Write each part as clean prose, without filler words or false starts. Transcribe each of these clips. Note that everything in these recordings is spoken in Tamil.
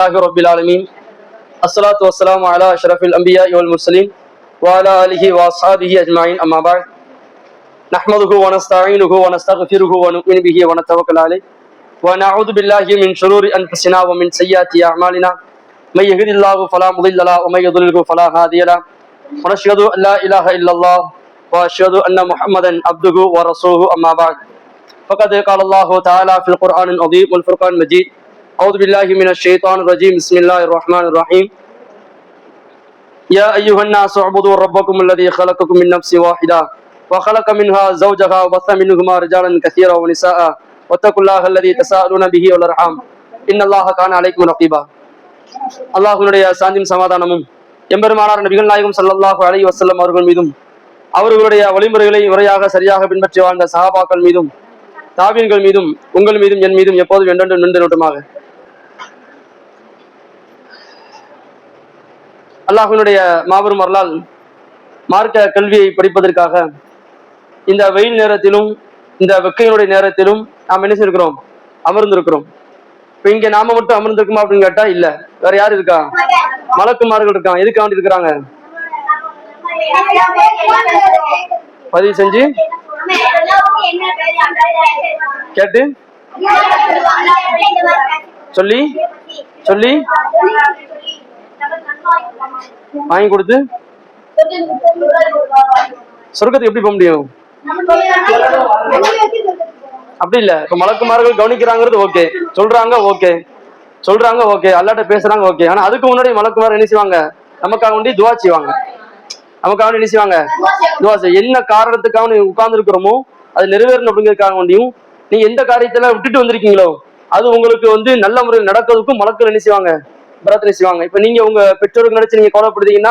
الله رب العالمين الصلاة والسلام على أشرف الأنبياء والمرسلين وعلى آله وأصحابه أجمعين أما بعد نحمده ونستعينه ونستغفره ونؤمن به ونتوكل عليه ونعوذ بالله من شرور أنفسنا ومن سيئات أعمالنا من يهد الله فلا مضل له ومن يضلل فلا هادي له ونشهد أن لا إله إلا الله وأشهد أن محمدا عبده ورسوله أما بعد فقد قال الله تعالى في القرآن العظيم والفرقان المجيد أعوذ بالله من الشيطان الرجيم بسم الله الرحمن الرحيم يا أيها الناس اعبدوا ربكم الذي خلقكم من نفس واحدة وخلق منها زوجها وبث منهما رجالا كثيرا ونساء واتقوا الله الذي تساءلون به والأرحام إن الله كان عليكم رقيبا அல்லாஹ்வுடைய சாந்தியும் சமாதானமும் எம்பெருமானார் நபிகள் நாயகம் ஸல்லல்லாஹு அலைஹி வஸல்லம் அவர்கள் மீதும் அவர்களுடைய வழிமுறைகளை முறையாக சரியாக பின்பற்றி வாழ்ந்த சஹாபாக்கள் மீதும் தாபீன்கள் மீதும் உங்கள் மீதும் என் மீதும் எப்போதும் என்றென்றும் நின்று நோட்டுமாக. அல்லாஹ்வினுடைய மாபெரும் அருளால் மார்க்க கல்வியை படிப்பதற்காக இந்த வெயில் நேரத்திலும் இந்த வெக்கையினுடைய நேரத்திலும் நாம் என்ன செய்திருக்கிறோம், அமர்ந்திருக்கிறோம். இப்ப இங்க நாம மட்டும் அமர்ந்திருக்குமா அப்படின்னு கேட்டா இல்ல, வேற யாரு இருக்கா? மலக்குமார்கள் இருக்காங்க. எதுக்கு வேண்டி இருக்கிறாங்க? பதிவு செஞ்சு கேட்டு சொல்லி சொல்லி வாங்கி கொடுத்து சொர்க்கத்துக்கு எப்படி போக முடியும்? அப்படி இல்ல. இப்ப மலக்குமார்கள் கவனிக்கிறாங்கிறது ஓகே, சொல்றாங்க ஓகே, அல்லாட்ட பேசுறாங்க ஓகே. ஆனா அதுக்கு முன்னாடி மலக்குமார் என்ன செய்வாங்க? நமக்காக வேண்டி துவா செய்வாங்க. நமக்காக வேண்டி என்ன செய்வாங்க? துவா செய்ய. என்ன காரணத்துக்காக நீ உட்கார்ந்து இருக்கிறோமோ அது நிறைவேறணும் அப்படிங்கிறதுக்காக வேண்டியும், நீ எந்த காரியத்துல விட்டுட்டு வந்திருக்கீங்களோ அது உங்களுக்கு நல்ல முறையில் நடக்கிறதுக்கும் மலக்கள் என்ன செய்வாங்க? பிரார்த்தனை செய்வாங்க. இப்ப நீங்க உங்க பெற்றோருக்கு நினைச்சு நீங்க கவலைப்படுத்தீங்கன்னா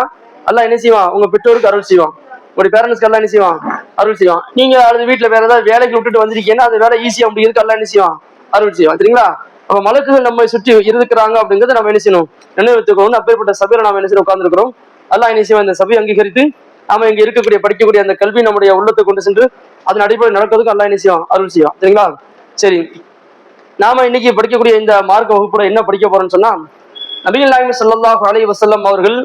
அல்லாஹ் என்ன செய்வான்? உங்க பெற்றோருக்கு அருள் செய்வான். உங்களுடைய பேரண்ட்ஸ்க்கு எல்லாம் என்ன செய்வான்? அருள் செய்வான். நீங்க அது வீட்டுல வேற ஏதாவது வேலைக்கு விட்டுட்டு வந்திருக்கீங்கன்னா அது வேலை ஈஸியா அப்படிங்கிறதுக்கு எல்லாம் என்ன செய்வான்? அருள் செய்வான். சரிங்களா? அப்ப மலக்குகள் நம்ம சுற்றி இருக்கிறாங்க அப்படிங்கறத நம்ம என்ன செய்யணும்? நினைவுத்துக்கணும். அப்பேற்பட்ட சபையில நம்ம என்ன செய்ய உட்கார்ந்துருக்கிறோம். அல்லாஹ் என்ன செய்வான்? இந்த சபையை அங்கீகரித்து நாம இங்க இருக்கக்கூடிய படிக்கக்கூடிய அந்த கல்வி நம்முடைய உள்ளத்தை கொண்டு சென்று அதன் அடிப்படையில் நடக்கிறதுக்கு அல்லாஹ் என்ன செய்வான்? அருள் செய்வான். சரிங்களா? சரி, நாம இன்னைக்கு படிக்கக்கூடிய இந்த மார்க்க வகுப்புல என்ன படிக்க போறோம்னு சொன்னா, நபிகள் நாயகம் ஸல்லல்லாஹு அலைஹி வஸல்லம் அவர்கள்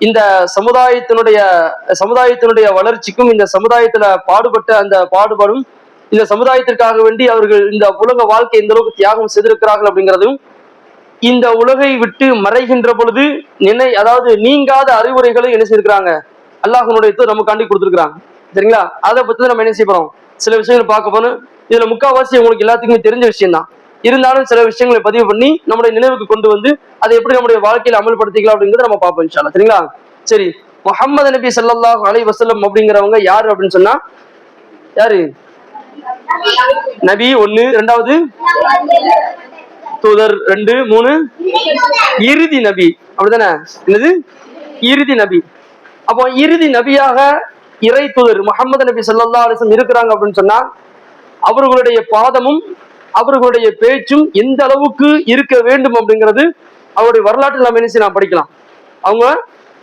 இந்த சமுதாயத்தினுடைய வளர்ச்சிக்கும் இந்த சமுதாயத்துல பாடுபட்ட அந்த பாடுபாடும் இந்த சமுதாயத்திற்காக வேண்டி அவர்கள் இந்த உலக வாழ்க்கை எந்த அளவுக்கு தியாகம் செய்திருக்கிறார்கள் அப்படிங்கிறதும், இந்த உலகை விட்டு மறைகின்ற பொழுது அதாவது நீங்காத அறிவுரைகளை என்ன செய்திருக்கிறாங்க அல்லாஹ்வுடைய நமக்காண்டி கொடுத்துருக்காங்க. சரிங்களா? அதை பத்தி நம்ம என்ன செய்ய போறோம்? சில விஷயங்கள் பார்க்க போறோம். இதுல முக்கால்வாசி உங்களுக்கு எல்லாத்துக்குமே தெரிஞ்ச விஷயம் தான். இருந்தாலும் சில விஷயங்களை பதிவு பண்ணி நம்முடைய நினைவுக்கு கொண்டு வந்து அதை எப்படி நம்முடைய வாழ்க்கையில அமல்படுத்திக்கலாம் அப்படிங்கிறத நம்ம பார்ப்போம் இன்ஷா அல்லாஹ். சரிங்களா? சரி, முஹம்மது நபி ஸல்லல்லாஹு அலைஹி வஸல்லம் அப்படிங்கிறவங்க யாரு அப்படின்னு சொன்னா, யாரு? நபி 1, 2வது தூதர் 2, 3 இறுதி நபி. அப்படிதானே? என்னது? இறுதி நபி. அப்போ இறுதி நபியாக இறை தூதர் முஹம்மது நபி ஸல்லல்லாஹு அலைஹி வஸல்லம் இருக்கிறாங்க அப்படின்னு சொன்னா, அவர்களுடைய பாதமும் அவர்களுடைய பேச்சும் எந்த அளவுக்கு இருக்க வேண்டும் அப்படிங்கிறது அவருடைய வரலாற்றில் நம்ம என்ன செய்யலாம், படிக்கலாம். அவங்க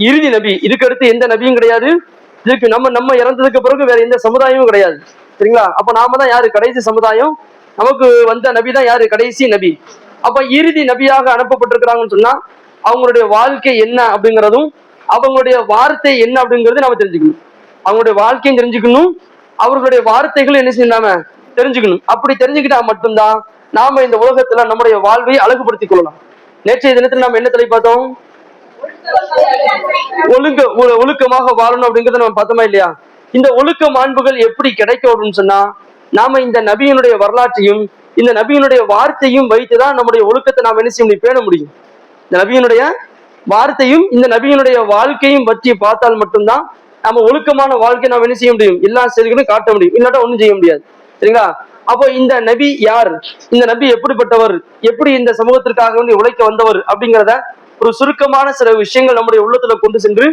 இறுதி நபி. இதுக்கு அடுத்து எந்த நபியும் கிடையாது. இதுக்கு நம்ம இறந்ததுக்கு பிறகு வேற எந்த சமுதாயமும் கிடையாது. சரிங்களா? அப்ப நாம தான் யாரு? கடைசி சமுதாயம். நமக்கு வந்த நபி தான் யாரு? கடைசி நபி. அப்ப இறுதி நபியாக அனுப்பப்பட்டிருக்கிறாங்கன்னு சொன்னா அவங்களுடைய வாழ்க்கை என்ன அப்படிங்கிறதும் அவங்களுடைய வார்த்தை என்ன அப்படிங்கிறது நம்ம தெரிஞ்சுக்கணும். அவங்களுடைய வாழ்க்கையும் தெரிஞ்சுக்கணும், அவர்களுடைய வார்த்தைகள் என்ன செய்யணும் நாம தெரிஞ்சுக்கணும். அப்படி தெரிஞ்சுக்கிட்டா மட்டும்தான் நாம இந்த உலகத்துல நம்முடைய வாழ்வை அழகுபடுத்திக் கொள்ளலாம். நேற்றைய தினத்துல நம்ம என்ன தலை பார்த்தோம்? ஒழுக்கமாக வாழணும் அப்படிங்கறத நம்ம பார்த்தோமா இல்லையா? இந்த ஒழுக்க மாண்புகள் எப்படி கிடைக்கும் அப்படின்னு சொன்னா, நாம இந்த நபியினுடைய வரலாற்றையும் இந்த நபியினுடைய வார்த்தையும் வைத்துதான் நம்முடைய ஒழுக்கத்தை நாம் என்ன செய்ய முடியும்? பேண முடியும். இந்த நபியினுடைய வார்த்தையும் இந்த நபியினுடைய வாழ்க்கையும் பற்றி பார்த்தால் மட்டும்தான் நம்ம ஒழுக்கமான வாழ்க்கை நாம் என்ன செய்ய முடியும்? எல்லா செயல்களும் காட்ட முடியும். இல்லாட்டா ஒண்ணும் செய்ய முடியாது. சரிங்களா? அப்போ இந்த நபி யார்? இந்த நபி எப்படிப்பட்டவர்? எப்படி இந்த சமூகத்திற்காக வேண்டி உழைக்க வந்தவர் அப்படிங்கிறத ஒரு சுருக்கமான சில விஷயங்கள் நம்முடைய உள்ளத்துல கொண்டு சென்று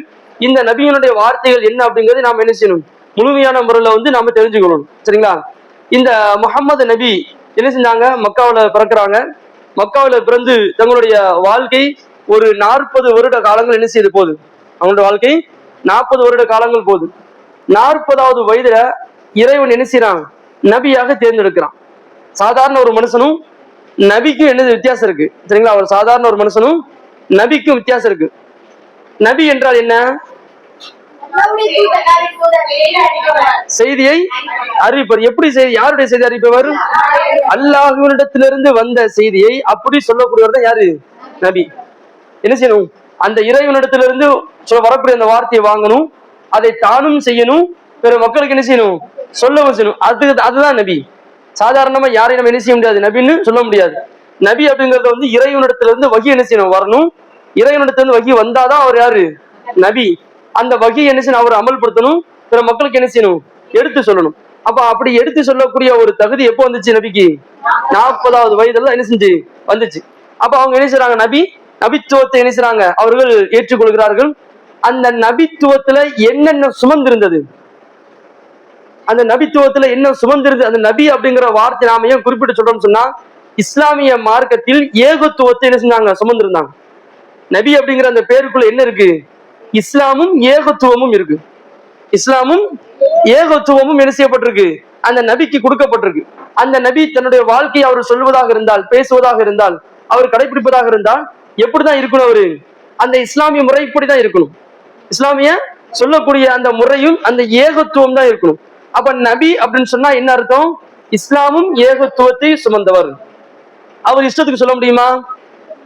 இந்த நபியினுடைய வார்த்தைகள் என்ன அப்படிங்கறதை நாம் என்ன செய்யணும்? முழுமையான முறையில நாம தெரிஞ்சுக்கணும். சரிங்களா? இந்த முஹம்மது நபி என்ன செஞ்சாங்க? மக்காவில பிறக்கிறாங்க. மக்காவில பிறந்து தங்களுடைய வாழ்க்கை ஒரு 40 வருட காலங்கள் என்ன செய்து போகுது. அவங்களுடைய வாழ்க்கை 40 வருட காலங்கள் போகுது. 40வது வயதுல இறைவன் என்ன செய்யறான்? நபியாக தேர்ந்தெடுக்கிறான். சாதாரண ஒரு மனுஷனும் நபிக்கும் என்ன வித்தியாசம் இருக்கு சரிங்களா? ஒரு சாதாரண ஒரு மனுஷனும் நபிக்கும் வித்தியாசம் இருக்கு. நபி என்றால் என்ன? செய்தியை அறிவிப்பவர். எப்படி செய்தி? யாருடைய செய்தி அறிவிப்பவர்? அல்லாஹ்விடத்திலிருந்து வந்த செய்தியை அப்படி சொல்லக்கூடியவர் தான் யாரு? நபி. என்ன செய்யணும்? அந்த இறைவனிடத்திலிருந்து வரக்கூடிய அந்த வார்த்தையை வாங்கணும், அதை தானும் செய்யணும், பிற மக்களுக்கு என்ன செய்யணும்? சொல்லவும் செய்யணும். அதுதான் நபி. சாதாரணமா யாரையும் நம்ம என்ன செய்ய முடியாது, நபின்னு சொல்ல முடியாது. நபி அப்படிங்கறத வந்து இறைவனிடத்திலிருந்து வகி என்ன செய்யணும்? வரணும். இறைவனிடத்திலிருந்து வகி வந்தாதான் அவர் யாரு? நபி. அந்த வகி என்ன செய்யணும்? அவர் அமல்படுத்தணும், பிற மக்களுக்கு என்ன செய்யணும்? எடுத்து சொல்லணும். அப்ப அப்படி எடுத்து சொல்லக்கூடிய ஒரு தகுதி எப்போ வந்துச்சு நபிக்கு? 40வது வயதுல என்ன செஞ்சு வந்துச்சு. அப்ப அவங்க என்ன செய்றாங்க? நபித்துவத்தை என்ன செய்றாங்க? அவர்கள் ஏற்றுக்கொள்கிறார்கள். அந்த நபித்துவத்துல என்னென்ன சுமந்திருந்தது, அந்த நபித்துவத்துல என்ன சுமந்திருந்தது, அந்த நபி அப்படிங்கிற வார்த்தை நாம ஏன் குறிப்பிட்டு சொல்றோம்னு சொன்னா, இஸ்லாமிய மார்க்கத்தில் ஏகத்துவத்தை என்ன செஞ்சாங்க? சுமந்திருந்தாங்க. நபி அப்படிங்கிற அந்த பேருக்குள்ள என்ன இருக்கு? இஸ்லாமும் ஏகத்துவமும் இருக்கு. இஸ்லாமும் ஏகத்துவமும் என்ன செய்யப்பட்டிருக்கு? அந்த நபிக்கு கொடுக்கப்பட்டிருக்கு. அந்த நபி தன்னுடைய வாழ்க்கையை அவர் சொல்வதாக இருந்தால், பேசுவதாக இருந்தால், அவர் கடைபிடிப்பதாக இருந்தால் எப்படிதான் இருக்கணும்? அவரு அந்த இஸ்லாமிய முறை இப்படிதான் இருக்கணும். இஸ்லாமிய சொல்லக்கூடிய அந்த முறையும் அந்த ஏகத்துவம் தான் இருக்கணும். அப்ப நபி அப்படின்னு சொன்னா என்ன அர்த்தம்? இஸ்லாமும் ஏகத்துவத்தை சுமந்தவர். அவர் இஷ்டத்துக்கு சொல்ல முடியுமா?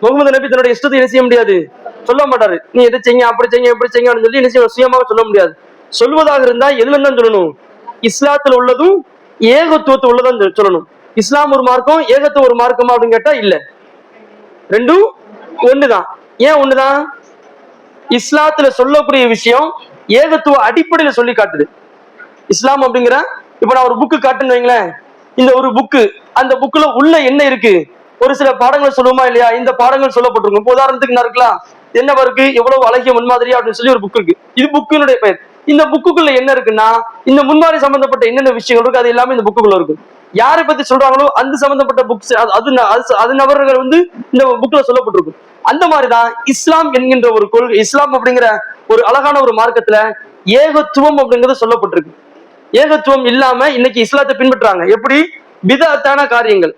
முகமது நபி தன்னுடைய இஷ்டத்தை என்ன செய்ய முடியாது, சொல்ல மாட்டாரு. நீ எதை செய்ய, அப்படி செய்ய, எப்படி செய்ய சொல்லி என்ன செய்ய சுயமாக சொல்ல முடியாது. சொல்வதாக இருந்தா எதுல தான் சொல்லணும்? இஸ்லாத்துல உள்ளதும் ஏகத்துவத்தை உள்ளதான் சொல்லணும். இஸ்லாம் ஒரு மார்க்கம், ஏகத்துவம் ஒரு மார்க்கமா அப்படின்னு கேட்டா இல்ல, ரெண்டும் ஒண்ணுதான். ஏன் ஒண்ணுதான்? இஸ்லாத்துல சொல்லக்கூடிய விஷயம் ஏகத்துவ அடிப்படையில சொல்லி காட்டுது. இஸ்லாம் அப்படிங்கிற, இப்ப நான் ஒரு புக்கு காட்டுன்னு வைங்களேன், இந்த ஒரு புக்கு, அந்த புக்குல உள்ள என்ன இருக்கு? ஒரு சில பாடங்கள் சொல்லுமா இல்லையா? இந்த பாடங்கள் சொல்லப்பட்டிருக்கும். இப்போ உதாரணத்துக்கு நான் இருக்கலாம், என்ன இருக்கு, எவ்வளவு அழகிய முன்மாதிரியா அப்படின்னு சொல்லி ஒரு புக் இருக்கு. இது புக்கினுடைய பெயர். இந்த புக்குக்குள்ள என்ன இருக்குன்னா, இந்த முன்மாதிரி சம்பந்தப்பட்ட என்னென்ன விஷயங்கள் இருக்கு அது எல்லாமே இந்த புக்குக்குள்ள இருக்கு. யாரை பத்தி சொல்றாங்களோ அந்த சம்பந்தப்பட்ட புக்ஸ் அது நபர்கள் வந்து இந்த புக்ல சொல்லப்பட்டிருக்கும். அந்த மாதிரிதான் இஸ்லாம் என்கின்ற ஒரு கொள்கை. இஸ்லாம் அப்படிங்கிற ஒரு அழகான ஒரு மார்க்கத்துல ஏகத்துவம் அப்படிங்கிறது சொல்லப்பட்டிருக்கு. ஏகத்துவம் இல்லாம இன்னைக்கு இஸ்லாத்தை பின்பற்றாங்க. எப்படி? பிதஅத்தான காரியங்கள்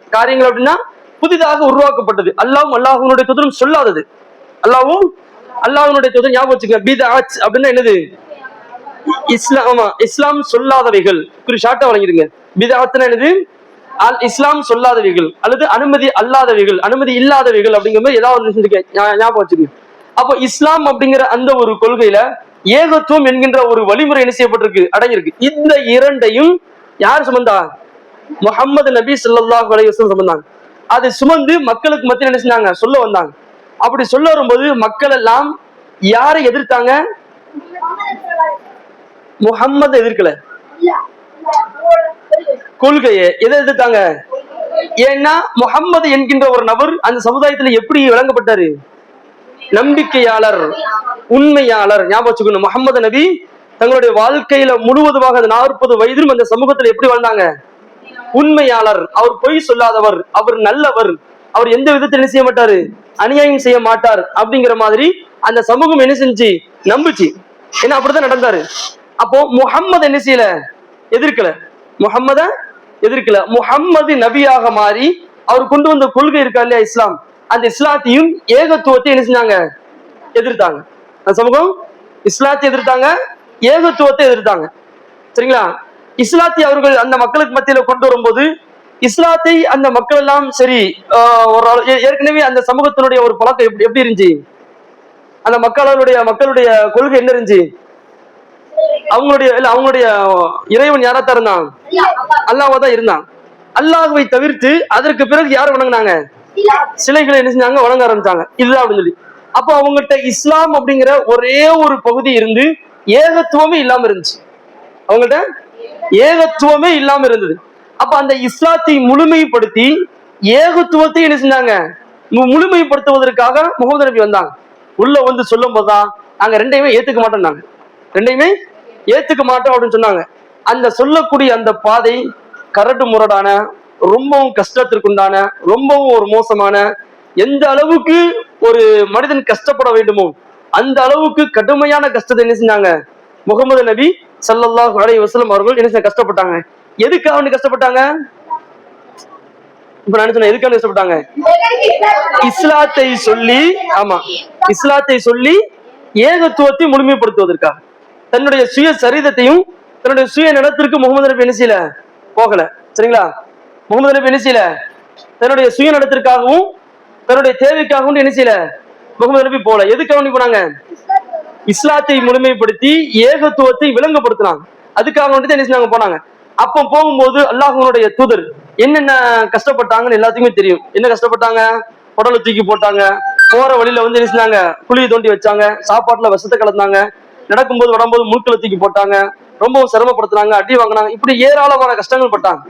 அப்படின்னா புதிதாக உருவாக்கப்பட்டது, அல்லாஹ்வுடைய தூதரும் சொல்லாதது. அல்லாஹ்வுடைய தூதர் ஞாபகம் வச்சுக்க. பிதஅத் அப்படின்னா என்னது? இஸ்லாம் சொல்லாதவைகள். ஷார்ட்டா வழங்கிடுங்க. பிதஅத்னா என்னது? இஸ்லாம் சொல்லாதவைகள் அல்லது அனுமதி அல்லாதவைகள், அனுமதி இல்லாதவைகள் அப்படிங்கிற மாதிரி ஏதாவது ஞாபகம் வச்சுக்கோங்க. அப்போ இஸ்லாம் அப்படிங்கிற அந்த ஒரு கொள்கையில ஏகத்துவம் என்கின்ற ஒரு வழிமுறை என்ன செய்யப்பட்டிருக்கு, அடங்கியிருக்கு. இந்த இரண்டையும் யார் சுமந்தா? முஹம்மது நபி ஸல்லல்லாஹு அலைஹி வஸல்லம் சுமந்தாங்க. அதை சுமந்து மக்களுக்கு மத்தியில் என்ன செஞ்சாங்க? சொல்ல வந்தாங்க. அப்படி சொல்ல வரும்போது மக்கள் எல்லாம் யாரை எதிர்த்தாங்க? முஹம்மது எதிர்க்கல, கொள்கையை. எதை எதிர்த்தாங்க? ஏன்னா முஹம்மது என்கின்ற ஒரு நபர் அந்த சமுதாயத்துல எப்படி விளங்கப்பட்டாரு? நம்பிக்கையாளர், உண்மையாளர். ஞாபகம் வச்சுக்கணும். முஹம்மது நபி தங்களுடைய வாழ்க்கையில முழுவதுமாக 40 வயதிலும் அந்த சமூகத்துல எப்படி வாழ்ந்தாங்க? உண்மையாளர். அவர் பொய் சொல்லாதவர், அவர் நல்லவர், அவர் எந்த விதத்தில் என்ன செய்ய மாட்டாரு? அநியாயம் செய்ய மாட்டார் அப்படிங்கிற மாதிரி அந்த சமூகம் என்ன செஞ்சு நம்புச்சு. ஏன்னா அப்படிதான் நடந்தாரு. அப்போ முஹம்மது என்ன செய்யல? எதிர்க்கல. முஹம்மத எதிர்க்கல. முஹம்மது நபியாக மாறி அவர் கொண்டு வந்த கொள்கை இருக்கா இல்லையா, இஸ்லாம், அந்த இஸ்லாத்தையும் ஏகத்துவத்தை என்ன செஞ்சாங்க? எதிர்த்தாங்க. அந்த சமூகம் இஸ்லாத்தை எதிர்த்தாங்க, ஏகத்துவத்தை எதிர்த்தாங்க. சரிங்களா? இஸ்லாத்தை அவர்கள் அந்த மக்களுக்கு மத்தியில கொண்டு வரும்போது இஸ்லாத்தை அந்த மக்கள் எல்லாம் சரி, ஏற்கனவே அந்த சமூகத்தினுடைய ஒரு பழக்கம் எப்படி இருந்துச்சு? அந்த மக்களுடைய கொள்கை என்ன இருந்துச்சு? அவங்களுடைய இறைவன் யாராத்தான் இருந்தான்? அல்லாஹ்வா தான் இருந்தான். அல்லாஹ்வை தவிர்த்து அதற்கு பிறகு யார் வணங்கினாங்க? சிலைகளை என்ன செஞ்சாங்க? வணங்க ஆரம்பிச்சாங்க. இதுதான் அப்படின்னு சொல்லி. அப்போ அவங்ககிட்ட இஸ்லாம் அப்படிங்கிற ஒரே ஒரு பகுதி இருந்து ஏகத்துவமே இல்லாம இருந்துச்சு. அவங்கள்ட்ட ஏகத்துவமே இல்லாம இருந்தது. அப்ப அந்த இஸ்லாத்தை முழுமைப்படுத்தி ஏகத்துவத்தை என்ன செஞ்சாங்க? முழுமைப்படுத்துவதற்காக முகமது நபி வந்தாங்க. உள்ள வந்து சொல்லும் போதுதான் நாங்க ரெண்டையுமே ஏத்துக்க மாட்டோம், ரெண்டையுமே ஏத்துக்க மாட்டோம் அப்படின்னு சொன்னாங்க. அந்த சொல்லக்கூடிய அந்த பாதை கரடு முரடான, ரொம்பவும் கஷ்டத்திற்குண்டான, ரொம்பவும் ஒரு மோசமான, எந்த அளவுக்கு ஒரு மனிதன் கஷ்டப்பட வேண்டுமோ அந்த அளவுக்கு கடுமையான கஷ்டத்தை என்ன செஞ்சாங்க? முகமது நபி ஸல்லல்லாஹு அலைஹி வஸல்லம் அவர்கள் என்ன கஷ்டப்பட்டாங்க. எதுக்காக கஷ்டப்பட்டாங்க? இப்ப நான் சொன்னேன் எதுக்காக கஷ்டப்பட்டாங்க? இஸ்லாத்தை சொல்லி, ஆமா, இஸ்லாத்தை சொல்லி ஏகத்துவத்தை முழுமைப்படுத்துவதற்காக தன்னுடைய சுய சரிதத்தையும் தன்னுடைய சுய நிலத்திற்கு முகமது நபி என்ன செய்யல, போகல. சரிங்களா? முகமது நபி என்ன செய்யல, தன்னுடைய சுய நடத்திற்காகவும் தன்னுடைய தேவைக்காகவும் என்ன செய்யல முகமது நபி போல. எதுக்காக போனாங்க? இஸ்லாத்தை முழுமைப்படுத்தி ஏகத்துவத்தை விளங்கப்படுத்தினாங்க. அதுக்காக வந்துட்டு என்ன செஞ்சாங்க, போனாங்க. அப்போ போகும்போது அல்லாஹ்வுடைய தூதர் என்னென்ன கஷ்டப்பட்டாங்கன்னு எல்லாத்துக்குமே தெரியும். என்ன கஷ்டப்பட்டாங்க? உடலை தூக்கி போட்டாங்க, போற வழியில வந்து என்ன செஞ்சாங்க, குழியை தோண்டி வச்சாங்க, சாப்பாட்டுல விஷத்தை கலந்தாங்க, நடக்கும்போது வரும்போது முழுக்களை தூக்கி போட்டாங்க, ரொம்பவும் சிரமப்படுத்தினாங்க, அடி வாங்கினாங்க. இப்படி ஏராளமான கஷ்டங்கள் பட்டாங்க.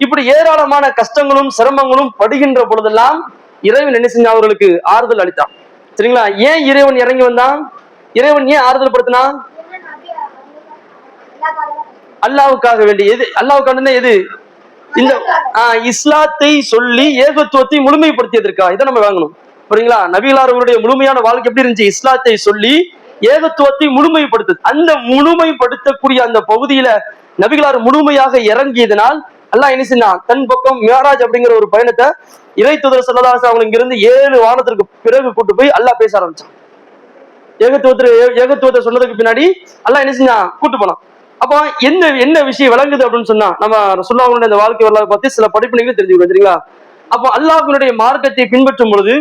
இப்படி ஏராளமான கஷ்டங்களும் சிரமங்களும் படுகின்ற பொழுதெல்லாம் இறைவன் என்ன செஞ்ச அவர்களுக்கு ஆறுதல் அளித்தான். சரிங்களா? ஏன் இறைவன் இறங்கி வந்தான்? இறைவன் ஏன் ஆறுதல் படுத்தினான்? அல்லாவுக்காக வேண்டி. எது அல்லாவுக்கான? எது? இந்த இஸ்லாத்தை சொல்லி ஏகத்துவத்தை முழுமைப்படுத்தியதற்கா இதை நம்ம வாங்கணும். புரியுங்களா? நபிகளார் அவருடைய முழுமையான வாழ்க்கை எப்படி இருந்துச்சு? இஸ்லாத்தை சொல்லி ஏகத்துவத்தை முழுமைப்படுத்து. அந்த முழுமைப்படுத்தக்கூடிய அந்த பகுதியில நபிகளார் முழுமையாக இறங்கியதனால் அல்லாஹ் என்ன செஞ்சான், தன் பக்கம் மியராஜ் அப்படிங்கிற ஒரு பயணத்தை இறை தூதர் ஸல்லல்லாஹு அலைஹி வஸல்லம் இங்கிருந்து 7 வானத்திற்கு பிறகு கூட்டு போய் அல்லாஹ் பேச ஆரம்பிச்சான். ஏகத்துவத்தை சொன்னதுக்கு பின்னாடி அல்லாஹ் என்ன செஞ்சான், கூட்டு போனான். அப்போ என்ன விஷயம் விளங்குது அப்படின்னு சொன்னா, நம்ம ரசூலுல்லாஹ்வுடைய இந்த வாழ்க்கை வரலாறு பார்த்து சில படிப்பினைகளை தெரிஞ்சுக்கணும். சரிங்களா? அப்போ அல்லாஹ்வுடைய மார்க்கத்தை பின்பற்றும் பொழுது,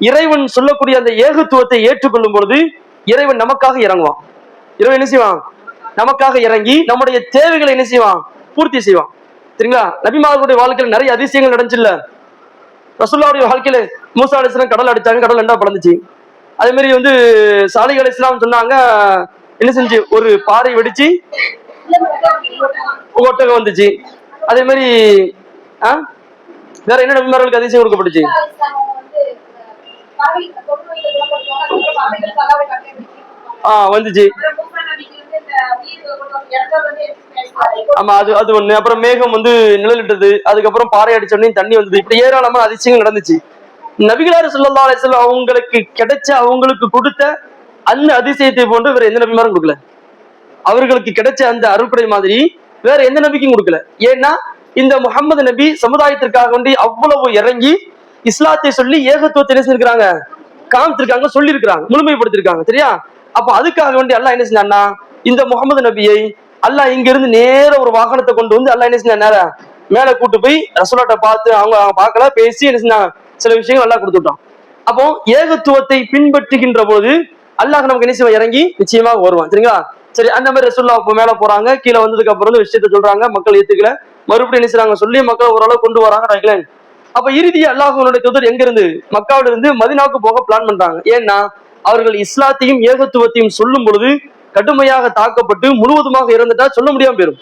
இறைவன் சொல்லக்கூடிய அந்த ஏகத்துவத்தை ஏற்றுக்கொள்ளும் பொழுது இறைவன் நமக்காக இறங்குவான். இறைவன் என்ன செய்வான், நமக்காக இறங்கி நம்முடைய தேவைகளை என்ன செய்வான், பூர்த்தி செய்வான். சரிங்களா? நபிமார்களுடைய வாழ்க்கையில நிறைய அதிசயங்கள் நடந்துச்சுல்ல. ரசூலுல்லாஹ்வுடைய வாழ்க்கையில மூசா அலைஹிஸ்ஸலாம் கடல் அடிச்சாங்க, கடல் ரெண்டா பிளந்துச்சு. அதே மாதிரி வந்து சாலிஹ் அலைஹிஸ்ஸலாம் சொன்னாங்க, என்ன செஞ்சு ஒரு பாறை வெடிச்சு ஒட்டகம் வந்துச்சு. அதே மாதிரி வேற என்ன நபிமார்களுக்கு அதிசயம் கொடுக்கப்பட்டுச்சு? வந்துச்சு. ஆமா, அது ஒண்ணு. அப்புறம் மேகம் வந்து நிழலிட்டது, அதுக்கப்புறம் பாறை அடிச்சோடனே தண்ணி வந்தது. இப்படி ஏராளமான அதிசயங்கள் நடந்துச்சு. நபிகளார் ஸல்லல்லாஹு அலைஹி வஸல்லம் அவங்களுக்கு கிடைச்ச, அவங்களுக்கு கொடுத்த அந்த அதிசயத்தை போன்று வேற எந்த நபிமாரும் கொடுக்கல. அவர்களுக்கு கிடைச்ச அந்த அருள்படை மாதிரி வேற எந்த நபிக்கும் கொடுக்கல. ஏன்னா இந்த முகமது நபி சமுதாயத்திற்காக வேண்டி அவ்வளவு இறங்கி இஸ்லாத்தை சொல்லி ஏகத்துவத்தை என்ன செஞ்சிருக்காங்க, காமிச்சிருக்காங்க, சொல்லி இருக்காங்க, முழுமைப்படுத்திருக்காங்க. சரியா? அப்ப அதுக்காக வேண்டி அல்லாஹ் என்ன செஞ்சான்னா, இந்த முகமது நபியை அல்லாஹ் இங்க இருந்து நேர ஒரு வாகனத்தை கொண்டு வந்து அல்லாஹ் என்ன செஞ்சா, நேர மேல கூட்டு போய் ரசூலாட்ட பார்த்து அவங்க பார்க்கல, பேசி என்ன செஞ்சாங்க, சில விஷயங்கள் அல்லாஹ் கொடுத்துட்டான். அப்போ ஏகத்துவத்தை பின்பற்றுகின்ற போது அல்லாஹ் நமக்கு என்ன செய்வான், இறங்கி நிச்சயமாக வருவான். சரிங்களா? சரி, அந்த மாதிரி ரசூலுல்லாஹ் இப்போ மேல போறாங்க. கீழே வந்ததுக்கு அப்புறம் விஷயத்த சொல்றாங்க, மக்கள் ஏத்துக்கல, மறுபடியும் என்ன செய்றாங்க, சொல்லி மக்கள் ஓரளவு கொண்டு வராங்க. அப்ப இறுதி அல்லாஹ்வுடைய தூதர் எங்க இருந்து, மக்காவில இருந்து மதீனாவுக்கு போக பிளான் பண்றாங்க. ஏன்னா அவர்கள் இஸ்லாத்தையும் ஏகத்துவத்தையும் சொல்லும் பொழுது கடுமையாக தாக்கப்பட்டு முழுவதுமாக இறந்துட்டா சொல்ல முடியாம போயிரும்.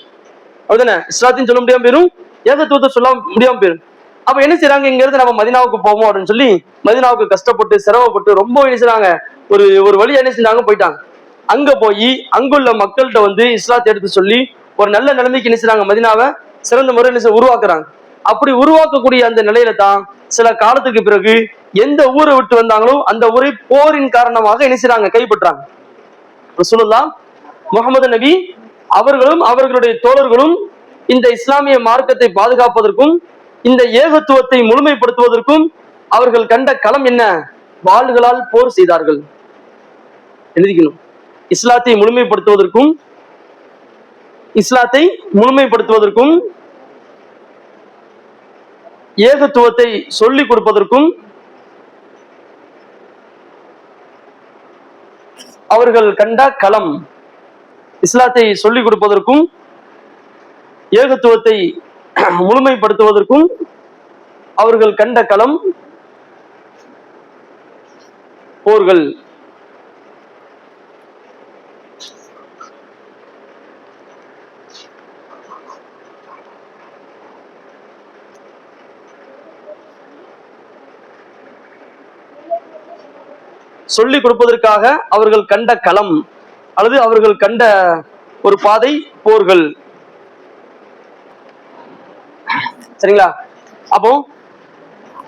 அப்படிதானே? இஸ்லாத்தையும் சொல்ல முடியாம போயிரும், ஏகத்துவத்தை சொல்ல முடியாம போயிரும். அப்ப என்ன செய்யறாங்க, இங்க இருந்து நம்ம மதீனாவுக்கு போவோம் அப்படின்னு சொல்லி மதீனாவுக்கு கஷ்டப்பட்டு சிரமப்பட்டு ரொம்ப என்ன செய்றாங்க, ஒரு வழி என்ன செஞ்சாங்க, போயிட்டாங்க. அங்க போய் அங்குள்ள மக்கள்கிட்ட வந்து இஸ்லாத்தை எடுத்து சொல்லி ஒரு நல்ல நிலைமைக்கு என்ன செய்றாங்க, மதீனாவை சிறந்த முறையில் உருவாக்குறாங்க. அப்படி உருவாக்கக்கூடிய அந்த நிலையில தான் சில காலத்துக்கு பிறகு எந்த ஊரை விட்டு வந்தாங்களோ அந்த ஊரை போரின் காரணமாக என்ன செய்றாங்க, கைப்பற்றாங்க. ரசூலுல்லாஹ் முஹம்மது நபி அவர்களும் அவர்களுடைய தோழர்களும் இந்த இஸ்லாமிய மார்க்கத்தை பாதுகாப்பதற்கும் இந்த ஏகத்துவத்தை முழுமைப்படுத்துவதற்கும் அவர்கள் கண்ட களம் என்ன, வாள்களால் போர் செய்தார்கள். எழுதிக்கணும். இஸ்லாத்தை முழுமைப்படுத்துவதற்கும் ஏகத்துவத்தை சொல்லிக் கொடுப்பதற்கும் அவர்கள் கண்ட களம், இஸ்லாத்தை சொல்லிக் கொடுப்பதற்கும் ஏகத்துவத்தை முழுமைப்படுத்துவதற்கும் அவர்கள் கண்ட களம் போர்கள். சொல்லிக் கொடுப்பதற்காக அவர்கள் கண்ட களம் அல்லது அவர்கள் கண்ட ஒரு பாதை போர்கள். சரிங்களா? அப்போ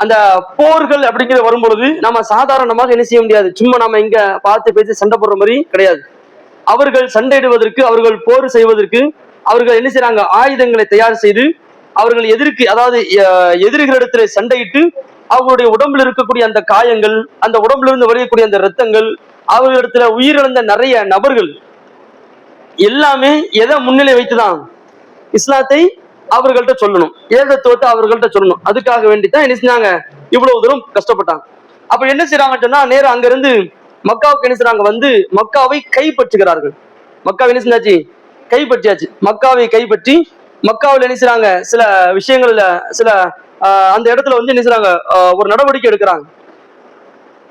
அந்த போர்கள் அப்படிங்கிற வரும்பொழுது நம்ம சாதாரணமாக என்ன செய்ய முடியாது, சும்மா நம்ம இங்க பார்த்து பேசி சண்டை போடுற மாதிரி கிடையாது. அவர்கள் சண்டையிடுவதற்கு, அவர்கள் போர் செய்வதற்கு அவர்கள் என்ன செய்யறாங்க, ஆயுதங்களை தயார் செய்து அவர்கள் அதாவது எதிரிகளிடத்துல சண்டையிட்டு அவங்களுடைய உடம்புல இருக்கக்கூடிய அந்த காயங்கள், அந்த உடம்புல இருந்து வரையக்கூடிய அந்த ரத்தங்கள், அவர்களிடத்துல உயிரிழந்த நிறைய நபர்கள் எல்லாமே எதை முன்னிலை வைத்துதான்? இஸ்லாத்தை அவர்கள்ட்ட சொல்லணும், ஏகத்துவத்தை அவர்கள்ட்ட சொல்லணும். அதுக்காக வேண்டித்தான் என்ன செஞ்சாங்க, இவ்வளவு தூரம் கஷ்டப்பட்டாங்க. அப்ப என்ன செய்யறாங்கன்னு சொன்னா, நேரம் அங்க இருந்து மக்காவுக்கு என்ன செய்றாங்க, வந்து மக்காவை கைப்பற்றுகிறார்கள். மக்காவை என்ன செஞ்சாச்சு, கைப்பற்றியாச்சு. மக்காவை கைப்பற்றி மக்காவில் என்ன செய்றாங்க, சில விஷயங்கள்ல சில அந்த இடத்துல வந்து என்ன செய்றாங்க, ஒரு நடவடிக்கை எடுக்கிறாங்க.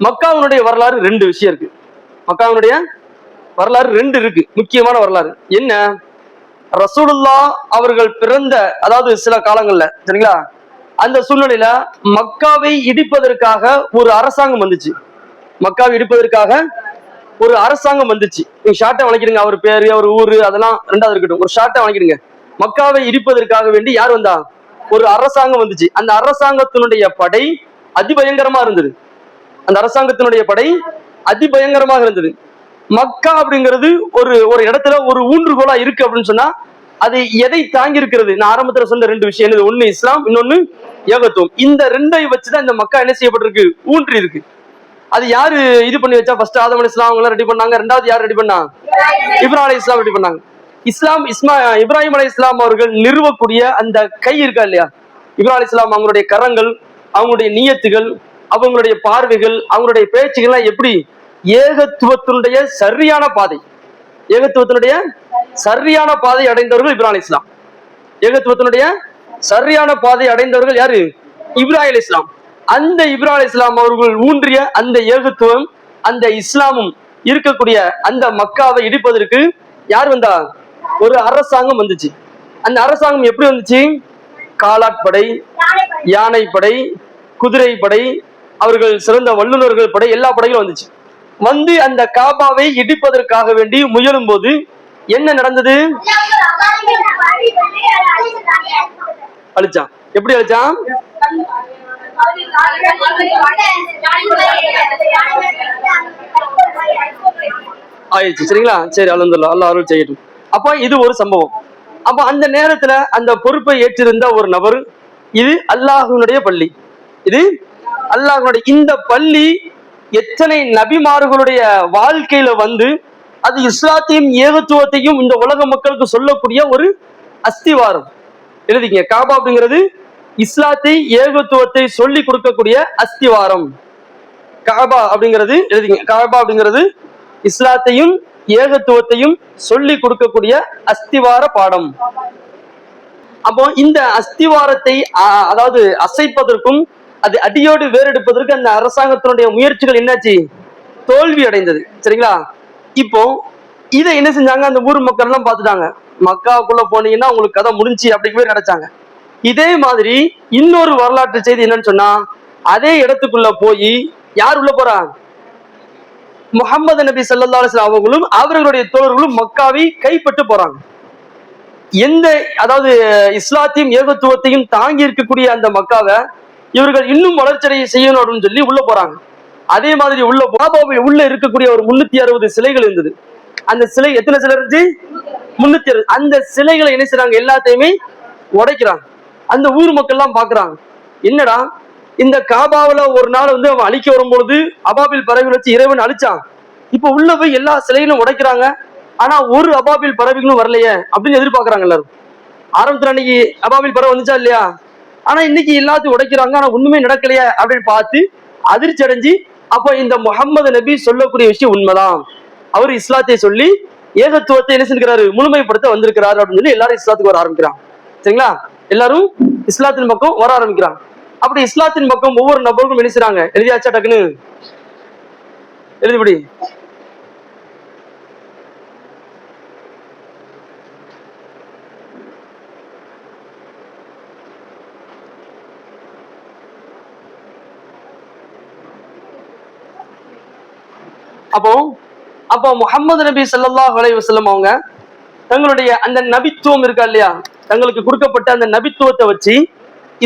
மக்காவினுடைய வரலாறு ரெண்டு விஷயம் இருக்கு. மக்காவினுடைய வரலாறு ரெண்டு இருக்கு, முக்கியமான வரலாறு. என்ன? ரசூலுல்லா அவர்கள் பிறந்த அதாவது சில காலங்கள்ல, சரிங்களா, அந்த சூழ்நிலையில மக்காவை இடிப்பதற்காக ஒரு அரசாங்கம் வந்துச்சு. மக்காவை இடிப்பதற்காக ஒரு அரசாங்கம் வந்துச்சு. நீங்க ஷார்ட்டா வளைக்கிடுங்க, அவர் பேரு அவர் ஊரு அதெல்லாம் ரெண்டாவது இருக்கட்டும், ஒரு ஷார்ட்டா வளைக்கிடுங்க. மக்காவை இடிப்பதற்காக வேண்டி யார் வந்தா? ஒரு அரசாங்கம் வந்துச்சு. அந்த அரசாங்கத்தினுடைய படை அதிபயங்கரமா இருந்தது. அந்த அரசாங்கத்தினுடைய படை அதிபயங்கரமாக இருந்தது. மக்கா அப்படிங்கிறது ஒரு ஒரு இடத்துல ஒரு ஊன்றுகோலா இருக்கு அப்படின்னு சொன்னா அது எதை தாங்கி இருக்கிறது? நான் ஆரம்பத்துல சொன்ன ரெண்டு விஷயம் என்னது? ஒண்ணு இஸ்லாம், இன்னொன்னு ஏகத்துவம். இந்த ரெண்டை வச்சுதான் இந்த மக்கா என்ன செய்யப்பட்டிருக்கு, ஊன்றி இருக்கு. அது யாரு இது பண்ணி வச்சா? ஃபர்ஸ்ட் ஆதம் அலைஹிஸ்ஸலாம் அவங்க ரெடி பண்ணாங்க. ரெண்டாவது யார் ரெடி பண்ணா? இப்ராஹிம் அலைஹிஸ்ஸலாம் ரெடி பண்ணாங்க. இப்ராஹிம் அலைஹிஸ்ஸலாம் அவர்கள் நிறுவக்கூடிய அந்த கை இருக்கா இல்லையா, இப்ராஹிம் அலைஹிஸ்ஸலாம் அவங்களுடைய கரங்கள், அவங்களுடைய நியத்துகள், அவங்களுடைய பார்வைகள், அவங்களுடைய பேச்சுகள்லாம் எப்படி ஏகத்துவத்தினுடைய சரியான பாதை, ஏகத்துவத்தினுடைய சரியான பாதை அடைந்தவர்கள் இப்ராஹிம் அலைஹிஸ்ஸலாம். ஏகத்துவத்தினுடைய சரியான பாதை அடைந்தவர்கள் யாரு? இப்ராஹிம் அலைஹிஸ்ஸலாம். அந்த இப்ராஹிம் அலைஹிஸ்ஸலாம் அவர்கள் ஊன்றிய அந்த ஏகத்துவம், அந்த இஸ்லாமும் இருக்கக்கூடிய அந்த மக்காவை இடிப்பதற்கு யார் வந்தா? ஒரு அரசாங்கம் வந்துச்சு. அந்த அரசாங்கம் எப்படி வந்துச்சு? காலாட்படை, யானைப்படை, குதிரைப்படை, அவர்கள் சிறந்த வல்லுநர்கள் படை, எல்லா படைகளும் வந்துச்சு. வந்து அந்த காபாவை இடிப்பதற்காக வேண்டி முயலும் போது என்ன நடந்தது? அழிச்சான். எப்படி அழிச்சான்? ஆயிடுச்சு, சரிங்களா? சரி, அல்ஹம்துலில்லாஹ், அல்லாஹ் அருள் செய்யட்டும். அப்ப இது ஒரு சம்பவம். அப்ப அந்த நேரத்துல அந்த பொறுப்பை ஏற்றிருந்த ஒரு நபர், இது அல்லாஹ்வினுடைய பள்ளி, இது அல்லாஹ்வினுடைய இந்த பள்ளி எத்தனை நபிமார்களுடைய வாழ்க்கையில வந்து அது இஸ்லாத்தையும் ஏகத்துவத்தையும் இந்த உலக மக்களுக்கு சொல்லக்கூடிய ஒரு அஸ்திவாரம். எழுதிங்க, காபா அப்படிங்கிறது இஸ்லாத்தை ஏகத்துவத்தை சொல்லி கொடுக்கக்கூடிய அஸ்திவாரம். காபா அப்படிங்கிறது எழுதிங்க, காபா அப்படிங்கிறது இஸ்லாத்தையும் ஏகத்துவத்தையும் சொல்லி கொடுக்கக்கூடிய அஸ்திவார பாடம். அப்போ இந்த அஸ்திவாரத்தை அதாவது அசைப்பதற்கும் அது அடியோடு வேறெடுப்பதற்கு அந்த அரசாங்கத்தினுடைய முயற்சிகள் என்னாச்சு? தோல்வி அடைந்தது, சரிங்களா? இப்போ இதை என்ன செஞ்சாங்க, அந்த ஊர் மக்கள் எல்லாம் பார்த்துட்டாங்க. மக்காவுக்குள்ள போனீங்கன்னா உங்களுக்கு கதை முடிஞ்சு அப்படிங்கிற மாதிரி நினைச்சாங்க. இதே மாதிரி இன்னொரு வரலாற்று செய்தி என்னன்னு சொன்னா, அதே இடத்துக்குள்ள போய் யார் உள்ள போறா? முஹம்மது நபி ஸல்லல்லாஹு அலைஹி வஸல்லம் அவர்களும் அவர்களுடைய தோழர்களும் மக்காவை கைப்பற்ற போறாங்க. எந்த அதாவது இஸ்லாத்தையும் ஏகத்துவத்தையும் தாங்கி இருக்கக்கூடிய அந்த மக்காவை இவர்கள் இன்னும் வளர்ச்சியை செய்யணும் அப்படின்னு சொல்லி உள்ள போறாங்க. அதே மாதிரி உள்ள இருக்கக்கூடிய ஒரு 360 சிலைகள் இருந்தது. அந்த சிலை எத்தனை சிலை இருந்துச்சு? 360. அந்த சிலைகளை என்ன செய்றாங்க, எல்லாத்தையுமே உடைக்கிறாங்க. அந்த ஊர் மக்கள் எல்லாம் பாக்குறாங்க, என்னடா இந்த காபாவில ஒரு நாள் வந்து அவன் அழிக்க வரும்பொழுது அபாபில் பறவைகள் வச்சு இறைவன் அழிச்சான், இப்ப உள்ள போய் எல்லா சிலைகளும் உடைக்கிறாங்க, ஆனா ஒரு அபாபில் பறவைகளும் வரலையே அப்படின்னு எதிர்பார்க்கறாங்க எல்லாரும். ஆரம்பத்துல அன்னைக்கு அபாபில் பறவை வந்துச்சா இல்லையா, ஆனா இன்னைக்கு எல்லாத்தையும் உடைக்கிறாங்க, ஆனா ஒண்ணுமே நடக்கலையே அப்படின்னு பார்த்து அதிர்ச்சி அடைஞ்சு, அப்ப இந்த முஹம்மது நபி சொல்லக்கூடிய விஷயம் உண்மைதான், அவர் இஸ்லாத்தை சொல்லி ஏகத்துவத்தை என்ன செஞ்சிருக்கிறாரு, முழுமைப்படுத்த வந்திருக்கிறாரு அப்படின்னு சொல்லி எல்லாரும் இஸ்லாத்துக்கு வர ஆரம்பிக்கிறாங்க. சரிங்களா? எல்லாரும் இஸ்லாத்தின் பக்கம் வர ஆரம்பிக்கிறாங்க. அப்படி இஸ்லாத்தின் பக்கம் ஒவ்வொரு நபருக்கும் என்ன செய்றாங்க, எழுதியாச்சா? டக்குன்னு எழுதிபடி. அப்போ முஹம்மது நபி ஸல்லல்லாஹு அலைஹி வஸல்லம் அவங்க தங்களுடைய அந்த நபித்துவம் இருக்கா இல்லையா, தங்களுக்கு கொடுக்கப்பட்ட அந்த நபித்துவத்தை வச்சு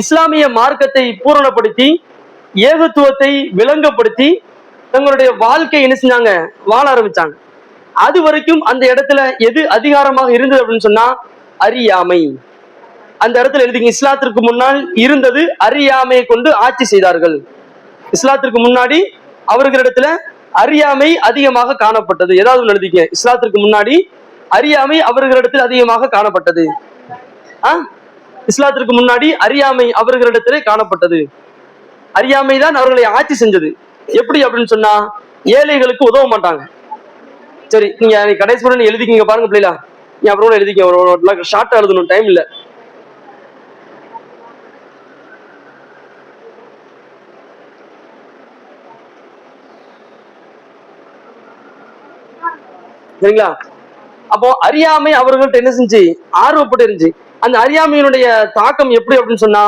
இஸ்லாமிய மார்க்கத்தை பூரணப்படுத்தி ஏகத்துவத்தை விளங்கப்படுத்தி தங்களுடைய வாழ்க்கையை என்ன செஞ்சாங்க, வாழ ஆரம்பிச்சாங்க. அது வரைக்கும் அந்த இடத்துல எது அதிகாரமாக இருந்தது அப்படின்னு சொன்னா அறியாமை. அந்த இடத்துல எழுதிங்க, இஸ்லாத்திற்கு முன்னால் இருந்தது அறியாமையை கொண்டு ஆட்சி செய்தார்கள். இஸ்லாத்திற்கு முன்னாடி அவர்களிடத்துல அறியாமை அதிகமாக காணப்பட்டது. ஏதாவது ஒன்று எழுதிக்க, இஸ்லாத்திற்கு முன்னாடி அறியாமை அவர்களிடத்தில் அதிகமாக காணப்பட்டது. இஸ்லாத்திற்கு முன்னாடி அறியாமை அவர்களிடத்திலே காணப்பட்டது. அறியாமை தான் அவர்களை ஆட்சி செஞ்சது. எப்படி அப்படின்னு சொன்னா, ஏழைகளுக்கு உதவ மாட்டாங்க. சரி, நீங்க கடைசி கூட எழுதிக்கிங்க பாருங்க பிள்ளைங்களா, நீ அப்புறம் எழுதிக்க, ஒரு ஷார்ட்டா எழுதணும், டைம் இல்ல. சரிங்களா? அப்போ அறியாமை அவர்கள்ட்ட என்ன செஞ்சு ஆர்வப்பட்டு இருந்துச்சு. அந்த அறியாமையினுடைய தாக்கம் எப்படி அப்படின்னு சொன்னா,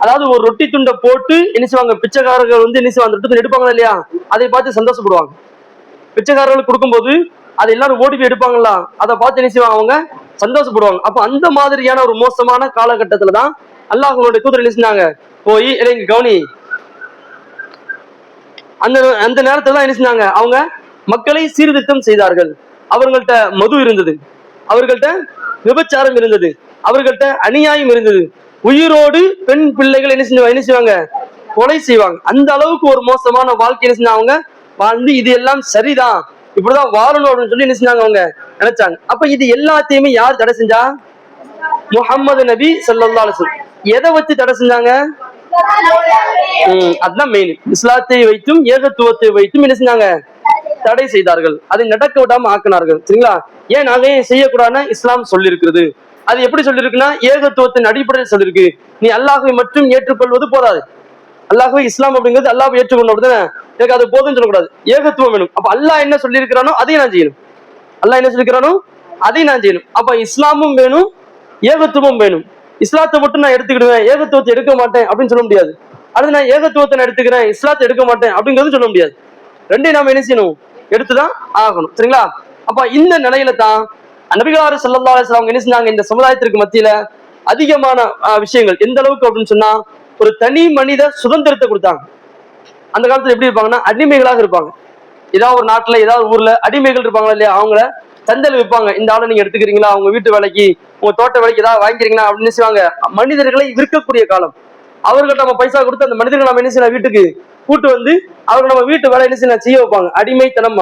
அதாவது ஒரு ரொட்டி துண்டை போட்டு என்ன செய்வாங்க, பிச்சைக்காரர்கள் வந்து என்ன செய்வாங்க, அந்த ரொட்டி துண்டை எடுப்பாங்க இல்லையா, அதை பார்த்து சந்தோஷப்படுவாங்க. பிச்சைக்காரர்களுக்கு கொடுக்கும்போது அதை எல்லாரும் ஓடி போய் எடுப்பாங்களா, அதை பார்த்து என்ன செய்வாங்க, அவங்க சந்தோஷப்படுவாங்க. அப்ப அந்த மாதிரியான ஒரு மோசமான காலகட்டத்துலதான் அல்லாஹ்வுடைய தூதர் என்ன செஞ்சாங்க, போய் இங்க கவனி, அந்த அந்த நேரத்துல தான் என்ன செஞ்சாங்க, அவங்க மக்களை சீர்திருத்தம் செய்தார்கள். அவர்கள்ட்ட மது இருந்தது, அவர்கள்ட்ட விபச்சாரம் இருந்தது, அவர்கள்ட்ட அநியாயம் இருந்தது, உயிரோடு பெண் பிள்ளைகள் என்ன செய்வாங்க, கொலை செய்வாங்க. அந்த அளவுக்கு ஒரு மோசமான வாழ்க்கை என்ன செஞ்சாங்க அவங்க வாழ்ந்து, இது எல்லாம் சரிதான், இப்படிதான் வாழணும் அப்படின்னு சொல்லி என்ன செஞ்சாங்க அவங்க நினைச்சாங்க. அப்ப இது எல்லாத்தையுமே யார் தடை செஞ்சா? முஹம்மது நபி ஸல்லல்லாஹு அலைஹி வஸல்லம். எதை வச்சு தடை செஞ்சாங்க? அதுதான் மெயின். இஸ்லாத்தை வைத்தும் ஏகத்துவத்தை வைத்தும் என்ன செஞ்சாங்க, தடை செய்தார்கள். அதை நடக்க விடாம ஆக்கினார்கள். சரிங்களா? ஏன் நாங்க செய்யக்கூடாதுன்னா இஸ்லாம் சொல்லி இருக்கிறது. அது எப்படி சொல்லிருக்குன்னா, ஏகத்துவத்தின் அடிப்படையில் சொல்லிருக்கு. நீ அல்லாஹ்வை மட்டும் ஏற்றுக்கொள்வது போதாது. அல்லாஹ்வை இஸ்லாம் அப்படிங்கிறது அல்லாஹ்வை ஏற்றுக்கொண்டு அப்படிதானே, எனக்கு அது போதும்னு சொல்லக்கூடாது, ஏகத்துவம் வேணும். அப்ப அல்லாஹ் என்ன சொல்லி இருக்கிறானோ அதையும் நான் செய்யணும். அல்லாஹ் என்ன சொல்லிருக்கிறானோ அதையும் நான் செய்யணும். அப்ப இஸ்லாமும் வேணும், ஏகத்துவமும் வேணும். இஸ்லாத்தை மட்டும் நான் எடுத்துக்கிடுவேன், ஏகத்துவத்தை எடுக்க மாட்டேன் அப்படின்னு சொல்ல முடியாது. அடுத்து நான் ஏகத்துவத்தை நான் எடுத்துக்கிறேன், இஸ்லாத்தை எடுக்க மாட்டேன் அப்படிங்கிறது சொல்ல முடியாது. ரெண்டையும் நாம என்ன செய்யணும், எடுத்துதான் ஆகணும். சரிங்களா? அப்ப இந்த நிலையில தான் நபிகளார் ஸல்லல்லாஹு அலைஹி வஸல்லம் என்ன செஞ்சாங்க, இந்த சமுதாயத்திற்கு மத்தியில அதிகமான விஷயங்கள் எந்த அளவுக்கு அப்படின்னு சொன்னா, ஒரு தனி மனித சுதந்திரத்தை கொடுத்தாங்க. அந்த காலத்துல எப்படி இருப்பாங்கன்னா, அடிமைகளாக இருப்பாங்க. ஏதாவது ஒரு நாட்டுல ஏதாவது ஊர்ல அடிமைகள் இருப்பாங்களா இல்லையா, அவங்கள சந்தையில விற்பாங்க. இந்த ஆளை நீங்க எடுத்துக்கிறீங்களா, அவங்க வீட்டு வேலைக்கு உங்க தோட்ட வேலைக்கு ஏதாவது வாங்கிக்கிறீங்களா அப்படின்னு செய்வாங்க. மனிதர்களை விற்கக்கூடிய காலம். அவர்கிட்ட நம்ம பைசா கொடுத்து அந்த மனிதர்கள் நம்ம என்ன செய்யலாம், வீட்டுக்கு கூட்டு வந்து அவங்க நம்ம வீட்டு வேலை என்ன செய்ய வைப்பாங்க, அடிமைத்தனம்.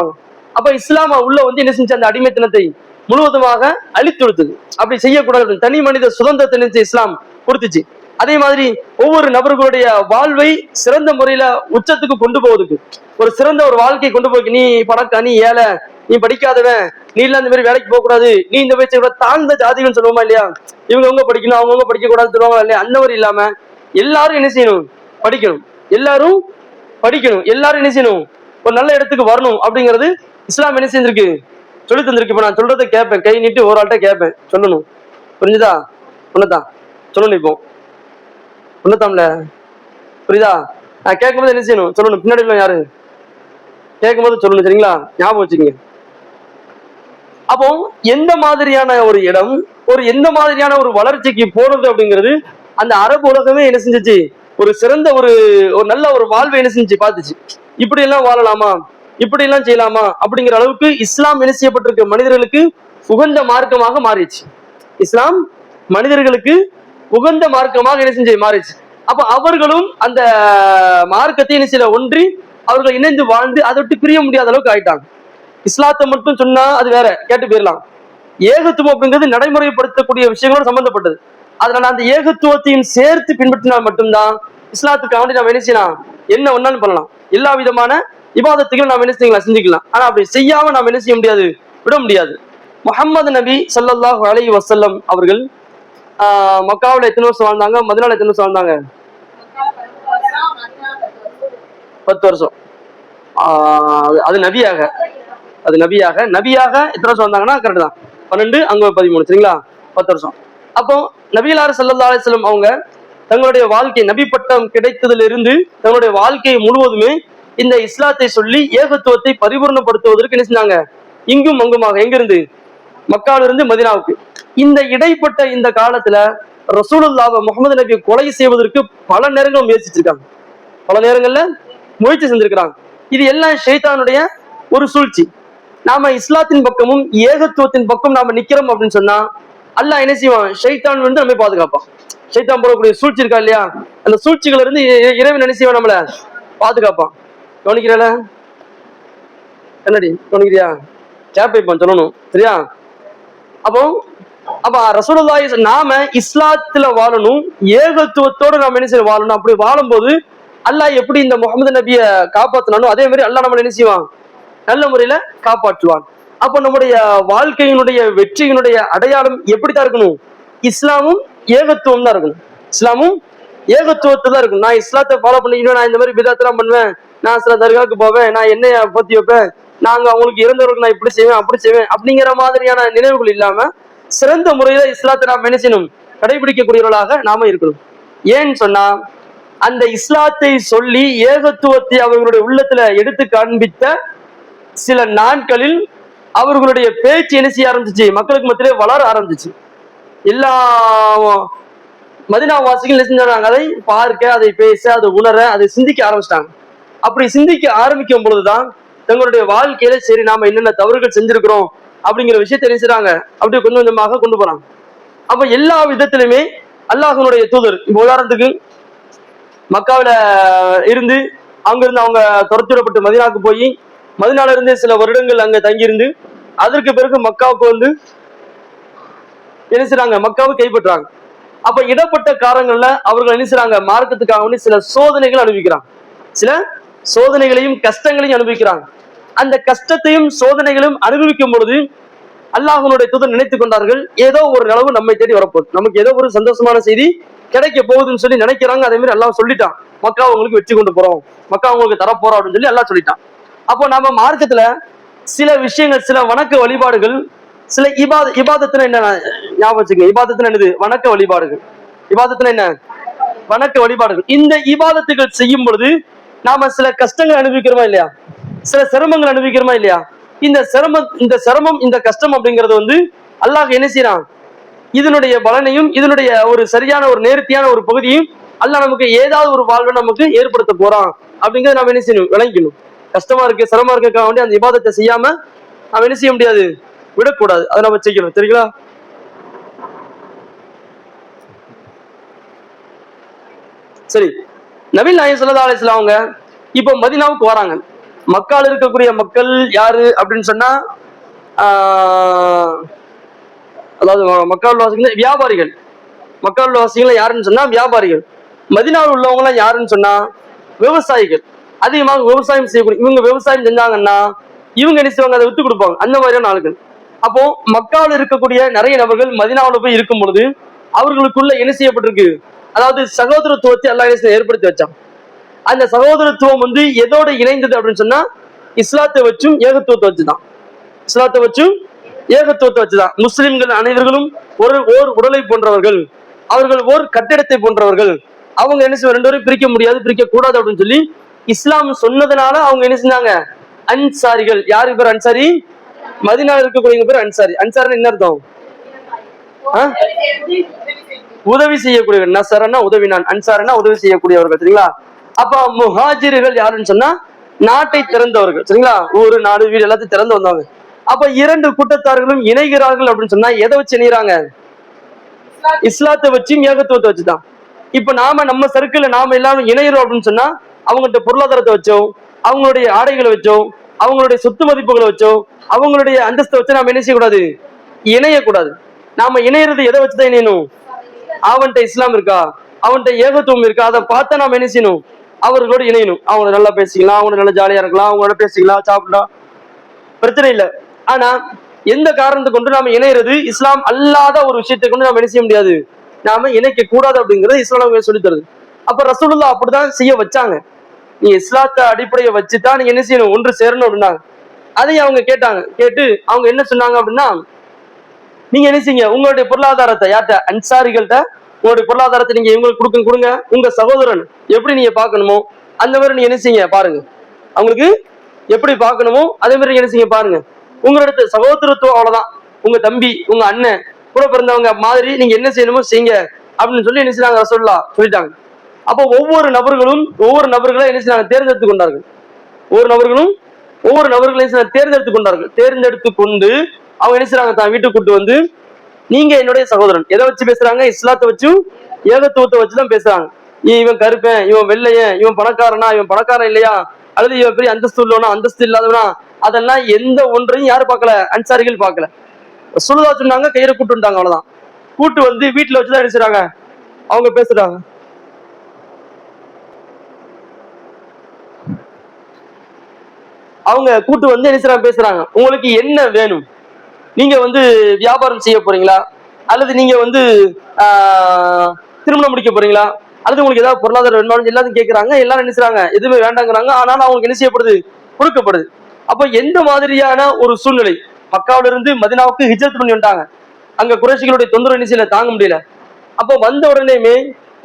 அப்ப இஸ்லாம உள்ள வந்து என்ன செஞ்சு அந்த அடிமைத்தனத்தை முழுவதுமாக அழித்தொடுத்தது. அப்படி செய்யக்கூடாது, தனி மனித சுதந்திரத்தை நினைச்சு இஸ்லாம் கொடுத்துச்சு. அதே மாதிரி ஒவ்வொரு நபர்களுடைய வாழ்வை சிறந்த முறையில உச்சத்துக்கு கொண்டு போவதுக்கு, ஒரு சிறந்த ஒரு வாழ்க்கையை கொண்டு போய், நீ பணக்கா, நீ ஏழை, நீ படிக்காதவன், நீ இல்ல இந்த மாதிரி வேலைக்கு போக கூடாது, நீ இந்த வயசு தாழ்ந்த ஜாதிகள் சொல்லுவோமா இல்லையா, இவங்க படிக்கணும் அவங்கவுங்க படிக்க கூடாதுன்னு சொல்லுவாங்க இல்லையா, அந்த மாதிரி இல்லாம எல்லாரும் என்ன செய்யணும், படிக்கணும். எல்லாரும் படிக்கணும், எல்லாரும் என்ன செய்யணும், ஒரு நல்ல இடத்துக்கு வரணும் அப்படிங்கிறது இஸ்லாம் என்ன செஞ்சிருக்கு, சொல்லி தந்திருக்கு. இப்ப நான் சொல்றதை கேட்பேன், கை நீட்டு ஒரு ஆள்கிட்ட கேட்பேன், சொல்லணும். புரிஞ்சுதா? ஒண்ணுதான் சொல்லணும். இப்போ ஒண்ணுதாம்ல, புரியுதா? நான் கேட்கும்போது என்ன செய்யணும், சொல்லணும். பின்னாடி யாரு கேட்கும்போது சொல்லணும். சரிங்களா? ஞாபகம் வச்சுக்கோங்க. அப்போ எந்த மாதிரியான ஒரு இடம், ஒரு எந்த மாதிரியான ஒரு வளர்ச்சிக்கு போனது அப்படிங்கிறது அந்த அரபு உலகமே என்ன செஞ்சிச்சு, ஒரு சிறந்த ஒரு நல்ல ஒரு வாழ்வை என்ன செஞ்சு பார்த்துச்சு. இப்படி எல்லாம் வாழலாமா, இப்படி எல்லாம் செய்யலாமா அப்படிங்கிற அளவுக்கு இஸ்லாம் என்ன செய்யப்பட்டிருக்க மனிதர்களுக்கு உகந்த மார்க்கமாக மாறிடுச்சு. இஸ்லாம் மனிதர்களுக்கு உகந்த மார்க்கமாக என்ன செஞ்சு மாறிடுச்சு. அப்ப அவர்களும் அந்த மார்க்கத்தை என்ன செய்யல ஒன்றி அவர்கள் இணைந்து வாழ்ந்து அதை விட்டு பிரிய முடியாத அளவுக்கு ஆயிட்டாங்க. இஸ்லாத்தை மட்டும் சொன்னா அது வேற, கேட்டு போயிடலாம். ஏகத்துவம் அப்படிங்கிறது நடைமுறைப்படுத்தக்கூடிய விஷயங்களோட சம்பந்தப்பட்டது. அதனால அந்த ஏகத்துவத்தையும் சேர்த்து பின்பற்றினால் மட்டும்தான் இஸ்லாத்துக்காக வேண்டி நம்ம என்ன செய்யலாம், என்ன ஒன்னாலும் பண்ணலாம், எல்லா விதமான இபாதத்துக்கும் நாம் என்ன செய்யலாம், செஞ்சுக்கலாம். ஆனா அப்படி செய்யாம நாம் என்ன செய்ய முடியாது, விட முடியாது. முஹம்மது நபி ஸல்லல்லாஹு அலைஹி வஸல்லம் அவர்கள் மக்காவுல எத்தனை வருஷம் வாழ்ந்தாங்க, மதீனால எத்தனை வருஷம் வாழ்ந்தாங்க? 10 வருஷம். அது நபியாக, அது நபியாக எத்தனை வருஷம் வந்தாங்கன்னா கரெக்ட் தான், 12 அங்க 13. சரிங்களா? 10 வருஷம். அப்போ நபிகளார் ஸல்லல்லாஹு அலைஹி வஸல்லம் அவங்க தங்களுடைய வாழ்க்கை, நபி பட்டம் கிடைத்ததுல இருந்து தங்களுடைய வாழ்க்கையை முழுவதுமே இந்த இஸ்லாத்தை சொல்லி ஏகத்துவத்தை பரிபூர்ணப்படுத்துவதற்கு என்ன செஞ்சாங்க, இங்கும் அங்குமாக, எங்கிருந்து, மக்காவில இருந்து மதீனாவுக்கு. இந்த இடைப்பட்ட இந்த காலத்துல ரசூலுல்லாஹ் முஹம்மது நபியை கொலை செய்வதற்கு பல நேரங்கள் முயற்சிச்சிருக்காங்க, பல நேரங்கள்ல முயற்சி செஞ்சிருக்கிறாங்க. இது எல்லாம் ஷைத்தானுடைய ஒரு சூழ்ச்சி. நாம இஸ்லாத்தின் பக்கமும் ஏகத்துவத்தின் பக்கம் நாம நிக்கிறோம் அப்படின்னு சொன்னா அல்லாஹ் என்ன செய்வான், ஷைத்தான் வந்து நம்ம பாதுகாப்பான். ஷைத்தான் போடக்கூடிய சூழ்ச்சி இருக்கா இல்லையா, அந்த சூழ்ச்சிகள் இருந்து இறைவன் என்ன செய்வான், நம்மள பாதுகாப்பான். கவனிக்கிறல, என்னடி கவனிக்கிறியா, கேப் வைப்பான் சொல்லணும், சரியா? அப்போ ரசூலுல்லாஹி நாம இஸ்லாத்துல வாழணும், ஏகத்துவத்தோட நாம என்ன செய்ய வாழணும். அப்படி வாழும்போது அல்லாஹ் எப்படி இந்த முகமது நபிய காப்பாத்தினாலும் அதே மாதிரி அல்லாஹ் நம்ம என்ன செய்வான், நல்ல முறையில காப்பாற்றுவான். அப்ப நம்முடைய வாழ்க்கையினுடைய வெற்றியினுடைய அடையாளம் எப்படித்தான் இருக்கணும், இஸ்லாமும் ஏகத்துவம் தான் இருக்கணும். இஸ்லாமும் ஏகத்துவத்தை தான் இருக்கணும். நான் இஸ்லாத்தை ஃபாலோ பண்ணிக்கணும், நான் இந்த மாதிரி பிதாத்தெல்லாம் பண்ணுவேன், நான் சில தர்காவுக்கு போவேன், நான் என்னைய பத்தி வைப்பேன், நாங்க அவங்களுக்கு இறந்தவர்களுக்கு நான் இப்படி செய்வேன் அப்படி செய்வேன் அப்படிங்கிற மாதிரியான நினைவுகள் இல்லாம சிறந்த முறையில இஸ்லாத்தை நாம் என்ன செய்யணும், கடைபிடிக்கக்கூடியவர்களாக நாம இருக்கணும். ஏன்னு சொன்னா அந்த இஸ்லாத்தை சொல்லி ஏகத்துவத்தை அவர்களுடைய உள்ளத்துல எடுத்து காண்பித்த சில நாட்களில் அவர்களுடைய பேச்சு என்ன செய்ய ஆரம்பிச்சிச்சு, மக்களுக்கு மத்தியிலே வளர ஆரம்பிச்சிச்சு. எல்லா மதீனா வாசிகள் என்ன செஞ்சாங்க, அதை பார்க்க, அதை பேச, அதை உணர, அதை சிந்திக்க ஆரம்பிச்சிட்டாங்க. அப்படி சிந்திக்க ஆரம்பிக்கும் பொழுதுதான் தங்களுடைய வாழ்க்கையில சரி நாம என்னென்ன தவறுகள் செஞ்சிருக்கிறோம் அப்படிங்கிற விஷயத்தை என்ன செய்றாங்க, அப்படியே கொஞ்சம் கொஞ்சமாக கொண்டு போறாங்க. அப்ப எல்லா விதத்திலுமே அல்லாஹ்வுடைய தூதர், இப்ப உதாரணத்துக்கு மக்காவில இருந்து அங்கிருந்து அவங்க துரத்திடப்பட்டு மதீனாவுக்கு போய் மதீனால இருந்து சில வருடங்கள் அங்க தங்கியிருந்து அதற்கு பிறகு மக்காவுக்கு வந்து என்ன செய்றாங்க, மக்காவை கைப்பற்றாங்க. அப்ப இடப்பட்ட காலங்கள்ல அவர்கள் என்ன செய்றாங்க, மார்க்கத்துக்காக சில சோதனைகள் அனுபவிக்கிறாங்க, சில சோதனைகளையும் கஷ்டங்களையும் அனுபவிக்கிறாங்க. அந்த கஷ்டத்தையும் சோதனைகளையும் அனுபவிக்கும் பொழுது அல்லாஹ்வுடைய தூதர் நினைத்துக் கொண்டார்கள், ஏதோ ஒரு நிலவு நம்மை தேடி வரப்போகுது, நமக்கு ஏதோ ஒரு சந்தோஷமான செய்தி கிடைக்க போகுதுன்னு சொல்லி நினைக்கிறாங்க. அதே மாதிரி அல்லாஹ் சொல்லிட்டான், மக்கா உங்களுக்கு வெற்றி கொண்டு போறோம், மக்கா உங்களுக்கு தரப்போறோம் அப்படின்னு சொல்லி அல்லாஹ் சொல்லிட்டான். அப்போ நம்ம மார்க்கத்துல சில விஷயங்கள், சில வணக்க வழிபாடுகள், சில இபாதத்துல என்ன ஞாபகம் வச்சுங்க, இபாதத்துல என்னது, வணக்க வழிபாடுகள். இபாதத்துல என்ன, வணக்க வழிபாடுகள். இந்த இபாதத்துகள் செய்யும் பொழுது நாம சில கஷ்டங்கள் அனுபவிக்கிறோமா இல்லையா, சில சிரமங்கள் அனுபவிக்கிறோமா இல்லையா. இந்த சிரமம் இந்த கஷ்டம் அப்படிங்கறது வந்து அல்லாஹ் என்ன செய்யறான், இதனுடைய பலனையும் இதனுடைய ஒரு சரியான ஒரு நேர்த்தியான ஒரு பகுதியும் அல்லாஹ் நமக்கு ஏதாவது ஒரு வாழ்வை நமக்கு ஏற்படுத்த போறான் அப்படிங்கறத நாம என்ன செய்யணும், விளங்கிக்கணும். கஷ்டமா இருக்கு, சிரமமா இருக்க வேண்டிய அந்த இபாதத்தை செய்யாம நாம என்ன செய்ய முடியாது, விடக்கூடாது, அதை நம்ம செய்யணும். சரிங்களா? சரி, நபி நாயகம் ஸல்லல்லாஹு அலைஹி வஸல்லம் அவங்க இப்ப மதீனாவுக்கு வராங்க. மக்கால இருக்கக்கூடிய மக்கள் யாரு அப்படின்னு சொன்னா அதாவது மக்கால் வாசிகள் வியாபாரிகள். மக்கால் வாசிகள் யாருன்னு சொன்னா வியாபாரிகள். மதீனாவில் உள்ளவங்க எல்லாம் யாருன்னு சொன்னா விவசாயிகள். அதிகமாக விவசாயம் செய்யக்கூடிய இவங்க விவசாயம் செஞ்சாங்கன்னா இவங்க என்ன செய்வாங்க, அதை வித்து கொடுப்பாங்க, அந்த மாதிரியான ஆளுகள். அப்போ மக்காவில் இருக்கக்கூடிய நிறைய நபர்கள் மதீனாவில் போய் இருக்கும் பொழுது அவர்களுக்குள்ள என்ன செய்யப்பட்டிருக்கு, அதாவது சகோதரத்துவத்தை அல்லாஹ் ஏற்படுத்தி வச்சான். அந்த சகோதரத்துவம் வந்து எதோட இணைந்தது அப்படின்னு சொன்னா இஸ்லாத்தை வச்சும் ஏகத்துவத்தை வச்சுதான். இஸ்லாத்தை வச்சும் ஏகத்துவத்தை வச்சுதான். முஸ்லிம்கள் அனைவர்களும் ஓர் உடலை போன்றவர்கள், அவர்கள் ஓர் கட்டிடத்தை போன்றவர்கள், அவங்க என்ன செய்வாங்க, ரெண்டு பேரும் பிரிக்க முடியாது, பிரிக்க கூடாது அப்படின்னு சொல்லி இஸ்லாம் சொன்னதுனால அவங்க என்ன செஞ்சாங்க, அன்சாரிகள். யாருக்கு பேர் அன்சாரி, மதீனாவில் இருக்கக்கூடிய பேர் அன்சாரி. அன்சாரின்னு என்ன அர்த்தம், உதவி செய்யக்கூடியவர்கள். நசரன்னா உதவினான், அன்சாரன்னா உதவி செய்யக்கூடியவர்கள். சரிங்களா? அப்ப முஹாஜிர்கள் யாருன்னு சொன்னா நாட்டை திறந்தவர்கள். சரிங்களா? ஊரு நாடு வீடு எல்லாத்தையும் திறந்து வந்தவங்க. அப்ப இரண்டு கூட்டத்தார்களும் இணைகிறார்கள் அப்படின்னு சொன்னா எதை வச்சு இணைகிறாங்க, இஸ்லாத்தை வச்சும் ஏகத்துவத்தை வச்சுதான். இப்ப நாம நம்ம சர்க்கிள்ல நாம எல்லாரும் இணைகிறோம் அப்படின்னு சொன்னா அவங்கள்ட்ட பொருளாதாரத்தை வச்சோ, அவங்களுடைய ஆடைகளை வச்சோ, அவங்களுடைய சொத்து மதிப்புகளை வச்சோ, அவங்களுடைய அந்தஸ்தை வச்சு நாம என்ன செய்யக்கூடாது, இணையக்கூடாது. நாம இணையறது எதை வச்சுதான் இணையணும், அவன்கிட்ட இஸ்லாம் இருக்கா, அவன்கிட்ட ஏகத்துவம் இருக்கா, அதை பார்த்தா நாம என்ன செய்யணும், அவர்களோடு இணையணும். அவங்களோட நல்லா பேசிக்கலாம், அவங்களோட நல்லா ஜாலியா இருக்கலாம், அவங்களோட பேசிக்கலாம், சாப்பிடலாம், பிரச்சனை இல்லை. ஆனா எந்த காரணத்தை கொண்டு நாம இணையறது இஸ்லாம் அல்லாத ஒரு விஷயத்தை கொண்டு நாம என்ன செய்ய முடியாது, நாம இணைக்க கூடாது அப்படிங்கறது இஸ்லாம் சொல்லி தருது. அப்ப ரசூலுல்லாஹ் அப்படிதான் செய்ய வச்சாங்க. நீங்க இஸ்லாத்தை அடிப்படையை வச்சுதான் நீங்க என்ன செய்யணும், ஒன்று சேரணும் அப்படின்னாங்க. அதையும் அவங்க கேட்டாங்க. கேட்டு அவங்க என்ன சொன்னாங்க அப்படின்னா, நீங்க என்ன செய்யுங்க, உங்களுடைய பொருளாதாரத்தை யார்கிட்ட, அன்சாரிகள்கிட்ட உங்களுடைய பொருளாதாரத்தை நீங்க இவங்களுக்கு கொடுங்க. உங்க சகோதரன் எப்படி நீங்க பார்க்கணுமோ அந்த மாதிரி நீங்க என்ன செய்யுங்க பாருங்க, அவங்களுக்கு எப்படி பார்க்கணுமோ அதே மாதிரி நீங்க என்ன செய்யுங்க பாருங்க. உங்களோட சகோதரத்துவம் அவ்வளவுதான், உங்க தம்பி உங்க அண்ணன் கூட பிறந்தவங்க மாதிரி நீங்க என்ன செய்யணுமோ செய்யுங்க அப்படின்னு சொல்லி என்ன செய்யறாங்க, ரசூலுல்லாஹ் சொல்லிட்டாங்க. அப்போ ஒவ்வொரு நபர்களும் என்ன செய்யறாங்க, தேர்ந்தெடுத்து கொண்டார்கள். ஒவ்வொரு நபர்களும் தேர்ந்தெடுத்து கொண்டார்கள். தேர்ந்தெடுத்து கொண்டு அவங்க என்ன செய்யறாங்க, தான் வீட்டுக்கு கூட்டு வந்து நீங்க என்னுடைய சகோதரன். எதை வச்சு பேசுறாங்க? இஸ்லாத்தை வச்சும் ஏகத்துவத்தை வச்சுதான் பேசுறாங்க. இவன் கருப்பன், இவன் வெள்ளையன், இவன் பணக்காரனா, இவன் பணக்காரன் இல்லையா, அல்லது இவன் பெரிய அந்தஸ்து உள்ளவனா அந்தஸ்து இல்லாதவனா, அதெல்லாம் எந்த ஒன்றையும் யாரு பார்க்கல? அன்சாரிகள் பார்க்கல. ரசூலுல்லாஹ் சொன்னாங்க, கயிறு கூட்டு வந்தாங்க, அவ்வளவுதான். கூட்டு வந்து வீட்டுல வச்சுதான் அடிச்சுறாங்க அவங்க பேசுறாங்க. அவங்க கூட்டு வந்து என்ன பேசுறாங்க, உங்களுக்கு என்ன வேணும்? நீங்க வந்து வியாபாரம் செய்ய போறீங்களா, அல்லது நீங்க வந்து திருமணம் முடிக்க போறீங்களா, அல்லது உங்களுக்கு ஏதாவது பொருளாதார வேணுமானு எல்லாரும் கேட்கறாங்க. எல்லாரும் நினைச்சாங்க எதுவுமே வேண்டாங்கிறாங்க. ஆனாலும் அவங்களுக்கு என்ன செய்யப்படுது? கொடுக்கப்படுது. அப்ப எந்த மாதிரியான ஒரு சூழ்நிலை? மக்காவில இருந்து மதினாவுக்கு ஹிஜ்ரத் பண்ணி வந்துட்டாங்க. அங்க குறைஷிகளுடைய தொந்தரவு நிச்சயில தாங்க முடியல. அப்போ வந்த உடனேயுமே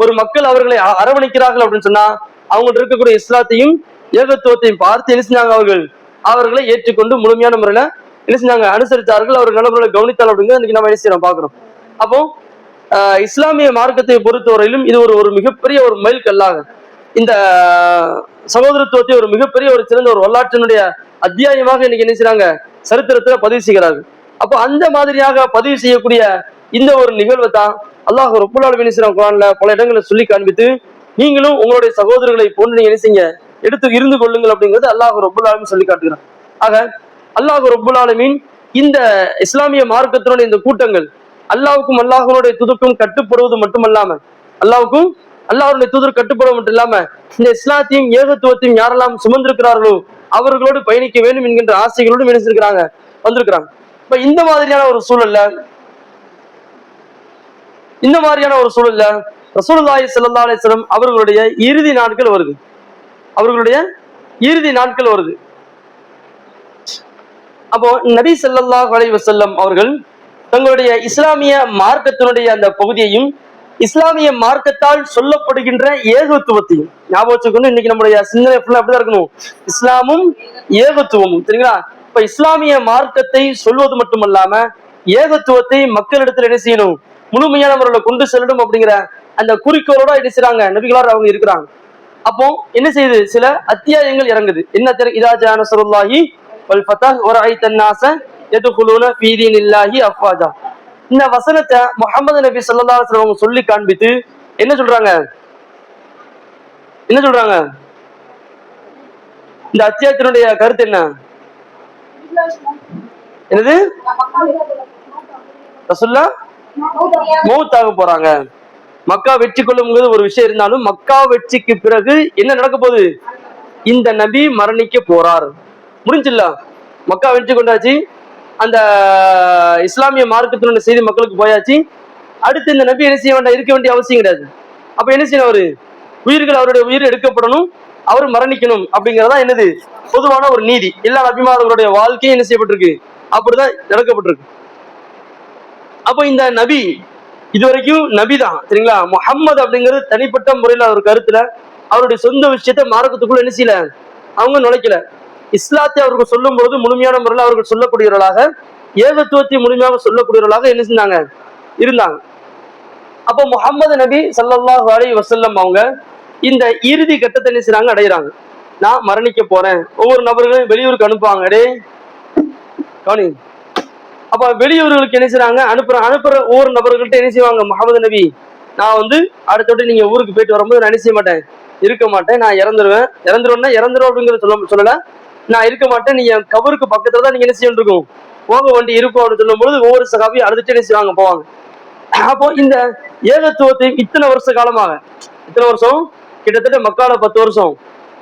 ஒரு மக்கள் அவர்களை அரவணைக்கிறார்கள் அப்படின்னு சொன்னா, அவங்கள்ட்ட இருக்கக்கூடிய இஸ்லாத்தையும் ஏகத்துவத்தையும் பார்த்து என்ன செஞ்சாங்க? அவர்களை ஏற்றுக்கொண்டு முழுமையான முறையில என்ன செஞ்சாங்க? அனுசரித்தார்கள். அவர்கள் நலமுறை கவனித்தால் அப்படிங்கிறது இன்னைக்கு நம்ம என்ன செய்யறோம் பாக்குறோம். அப்போ இஸ்லாமிய மார்க்கத்தை பொறுத்தவரையிலும் இது ஒரு மிகப்பெரிய ஒரு மைல் கல்லாக இந்த சகோதரத்துவத்தை ஒரு மிகப்பெரிய ஒரு சிறந்த ஒரு வரலாற்றினுடைய அத்தியாயமாக இன்னைக்கு என்ன செய்றாங்க? சரித்திரத்துல பதிவு செய்கிறார்கள். அப்போ அந்த மாதிரியாக பதிவு செய்யக்கூடிய இந்த ஒரு நிகழ்வை தான் அல்லாஹ் ரப்புல் ஆலமீன் குர்ஆன்ல பல இடங்களை சொல்லி காண்பித்து, நீங்களும் உங்களுடைய சகோதரர்களை போன்று நீங்க என்ன செய்யுங்க, எடுத்து இருந்து கொள்ளுங்கள் அப்படிங்கிறது அல்லாஹ் ரப்புல் ஆலமீன் சொல்லி காட்டுகிறான். ஆக அல்லாஹ் ரப்புல் ஆலமீன் இந்த இஸ்லாமிய மார்க்கத்தினுடைய இந்த கூட்டங்கள் அல்லாவுக்கும் அல்லாஹனுடைய தூதருக்கும் கட்டுப்படுவது மட்டுமல்லாம, அல்லாவுக்கும் அல்லாஹனுடைய தூதர் கட்டுப்படுவது மட்டும் இல்லாம இந்த இஸ்லாத்தையும் ஏகத்துவத்தையும் யாரெல்லாம் சுமந்திருக்கிறார்களோ அவர்களோடு பயணிக்க வேண்டும் என்கின்ற ஆசைகளோடு நினைச்சிருக்கிறாங்க, வந்திருக்கிறாங்க. இப்ப இந்த மாதிரியான ஒரு சூழல்ல ரசூலுல்லாஹி ஸல்லல்லாஹு அலைஹி வஸல்லம் அவர்களுடைய இறுதி நாட்கள் வருது. அப்போ நபி ஸல்லல்லாஹு அலைஹி வஸல்லம் அவர்கள் தங்களுடைய இஸ்லாமிய மார்க்கத்தினுடைய அந்த பகுதியையும் இஸ்லாமிய மார்க்கத்தால் சொல்லப்படுகின்ற ஏகத்துவத்தையும் ஞாபகம் வச்சுக்கணும். இன்னைக்கு நம்மளுடைய சிந்தனை ஃபுல்லா அப்படிதான் இருக்கணும், இஸ்லாமும் ஏகத்துவமும். சரிங்களா? இப்ப இஸ்லாமிய மார்க்கத்தை சொல்வது மட்டுமல்லாம ஏகத்துவத்தை மக்களிடத்தில் என்ன செய்யணும்? முழுமையான முறையில கொண்டு செல்லணும் அப்படிங்கிற அந்த குறிக்கோளோட என்ன செய்றாங்க? நபிகளார் அவங்க இருக்கிறாங்க. அப்போ என்ன செய்யுது? சில அத்தியாயங்கள் இறங்குது. என்ன? இதா ஜா நஸ்ருல்லாஹி வல் ஃபதஹ் வ ரஅய்தன் நாஸ யதுகுலூன ஃபீ தீனில்லாஹி அஃவாஜா. இந்த வசனத்தை முஹம்மது நபி ஸல்லல்லாஹு அலைஹி வஸல்லம் சொல்லி காண்பித்து என்ன சொல்றாங்க? இந்த அத்தியாயத்தினுடைய கருத்து என்ன? என்னது? ரசூலுல்லாஹ் மௌத்தாக போறாங்க. மக்கா வெற்றி கொள்ளும் ஒரு விஷயம் இருந்தாலும் மக்கா வெற்றிக்கு பிறகு என்ன நடக்க போகுது? இந்த நபி மரணிக்க போறார். முடிஞ்சில்ல, மக்கா வெற்றி கொண்டாச்சு, அந்த இஸ்லாமிய மார்க்கத்தினுடைய செய்தி மக்களுக்கு போயாச்சு. அடுத்து இந்த நபி என்ன செய்ய வேண்டாம், இருக்க வேண்டிய அவசியம் கிடையாது. அப்ப என்ன செய்யணும்? அவருடைய உயிர் எடுக்கப்படணும், அவர் மரணிக்கணும் அப்படிங்கறதா என்னது? பொதுவான ஒரு நீதி. எல்லா நபிமார்களுடைய வாழ்க்கையும் என்ன செய்யப்பட்டிருக்கு? அப்படிதான் நடக்கப்பட்டிருக்கு. அப்போ இந்த நபி இதுவரைக்கும் நபிதான், சரிங்களா? முஹம்மது அப்படிங்கிறது தனிப்பட்ட முறையில ஒரு கருத்துல அவருடைய சொந்த விஷயத்த மார்க்கத்துக்குள்ள என்ன செய்யல, அவங்க நுழைக்கல. இஸ்லாத்தை அவர்கள் சொல்லும் பொழுது முழுமையான முறையில் அவர்கள் சொல்லக்கூடியவர்களாக, ஏகத்துவத்தை முழுமையாக சொல்லக்கூடியவர்களாக என்ன செஞ்சாங்க? இருந்தாங்க. அப்போ முஹம்மது நபி ஸல்லல்லாஹு அலைஹி வஸல்லம் அவங்க இந்த இறுதி கட்டத்தை என்ன செய்றாங்க? அடைகிறாங்க. நான் மரணிக்க போறேன். ஒவ்வொரு நபர்களும் வெளியூருக்கு அனுப்புவாங்க. கவனி. அப்ப வெளியூர்களுக்கு என்ன செய்றாங்க? அனுப்புற ஒவ்வொரு நபர்கள்ட்ட என்ன செய்வாங்க? முஹம்மது நபி, நான் வந்து அடுத்தோட்டு நீங்க ஊருக்கு போயிட்டு வரும்போது நான் என்ன செய்ய மாட்டேன், இருக்க மாட்டேன், நான் இறந்துருவேன் அப்படிங்கிறத சொல்லல, நான் இருக்க மாட்டேன், நீங்க கபருக்கு பக்கத்துல தான் நீங்க என்ன செய்ய இருக்கும், போக வண்டி இருக்கும் அப்படின்னு சொல்லும் பொழுது ஒவ்வொரு சகாபியும் அழுதுட்டு என்ன செய்வாங்க? போவாங்க. அப்போ இந்த ஏகத்துவத்தை இத்தனை வருஷ காலமாக, இத்தனை வருஷம் கிட்டத்தட்ட மக்கால 10 வருஷம்,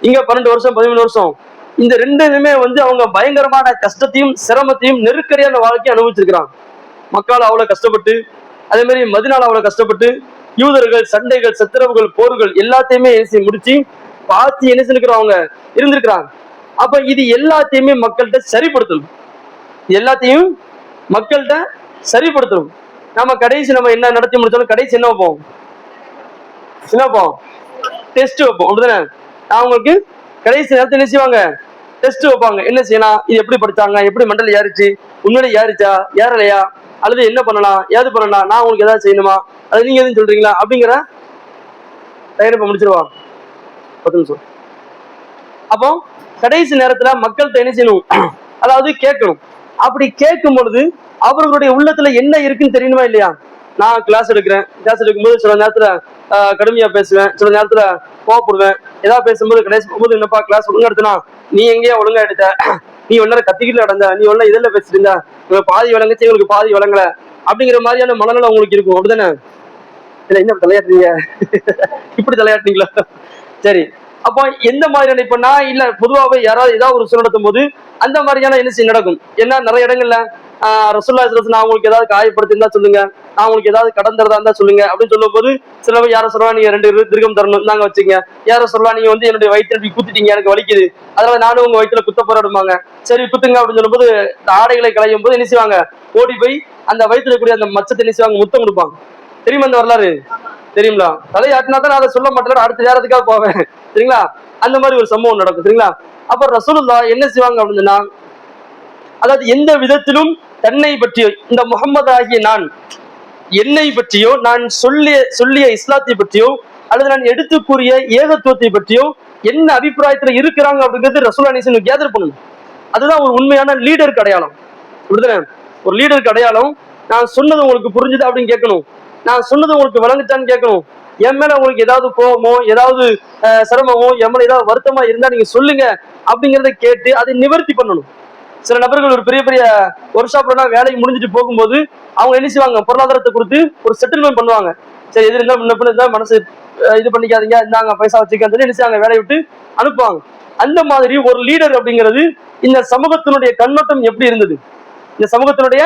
இங்க 12 வருஷம் 13 வருஷம், இந்த ரெண்டுமே வந்து அவங்க பயங்கரமான கஷ்டத்தையும் சிரமத்தையும் நெருக்கடியான வாழ்க்கையை அனுபவிச்சிருக்கிறாங்க. மக்கால அவ்வளவு கஷ்டப்பட்டு, அதே மாதிரி மதினால அவ்வளவு கஷ்டப்பட்டு, யூதர்கள், சண்டைகள், சத்திரவுகள், போர்கள் எல்லாத்தையுமே முடிச்சு பார்த்து என்ன செஞ்சுக்கிறவங்க இருந்திருக்கிறாங்க. அப்ப இது எல்லாத்தையுமே மக்கள்கிட்ட சரிப்படுத்தணும். நம்ம கடைசி நம்ம என்ன நடத்தி முடிச்சாலும் கடைசி என்ன வைப்போம்? டெஸ்ட் வைப்போம், அப்படிதானே? அவங்களுக்கு கடைசி நேரத்தில் என்ன செய்வாங்க? டெஸ்ட் வைப்பாங்க. என்ன செய்யலாம், இது எப்படி படிச்சாங்க, எப்படி மண்டல ஏறிச்சு, உண்மையிலே ஏறிச்சா ஏறலையா, அல்லது என்ன பண்ணலாம், ஏது பண்ணலாம், நான் உங்களுக்கு ஏதாவது செய்யணுமா, அது நீங்க எதுவும் சொல்றீங்களா அப்படிங்கிற தயாரிப்பை முடிச்சிருவா 10 நிமிஷம். அப்போ கடைசி நேரத்துல மக்கள்கிட்ட என்ன செய்யணும், அதாவது கேட்கணும். அப்படி கேட்கும் பொழுது அவர்களுடைய உள்ளத்துல என்ன இருக்குன்னு தெரியணுமா இல்லையா? நான் கிளாஸ் எடுக்கிறேன், கிளாஸ் எடுக்கும்போது சில நேரத்துல கடுமையா பேசுவேன், சில நேரத்துல கோவப்படுவேன். ஏதாவது பேசும்போது கடைசி போகும்போது என்னப்பா கிளாஸ் ஒழுங்கா எடுத்தனா, நீ எங்கேயா ஒழுங்கா எடுத்த, நீ ஒன்னரை கத்திக்கிட்டு நடந்த, நீ ஒன்னும் இதெல்லாம் பேசிட்டு இருந்தா, இவங்க பாதி வழங்குச்சு இவங்களுக்கு பாதி வழங்கல அப்படிங்கிற மாதிரியான மனநலம் உங்களுக்கு இருக்கும், அப்படிதானே? இல்ல என்ன தலையாட்டுறீங்க இப்படி தலையாட்டுறீங்களா? சரி, அப்போ எந்த மாதிரியான இப்ப நான் இல்ல பொதுவாகவே யாராவது ஏதாவது ஒரு சொல் நடத்தும் போது அந்த மாதிரியான என்ன நடக்கும்? ஏன்னா நிறைய இடங்கள்ல ரசூலுல்லாஹி ஸல்லல்லாஹு அலைஹி வஸல்லம் நான் உங்களுக்கு ஏதாவது காயப்படுத்திருந்தா சொல்லுங்க, நான் உங்களுக்கு ஏதாவது கடந்துறதா இருந்தா சொல்லுங்க அப்படின்னு சொல்லும் போது சிலவர் யார சொல்லலாம், நீங்க 2 திருகம் தரணும் நாங்க வச்சுங்க, யார சொல்லலாம் நீங்க வந்து என்னுடைய வயிற்றுல குத்திட்டீங்க எனக்கு வலிக்குது அதனால நானும் உங்க வயிற்றுல குத்த போராடுவாங்க, சரி குத்துங்க அப்படின்னு சொல்லும் போது ஆடைகளை களையும் போது என்ன செய்வாங்க, ஓடி போய் அந்த வயிற்றுல கூடிய அந்த மச்சத்தை என்ன செய்வாங்க, முத்தம் கொடுப்பாங்க. தெரியுமா அந்த வரலாறு? தெரியுங்களா? தலையாட்டினா தான் நான் அதை சொல்ல மாட்டேன், அடுத்த நேரத்துக்காக போவேன், சரிங்களா? அந்த மாதிரி ஒரு சம்பவம் நடக்கும், சரிங்களா? அப்ப ரசூலுல்லாஹ் என்ன செய்வாங்க அப்படின்னா, அதாவது எந்த விதத்திலும் தன்னை பற்றியோ இந்த முகம்மது ஆகிய நான் என்னை பற்றியோ நான் சொல்லிய இஸ்லாத்தை பற்றியோ அல்லது நான் எடுத்து கூறிய ஏகத்துவத்தை பற்றியோ என்ன அபிப்பிராயத்துல இருக்கிறாங்க அப்படிங்கிறது ரசூலுல்லாஹி கேதர் பண்ணணும். அதுதான் ஒரு உண்மையான லீடருக்கு அடையாளம், அப்படிதானே? ஒரு லீடருக்கு அடையாளம் நான் சொன்னது உங்களுக்கு புரிஞ்சுது அப்படின்னு கேட்கணும், நான் சொன்னது உங்களுக்கு வழங்குச்சான்னு கேட்கணும், என் மேல உங்களுக்கு ஏதாவது கோபமோ ஏதாவது சிரமமோ என் மேல ஏதாவது வருத்தமா இருந்தா நீங்க சொல்லுங்க அப்படிங்கிறத கேட்டு அதை நிவர்த்தி பண்ணணும். சில நபர்கள் ஒரு பெரிய பெரிய ஒர்க் ஷாப்ல வேலைக்கு முடிஞ்சுட்டு போகும்போது அவங்க என்ன செய்வாங்க, பொருளாதாரத்தை கொடுத்து ஒரு செட்டில்மெண்ட் பண்ணுவாங்க. சரி எது இருந்தா முன்ன இருந்தா மனசு இது பண்ணிக்காதீங்க, இந்தாங்க பைசா வச்சுக்கான்னு சொல்லி என்ன செய்வாங்க, வேலையை விட்டு அனுப்புவாங்க. அந்த மாதிரி ஒரு லீடர் அப்படிங்கிறது இந்த சமூகத்தினுடைய கண்ணோட்டம் எப்படி இருந்தது, இந்த சமூகத்தினுடைய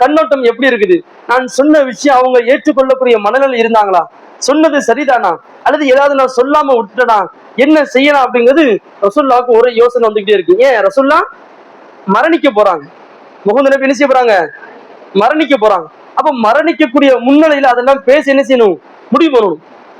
கண்ணோட்டம் எப்படி இருக்குது, நான் சொன்ன விஷயம் அவங்க ஏற்றுக்கொள்ளக்கூடிய மனநிலை இருந்தாங்களா, சொன்னது சரிதானா, அல்லது ஏதாவது நான் சொல்லாம விட்டுட்டேனா, என்ன செய்யலாம் அப்படிங்கிறது ரசூலுல்லாஹ்வுக்கு ஒரு யோசனை வந்துகிட்டே இருக்கு. ஏன் ரசூலுல்லா மரணிக்க போறாங்க, முகமது நபி என்ன செய்ய போறாங்க, மரணிக்க போறாங்க. அப்ப மரணிக்கக்கூடிய முன்னிலையில அதெல்லாம் பேசி என்ன செய்யணும், முடிவு பண்ணணும்.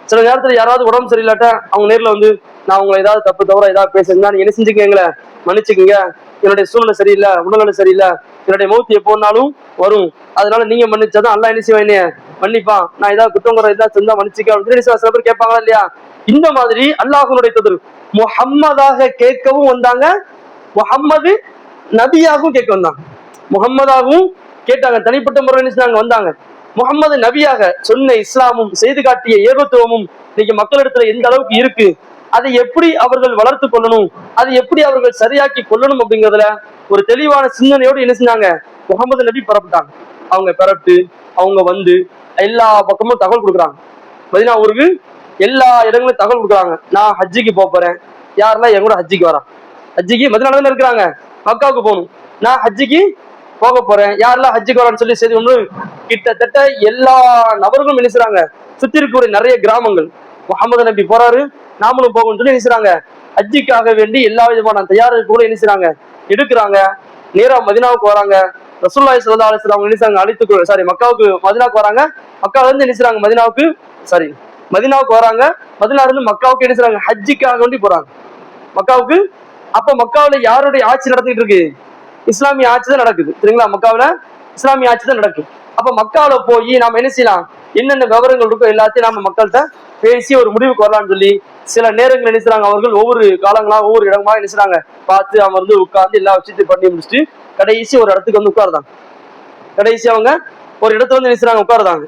சில நேரத்துல யாராவது உடம்பு சரியில்லாட்டா அவங்க நேர்ல வந்து நான் உங்களை ஏதாவது தப்பு தவிர ஏதாவது பேசுறேன்னா நீங்க என்ன செஞ்சுக்கீங்களே, மன்னிச்சுக்கீங்க, என்னுடைய சூழ்நிலை சரியில்லை, உடல்நிலை சரியில்லை, என்னுடைய மௌத்து எப்போனாலும் வரும், அதனால நீங்க மன்னிச்சாதான் அல்லாஹ் என்ன செய்வேன், என்னைய மன்னிப்பான், நான் ஏதாவது குற்றங்குறை ஏதாவது செஞ்சா மன்னிச்சுக்க அப்படின்னு சில பேர் கேட்பாங்களா இல்லையா? இந்த மாதிரி அல்லாஹ்வுடைய தூதர் முஹம்மதாக கேட்கவும் வந்தாங்க, முஹம்மது நபியாகவும் கேட்க வந்தாங்க. முகம்மதாகவும் கேட்டாங்க, தனிப்பட்ட முறையில் வந்தாங்க. முகம்மது நபியாக சொன்ன இஸ்லாமும் செய்து காட்டிய ஏகத்துவமும் இன்னைக்கு மக்களிடத்துல எந்த அளவுக்கு இருக்கு, அதை எப்படி அவர்கள் வளர்த்து கொள்ளணும், அதை எப்படி அவர்கள் சரியாக்கி கொள்ளணும் அப்படிங்கிறதுல ஒரு தெளிவான சிந்தனையோடு என்ன செஞ்சாங்க, முகமது நபி பரப்பிட்டாங்க. அவங்க பரப்பிட்டு அவங்க வந்து எல்லா பக்கமும் தகவல் கொடுக்குறாங்க. மதீனா ஊருக்கு எல்லா இடங்களும் தகவல் கொடுக்குறாங்க. நான் ஹஜ்ஜிக்கு போறேன், யாரெல்லாம் என் கூட ஹஜ்ஜிக்கு வரான், ஹஜ்ஜிக்கு மதீனால இருக்கிறாங்க, மக்காவுக்கு போகணும், நான் ஹஜ்ஜிக்கு போக போறேன், யாரெல்லாம் ஹஜ்ஜிக்கு வரான்னு சொல்லி செய்தி ஒன்று கிட்டத்தட்ட எல்லா நபர்களும் நினைச்சாங்க. சுத்தி இருக்கக்கூடிய நிறைய கிராமங்கள் முகமது நபி போறாரு நாமளும் போகணும்னு சொல்லி நினைச்சாங்க. ஹஜ்ஜிக்காக வேண்டி எல்லா விதமான தயாரிப்பு கூட நினைச்சாங்க எடுக்கிறாங்க. நேரா மதீனாவுக்கு வராங்க. ரசூலுல்லாஹி ஸல்லல்லாஹு அலைஹி வஸல்லம் நினைச்சாங்க மக்காவுக்கு மதீனாவுக்கு வராங்க, மக்கால இருந்து நினைச்சாங்க மதீனாவுக்கு வராங்க, மதீனால இருந்து மக்காவுக்கு நினைச்சாங்க ஹஜ்ஜிக்காக வேண்டி போறாங்க மக்காவுக்கு. அப்ப மக்காவுல யாருடைய ஆட்சி நடத்திட்டு இருக்கு, இஸ்லாமிய ஆட்சி தான் நடக்குது, சரிங்களா? மக்காவுல இஸ்லாமிய ஆட்சி தான் நடக்குது. அப்ப மக்காவுல போய் நாம என்ன செய்யலாம், என்னென்ன விவரங்கள் இருக்கோ எல்லாத்தையும் நாம மக்கள்கிட்ட பேசி ஒரு முடிவுக்கு வரலாம்னு சொல்லி சில நேரங்கள் நினைச்சாங்க. அவர்கள் ஒவ்வொரு காலங்களா ஒவ்வொரு இடமா நினைச்சாங்க பார்த்து அமர்ந்து உட்கார்ந்து எல்லா விஷயத்தையும் பண்ணி முடிச்சுட்டு கடைசி ஒரு இடத்துக்கு வந்து உட்கார்ந்தாங்க. கடைசி அவங்க ஒரு இடத்துல வந்து நினைச்சாங்க உட்கார்ந்தாங்க.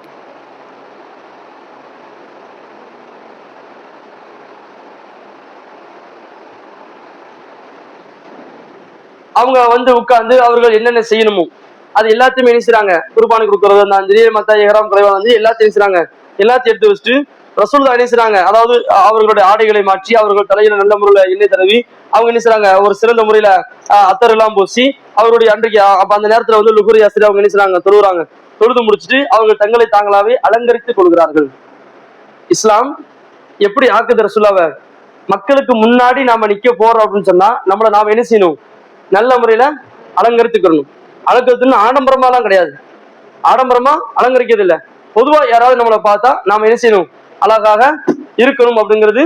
அவங்க வந்து உட்கார்ந்து அவர்கள் என்னென்ன செய்யணுமோ அது எல்லாத்தையுமே நினைச்சாங்க. குர்பானி கொடுக்கறது இருந்தாலும் சரி, மத்த ஏகராம் குறைவா வந்து எல்லாத்தையும் நினைச்சாங்க. எல்லாத்தையும் எடுத்து வச்சுட்டு ரசூலுல்லாஹ் நினைச்சாங்க, அதாவது அவர்களுடைய ஆடைகளை மாற்றி அவர்கள் தலையில நல்ல முறையில எண்ணெய் தடவி அவங்க நினைச்சாங்க ஒரு சிறந்த முறையில அத்தர் எல்லாம் பூசி அவருடைய அன்றைக்கு அப்ப அந்த நேரத்துல வந்து லுஹுர் யாசிர் அவங்க நினைச்சாங்க தொழுகிறாங்க. தொழுது முடிச்சுட்டு அவங்க தங்களை தாங்களாவே அலங்கரித்துக் கொள்கிறார்கள். இஸ்லாம் எப்படி ஆக்குது ரசூலுல்லாஹ், மக்களுக்கு முன்னாடி நாம நிக்க போறோம் அப்படின்னு சொன்னா நம்மள நாம என்ன செய்யணும், நல்ல முறையில அலங்கரித்துக்கணும். அலங்கரித்துன்னு ஆடம்பரமா எல்லாம் கிடையாது, ஆடம்பரமா அலங்கரிக்கிறது இல்ல. பொதுவா யாராவது நம்மளை பார்த்தா நாம என்ன செய்யணும், அழகாக இருக்கணும் அப்படிங்கிறது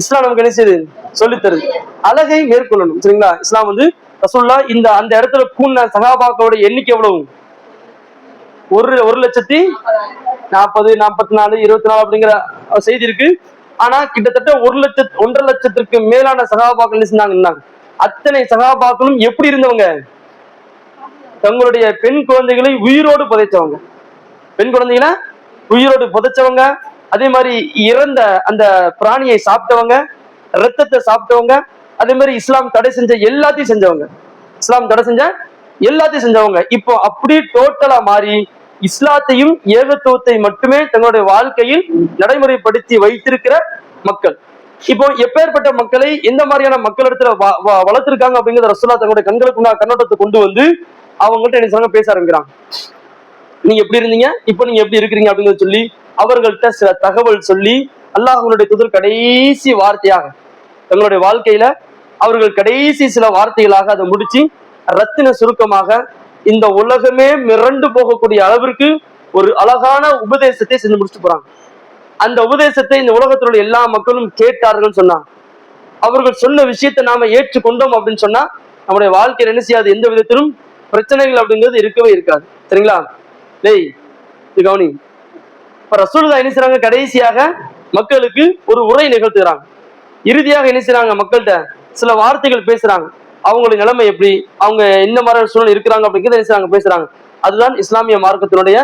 இஸ்லாம் நமக்கு என்ன செய்யுது, சொல்லித் தருது. அழகை மேற்கொள்ளணும், சரிங்களா? இஸ்லாம் வந்து ரசூலுல்லாஹ் இந்த அந்த இடத்துல கூண்ண சகாபாக்களோட எண்ணிக்கை எவ்வளவு, 1,40,40, 44, 24 அப்படிங்கிற செய்தி இருக்கு. ஆனா கிட்டத்தட்ட 1,00,000 1,50,000 மேலான சகாபாக்கள் செஞ்சாங்க. அத்தனை சகாபாக்களும் எப்படி இருந்தவங்க, தங்களுடைய பெண் குழந்தைகளை உயிரோடு புதைச்சவங்க, பெண் குழந்தைகளை உயிரோடு புதைச்சவங்க, அதே மாதிரி இறந்த அந்த பிராணியை சாப்பிட்டவங்க, ரத்தத்தை சாப்பிட்டவங்க, அதே மாதிரி இஸ்லாம் தடை செஞ்ச எல்லாத்தையும் செஞ்சவங்க, இஸ்லாம் தடை செஞ்ச எல்லாத்தையும் செஞ்சவங்க. இப்போ அப்படி டோட்டலா மாறி இஸ்லாத்தையும் ஏகத்துவத்தை மட்டுமே தங்களுடைய வாழ்க்கையில் நடைமுறைப்படுத்தி வைத்திருக்கிற மக்கள். இப்போ எப்பேற்பட்ட மக்களை எந்த மாதிரியான மக்கள் இடத்துல வளர்த்திருக்காங்க அப்படிங்கிறத ரசூலுல்லாஹ் தங்களுடைய கண்களுக்கு கண்ணோட்டத்தை கொண்டு வந்து அவங்கள்ட்ட என்ன சொன்னாங்க, பேச ஆரம்பிக்கிறாங்க. நீங்க எப்படி இருந்தீங்க, இப்போ நீங்க எப்படி இருக்கிறீங்க அப்படிங்கிறத சொல்லி அவர்கள்ட்ட சில தகவல் சொல்லி அல்லாஹ்வுடைய தூதர் கடைசி வார்த்தையாக தங்களுடைய வாழ்க்கையில அவர்கள் கடைசி சில வார்த்தைகளாக அதை முடிச்சு ரத்தின சுருக்கமாக இந்த உலகமே மிரண்டு போகக்கூடிய அளவிற்கு ஒரு அழகான உபதேசத்தை செஞ்சு முடிச்சுட்டு போறாங்க. அந்த உபதேசத்தை இந்த உலகத்தினுடைய எல்லா மக்களும் கேட்டார்கள் சொன்னா, அவர்கள் சொன்ன விஷயத்தை நாம ஏற்றுக்கொண்டோம் அப்படின்னு சொன்னா நம்முடைய வாழ்க்கையில் என்ன செய்யாது, எந்த விதத்திலும் பிரச்சனைகள் அப்படிங்கிறது இருக்கவே இருக்காது. சரிங்களா? டேய் கவனி, இப்ப ரசூலுல்லாஹ் என்ன செய்றாங்க, கடைசியாக மக்களுக்கு ஒரு உரை நிகழ்த்துறாங்க. இறுதியாக என்ன செய்றாங்க, மக்கள்கிட்ட சில வார்த்தைகள் பேசுறாங்க. அவங்களுடைய நிலைமை எப்படி, அவங்க என்ன மாதிரி சூழல் இருக்கிறாங்க அப்படிங்கிறத என்ன செய்றாங்க, பேசுறாங்க. அதுதான் இஸ்லாமிய மார்க்கத்தினுடைய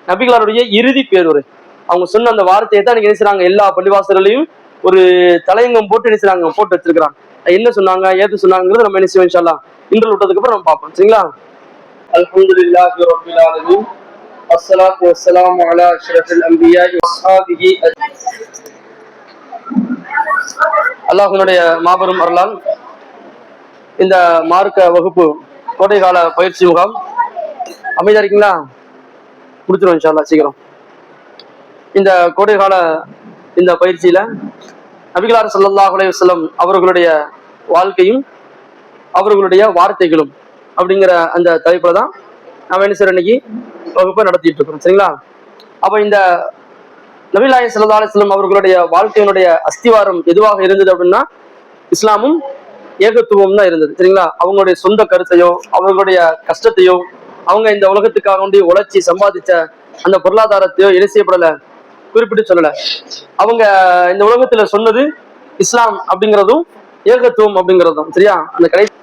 நபிகளாருடைய இறுதி பேருரை. அவங்க சொன்ன அந்த வார்த்தையை தான் நீங்க என்ன செய்றாங்க, எல்லா பள்ளிவாசல்களையும் ஒரு தலையங்கம் போட்டு என்ன செய்றாங்க, போட்டு வச்சிருக்கிறாங்க. என்ன சொன்னாங்க, ஏது சொன்னாங்கிறது நம்ம என்ன செய்வோம் இன்ஷா அல்லாஹ் இன்டர்வல் விட்டதுக்கு அப்புறம் நம்ம பார்ப்போம். சரிங்களா? அல்ஹம்துலில்லாஹி ரப்பில் ஆலமீன், அஸ்ஸலாத்து வஸ்ஸலாமு அலா அஷ்ரஃபில் அன்பியா வஸ்ஹாபிஹி. அல்லாஹ்வுடைய மாபெரும் அருளால் இந்த மார்க்க வகுப்பு கோடைகால பயிற்சி முகாம் அமைதியா இருக்கீங்களா? முடிச்சிடும் இன்ஷா அல்லாஹ் சீக்கிரம். இந்த கோடைகால இந்த பயிற்சியில நபிகளார் ஸல்லல்லாஹு அலைஹி வஸல்லம் அவர்களுடைய வாழ்க்கையும் அவர்களுடைய வார்த்தைகளும் அப்படிங்கிற அந்த தலைப்புல தான் நம்ம என்ன செய்யறோம், இன்னைக்கு வகுப்பை நடத்திட்டு இருக்கிறோம். சரிங்களா? அப்ப இந்த நபிகள் நாயகம் ஸல்லல்லாஹு அலைஹி வஸல்லம் அவர்களுடைய வாழ்க்கையினுடைய அஸ்திவாரம் எதுவாக இருந்தது அப்படின்னா இஸ்லாமும் ஏகத்துவம் தான் இருந்தது. சரிங்களா? அவங்களுடைய சொந்த கருத்தையோ அவர்களுடைய கஷ்டத்தையோ அவங்க இந்த உலகத்துக்காக வேண்டி உழைச்சி சம்பாதிச்ச அந்த பொருளாதாரத்தையோ என்ன செய்யப்படல, குறிப்பிட்டு சொல்லல. அவங்க இந்த உலகத்துல சொன்னது இஸ்லாம் அப்படிங்கிறதும் ஏகத்துவம் அப்படிங்கிறதும். சரியா? அந்த கடைசி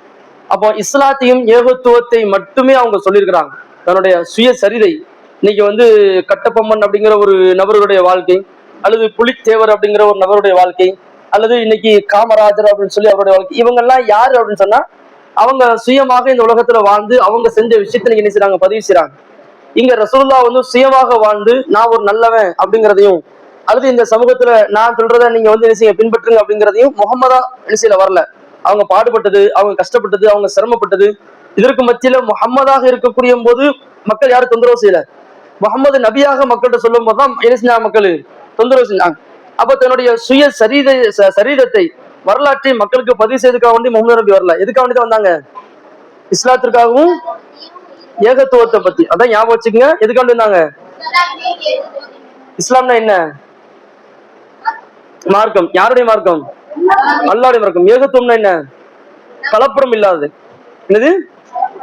அப்போ இஸ்லாத்தையும் ஏகத்துவத்தை மட்டுமே அவங்க சொல்லியிருக்கிறாங்க. தன்னுடைய சுயசரிதை இன்னைக்கு வந்து கட்டபொம்மன் அப்படிங்கிற ஒரு நபருடைய வாழ்க்கை, அல்லது புலித்தேவர் அப்படிங்கிற ஒரு நபருடைய வாழ்க்கை, அல்லது இன்னைக்கு காமராஜர் அப்படின்னு சொல்லி அவருடைய வாழ்க்கை, இவங்கெல்லாம் யாரு அப்படின்னு சொன்னா அவங்க சுயமாக இந்த உலகத்துல வாழ்ந்து அவங்க செஞ்ச விஷயத்தை நீங்க என்ன செய்றாங்க, பதிவு செய்றாங்க. இங்க ரசூலுல்லாஹ் வந்து சுயமாக வாழ்ந்து நான் ஒரு நல்லவன் அப்படிங்கிறதையும், அல்லது இந்த சமூகத்துல நான் சொல்றதை நீங்க வந்து என்ன செய்ய பின்பற்றுங்க அப்படிங்கிறதையும் முகமதா என்ன செய்யல வரல. அவங்க பாடுபட்டது, அவங்க கஷ்டப்பட்டது, அவங்க சிரமப்பட்டது, இதற்கு மத்தியில முகம்மதாக இருக்கக்கூடிய போது மக்கள் யாரும் தொந்தரவு செய்யல. முகமது நபியாக மக்கள்கிட்ட சொல்லும் போதுதான் என்ன செஞ்சாங்க, மக்கள் தொந்தரவு செஞ்சாங்க. அப்ப தன்னுடைய சுய சரீரத்தை வரலாற்றை மக்களுக்கு பதிவு செய்ததுக்காக வேண்டி முகமது நபி வரல. எதுக்காக வேண்டி தான் வந்தாங்க, இஸ்லாத்திற்காகவும் ஏகத்துவத்தை பத்தி. அதான் ஞாபகம் வச்சுக்கோங்க, எதுக்காக வேண்டி வந்தாங்க. இஸ்லாம்னா என்ன மார்க்கம், யாருடைய மார்க்கம், அல்லாஹ்வுடைய மார்க்கம். ஏகத்துவம்னா என்ன, கலப்படம் இல்லாதது. என்னது,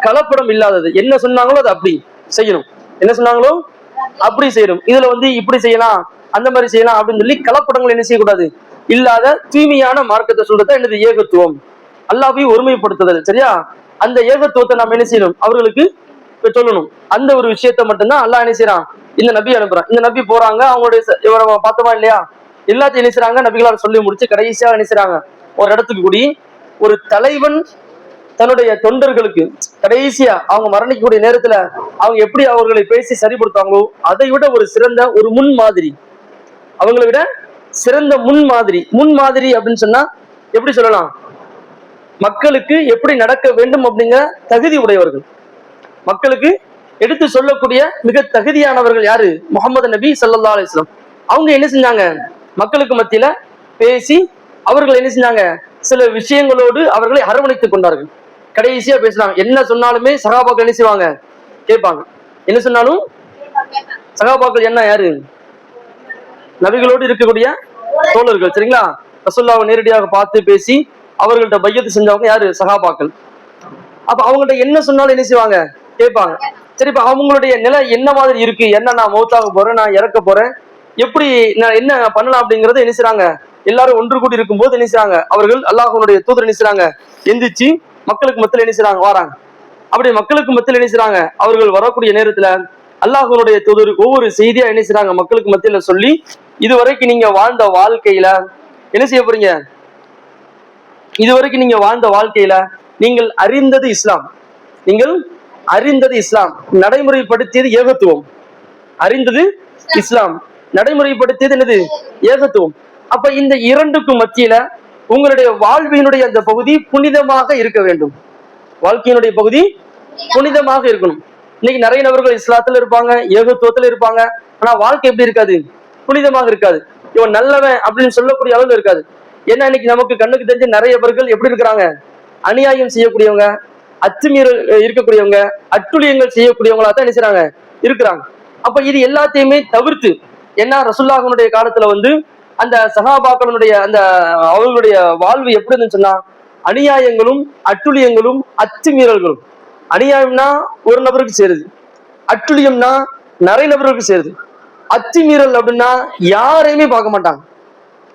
கலப்படம் இல்லாதது. என்ன சொன்னாங்களோ அதை அப்படி செய்யணும், என்ன சொன்னாங்களோ அப்படி செய்யணும். இதுல வந்து இப்படி செய்யலாம் அந்த மாதிரி செய்யலாம் அப்படின்னு சொல்லி கலப்படங்கள் என்ன செய்யக்கூடாது, இல்லாத தூய்மையான மார்க்கத்தை சொல்றதா என்னது ஏகத்துவம், அல்லாஹ்வை ஒருமைப்படுத்துதல். சரியா? அந்த ஏகத்துவத்தை நம்ம என்ன செய்யணும், அவர்களுக்கு சொல்லணும். அந்த ஒரு விஷயத்த மட்டும்தான் அல்லாஹ் என்ன செய்யறான், இந்த நபி அனுப்புறான். இந்த நபி போறாங்க, அவங்களுடைய இவரை பார்த்தோமா இல்லையா, எல்லாத்தையும் என்ன செய்றாங்க, நபிகளார் சொல்லி முடிச்சு கடைசியாக என்ன செய்றாங்க, ஒரு இடத்துக்கு கூடி ஒரு தலைவன் தன்னுடைய தொண்டர்களுக்கு கடைசியா அவங்க மரணிக்கக்கூடிய நேரத்துல அவங்க எப்படி அவர்களை பேசி சரிப்படுத்தாங்களோ அதை விட ஒரு சிறந்த ஒரு முன்மாதிரி, அவங்களை விட சிறந்த முன்மாதிரி அப்படின்னு சொன்னா எப்படி சொல்லலாம், மக்களுக்கு எப்படி நடக்க வேண்டும் அப்படிங்கிற தகுதி உடையவர்கள், மக்களுக்கு எடுத்து சொல்லக்கூடிய மிக தகுதியானவர்கள் யாரு, முகமது நபி ஸல்லல்லாஹு அலைஹி வஸல்லம். அவங்க என்ன செஞ்சாங்க, மக்களுக்கு மத்தியில பேசி அவர்கள் என்ன செஞ்சாங்க, சில விஷயங்களோடு அவர்களை அரவணைத்துக் கொண்டார்கள். கடைசியா பேசுறாங்க. என்ன சொன்னாலுமே சகாபாக்கள் என்ன செய்வாங்க, கேட்பாங்க. என்ன சொன்னாலும் சகாபாக்கள் என்ன யாரு, நபிகளோடு இருக்கக்கூடிய தோழர்கள். சரிங்களா? ரசூலுல்லாஹ்வை நேரடியாக பார்த்து பேசி அவர்கள்ட்ட பையத்து செஞ்சவங்க யாரு, சகாபாக்கள். அப்ப அவங்கள்ட்ட என்ன சொன்னாலும் என்ன செய்வாங்க, கேட்பாங்க. சரி, இப்ப அவங்களுடைய நிலை என்ன மாதிரி இருக்கு, என்ன நான் மௌத்தாக போறேன், நான் இறக்க போறேன், எப்படி நான் என்ன பண்ணலாம் அப்படிங்கறத என்ன செய்றாங்க, எல்லாரும் ஒன்று கூடி இருக்கும் போது என்ன செய்றாங்க, அவர்கள் அல்லாஹ்வுடைய தூதர் என்ன செய்றாங்க, எந்திரிச்சு மக்களுக்கு மத்தியில என்ன செய்றாங்க, வராங்க. அப்படி மக்களுக்கு மத்தியில் என்ன செய்றாங்க, அவர்கள் வரக்கூடிய நேரத்துல அல்லாஹ்வுடைய தூதர் ஒவ்வொரு செய்தியா என்ன செய்றாங்க மக்களுக்கு மத்தியில சொல்லி, இதுவரைக்கும் நீங்க வாழ்ந்த வாழ்க்கையில என்ன செய்ய போறீங்க, இதுவரைக்கும் நீங்க வாழ்ந்த வாழ்க்கையில நீங்கள் அறிந்தது இஸ்லாம், நீங்கள் அறிந்தது இஸ்லாம், நடைமுறைப்படுத்தியது ஏகத்துவம். அறிந்தது இஸ்லாம், நடைமுறைப்படுத்தியது என்னது, ஏகத்துவம். அப்ப இந்த இரண்டுக்கும் மத்தியில உங்களுடைய வாழ்வினுடைய அந்த பகுதி புனிதமாக இருக்க வேண்டும். வாழ்க்கையினுடைய பகுதி புனிதமாக இருக்கணும். இன்னைக்கு நிறைய நபர்கள் இஸ்லாத்துல இருப்பாங்க, ஏகத்துவத்துல இருப்பாங்க, ஆனா வாழ்க்கை எப்படி இருக்காது, புனிதமாக இருக்காது. இவன் நல்லவன் அப்படின்னு சொல்லக்கூடிய அளவுல இருக்காது. ஏன்னா இன்னைக்கு நமக்கு கண்ணுக்கு தெரிஞ்ச நிறைய பேர்கள் எப்படி இருக்கிறாங்க, அநியாயம் செய்யக்கூடியவங்க, அத்துமீறல் இருக்கக்கூடியவங்க, அட்டுழியங்கள் செய்யக்கூடியவங்களா தான் என்ன செய்றாங்க, இருக்கிறாங்க. அப்ப இது எல்லாத்தையுமே தவிர்த்து, ஏன்னா ரசூலுல்லாஹ்வுடைய காலத்துல அந்த சஹாபாக்களுடைய அந்த அவர்களுடைய வாழ்வு எப்படி இருந்துன்னு சொன்னா, அநியாயங்களும் அட்டுழியங்களும் அத்துமீறல்களும். அநியாயம்னா ஒரு நபருக்கு சேருது, அட்டுழியம்னா நிறைய நபருக்கு சேருது, அத்துமீறல் அப்படின்னா யாரையுமே பார்க்க மாட்டாங்க.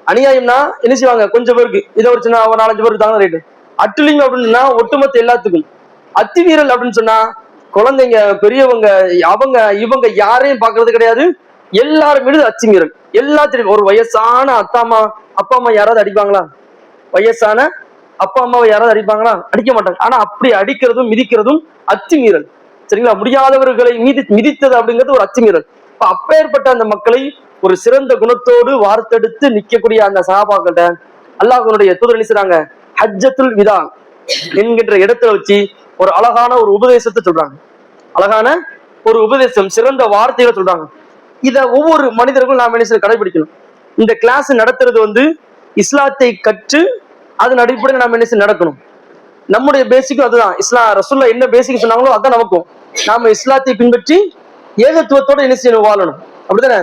அநியாயம்னா என்ன செய்வாங்க, கொஞ்சம் பேருக்கு, இதை ஒரு சின்ன ஒரு 4-5 பேருக்கு தாங்க ரைட்டு. அட்டுழியம் அப்படின்னா ஒட்டுமொத்த எல்லாத்துக்கும். அத்துமீறல் அப்படின்னு சொன்னா குழந்தைங்க, பெரியவங்க, அவங்க இவங்க யாரையும் பார்க்கறது கிடையாது, எல்லாரும் மீது அத்துமீறல். எல்லாத்திலும் ஒரு வயசான அப்பா அம்மா யாராவது அடிப்பாங்களா, வயசான அப்பா அம்மாவை யாராவது அடிப்பாங்களா, அடிக்க மாட்டாங்க. ஆனா அப்படி அடிக்கிறதும் மிதிக்கிறதும் அத்துமீறல். சரிங்களா, முடியாதவர்களை மிதித்தது அப்படிங்கிறது ஒரு அத்துமீறல். அப்பேற்பட்ட அந்த மக்களை ஒரு சிறந்த குணத்தோடு வார்த்தெடுத்து நிக்கக்கூடிய அந்த சஹாபாக்கிட்ட அல்லாஹ்வுடைய தூதர் நினைச்சாங்க, ஹஜ்ஜத்துல் விதா என்கின்ற இடத்துல வச்சு ஒரு அழகான ஒரு உபதேசத்தை சொல்றாங்க. அழகான ஒரு உபதேசம், சிறந்த வார்த்தைகளை சொல்றாங்க. இத ஒவ்வொரு மனிதர்களும் நாம் என்ன கடைபிடிக்கணும். இந்த கிளாஸ் நடத்துறது இஸ்லாத்தை கற்று அதன் அடிப்படையில் நாம் என்ன நடக்கணும். நம்முடைய பேசிக்கும் அதுதான். இஸ்லாம் ரசூலுல்லாஹ் என்ன பேசிக் சொன்னாங்களோ அதான் நமக்கும். நாம இஸ்லாத்தை பின்பற்றி ஏகத்துவத்தோட என்ன செய்யணும், வாழணும். அப்படித்தானே?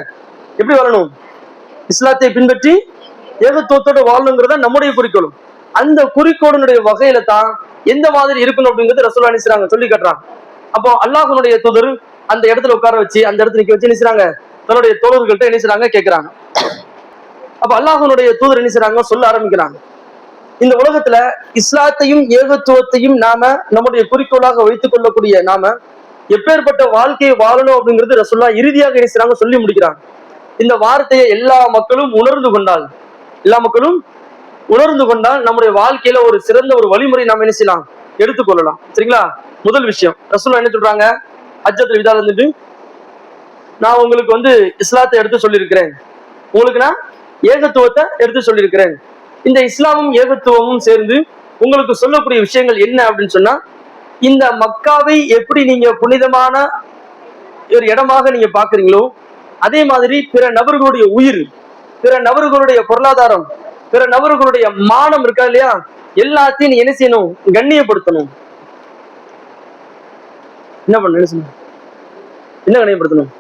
எப்படி வாழணும், இஸ்லாத்தை பின்பற்றி ஏகத்துவத்தோட வாழணுங்கிறத நம்முடைய குறிக்கோளும். அந்த குறிக்கோளுடைய வகையில தான் எந்த மாதிரி இருக்கணும் அப்படிங்கிறது ரசூலுல்லாஹ் நினைச்சாங்க, சொல்லி காட்டுறாங்க. அப்போ அல்லாஹ்வுடைய தூதர் அந்த இடத்துல உட்கார வச்சு, அந்த இடத்துல நிக்க வச்சு நினைச்சாங்க, தன்னுடைய தோழர்கள்ட்ட நினைச்சாங்க, கேட்கிறாங்க. அப்ப அல்லாஹ்வுடைய தூதர் நினைச்சாங்க, சொல்ல ஆரம்பிக்கிறாங்க. இந்த உலகத்துல இஸ்லாத்தையும் ஏகத்துவத்தையும் நாம நம்முடைய குறிக்கோளாக வைத்துக் கொள்ளக்கூடிய நாம எப்பேற்பட்ட வாழ்க்கையை வாழணும் அப்படிங்கிறது ரசூலுல்லாஹ் இறுதியாக நினைச்சாங்க, சொல்லி முடிக்கிறாங்க. இந்த வார்த்தையை எல்லா மக்களும் உணர்ந்து கொண்டால், எல்லா மக்களும் உணர்ந்து கொண்டால் நம்முடைய வாழ்க்கையில ஒரு சிறந்த ஒரு வழிமுறை நாம் என்ன செய்யலாம், எடுத்துக்கொள்ளலாம். சரிங்களா? முதல் விஷயம் ரசூலுல்லாஹ் என்ன சொல்றாங்க, ஹஜ்ஜத்துல் விதால நான் உங்களுக்கு இஸ்லாத்தை எடுத்து சொல்லியிருக்கிறேன், உங்களுக்கு நான் ஏகத்துவத்தை எடுத்து சொல்லியிருக்கிறேன். இந்த இஸ்லாமும் ஏகத்துவமும் சேர்ந்து உங்களுக்கு சொல்லக்கூடிய விஷயங்கள் என்ன அப்படின்னு சொன்னா, இந்த மக்காவை எப்படி நீங்க புனிதமான ஒரு இடமாக நீங்க பாக்குறீங்களோ, அதே மாதிரி பிற நபர்களுடைய உயிர், பிற நபர்களுடைய பொருளாதாரம், பிற நபர்களுடைய மானம் இருக்கா இல்லையா, எல்லாத்தையும் நீ என்ன செய்யணும், கண்ணியப்படுத்தணும். என்ன பண்ணணும், என்ன கண்ணியப்படுத்தணும்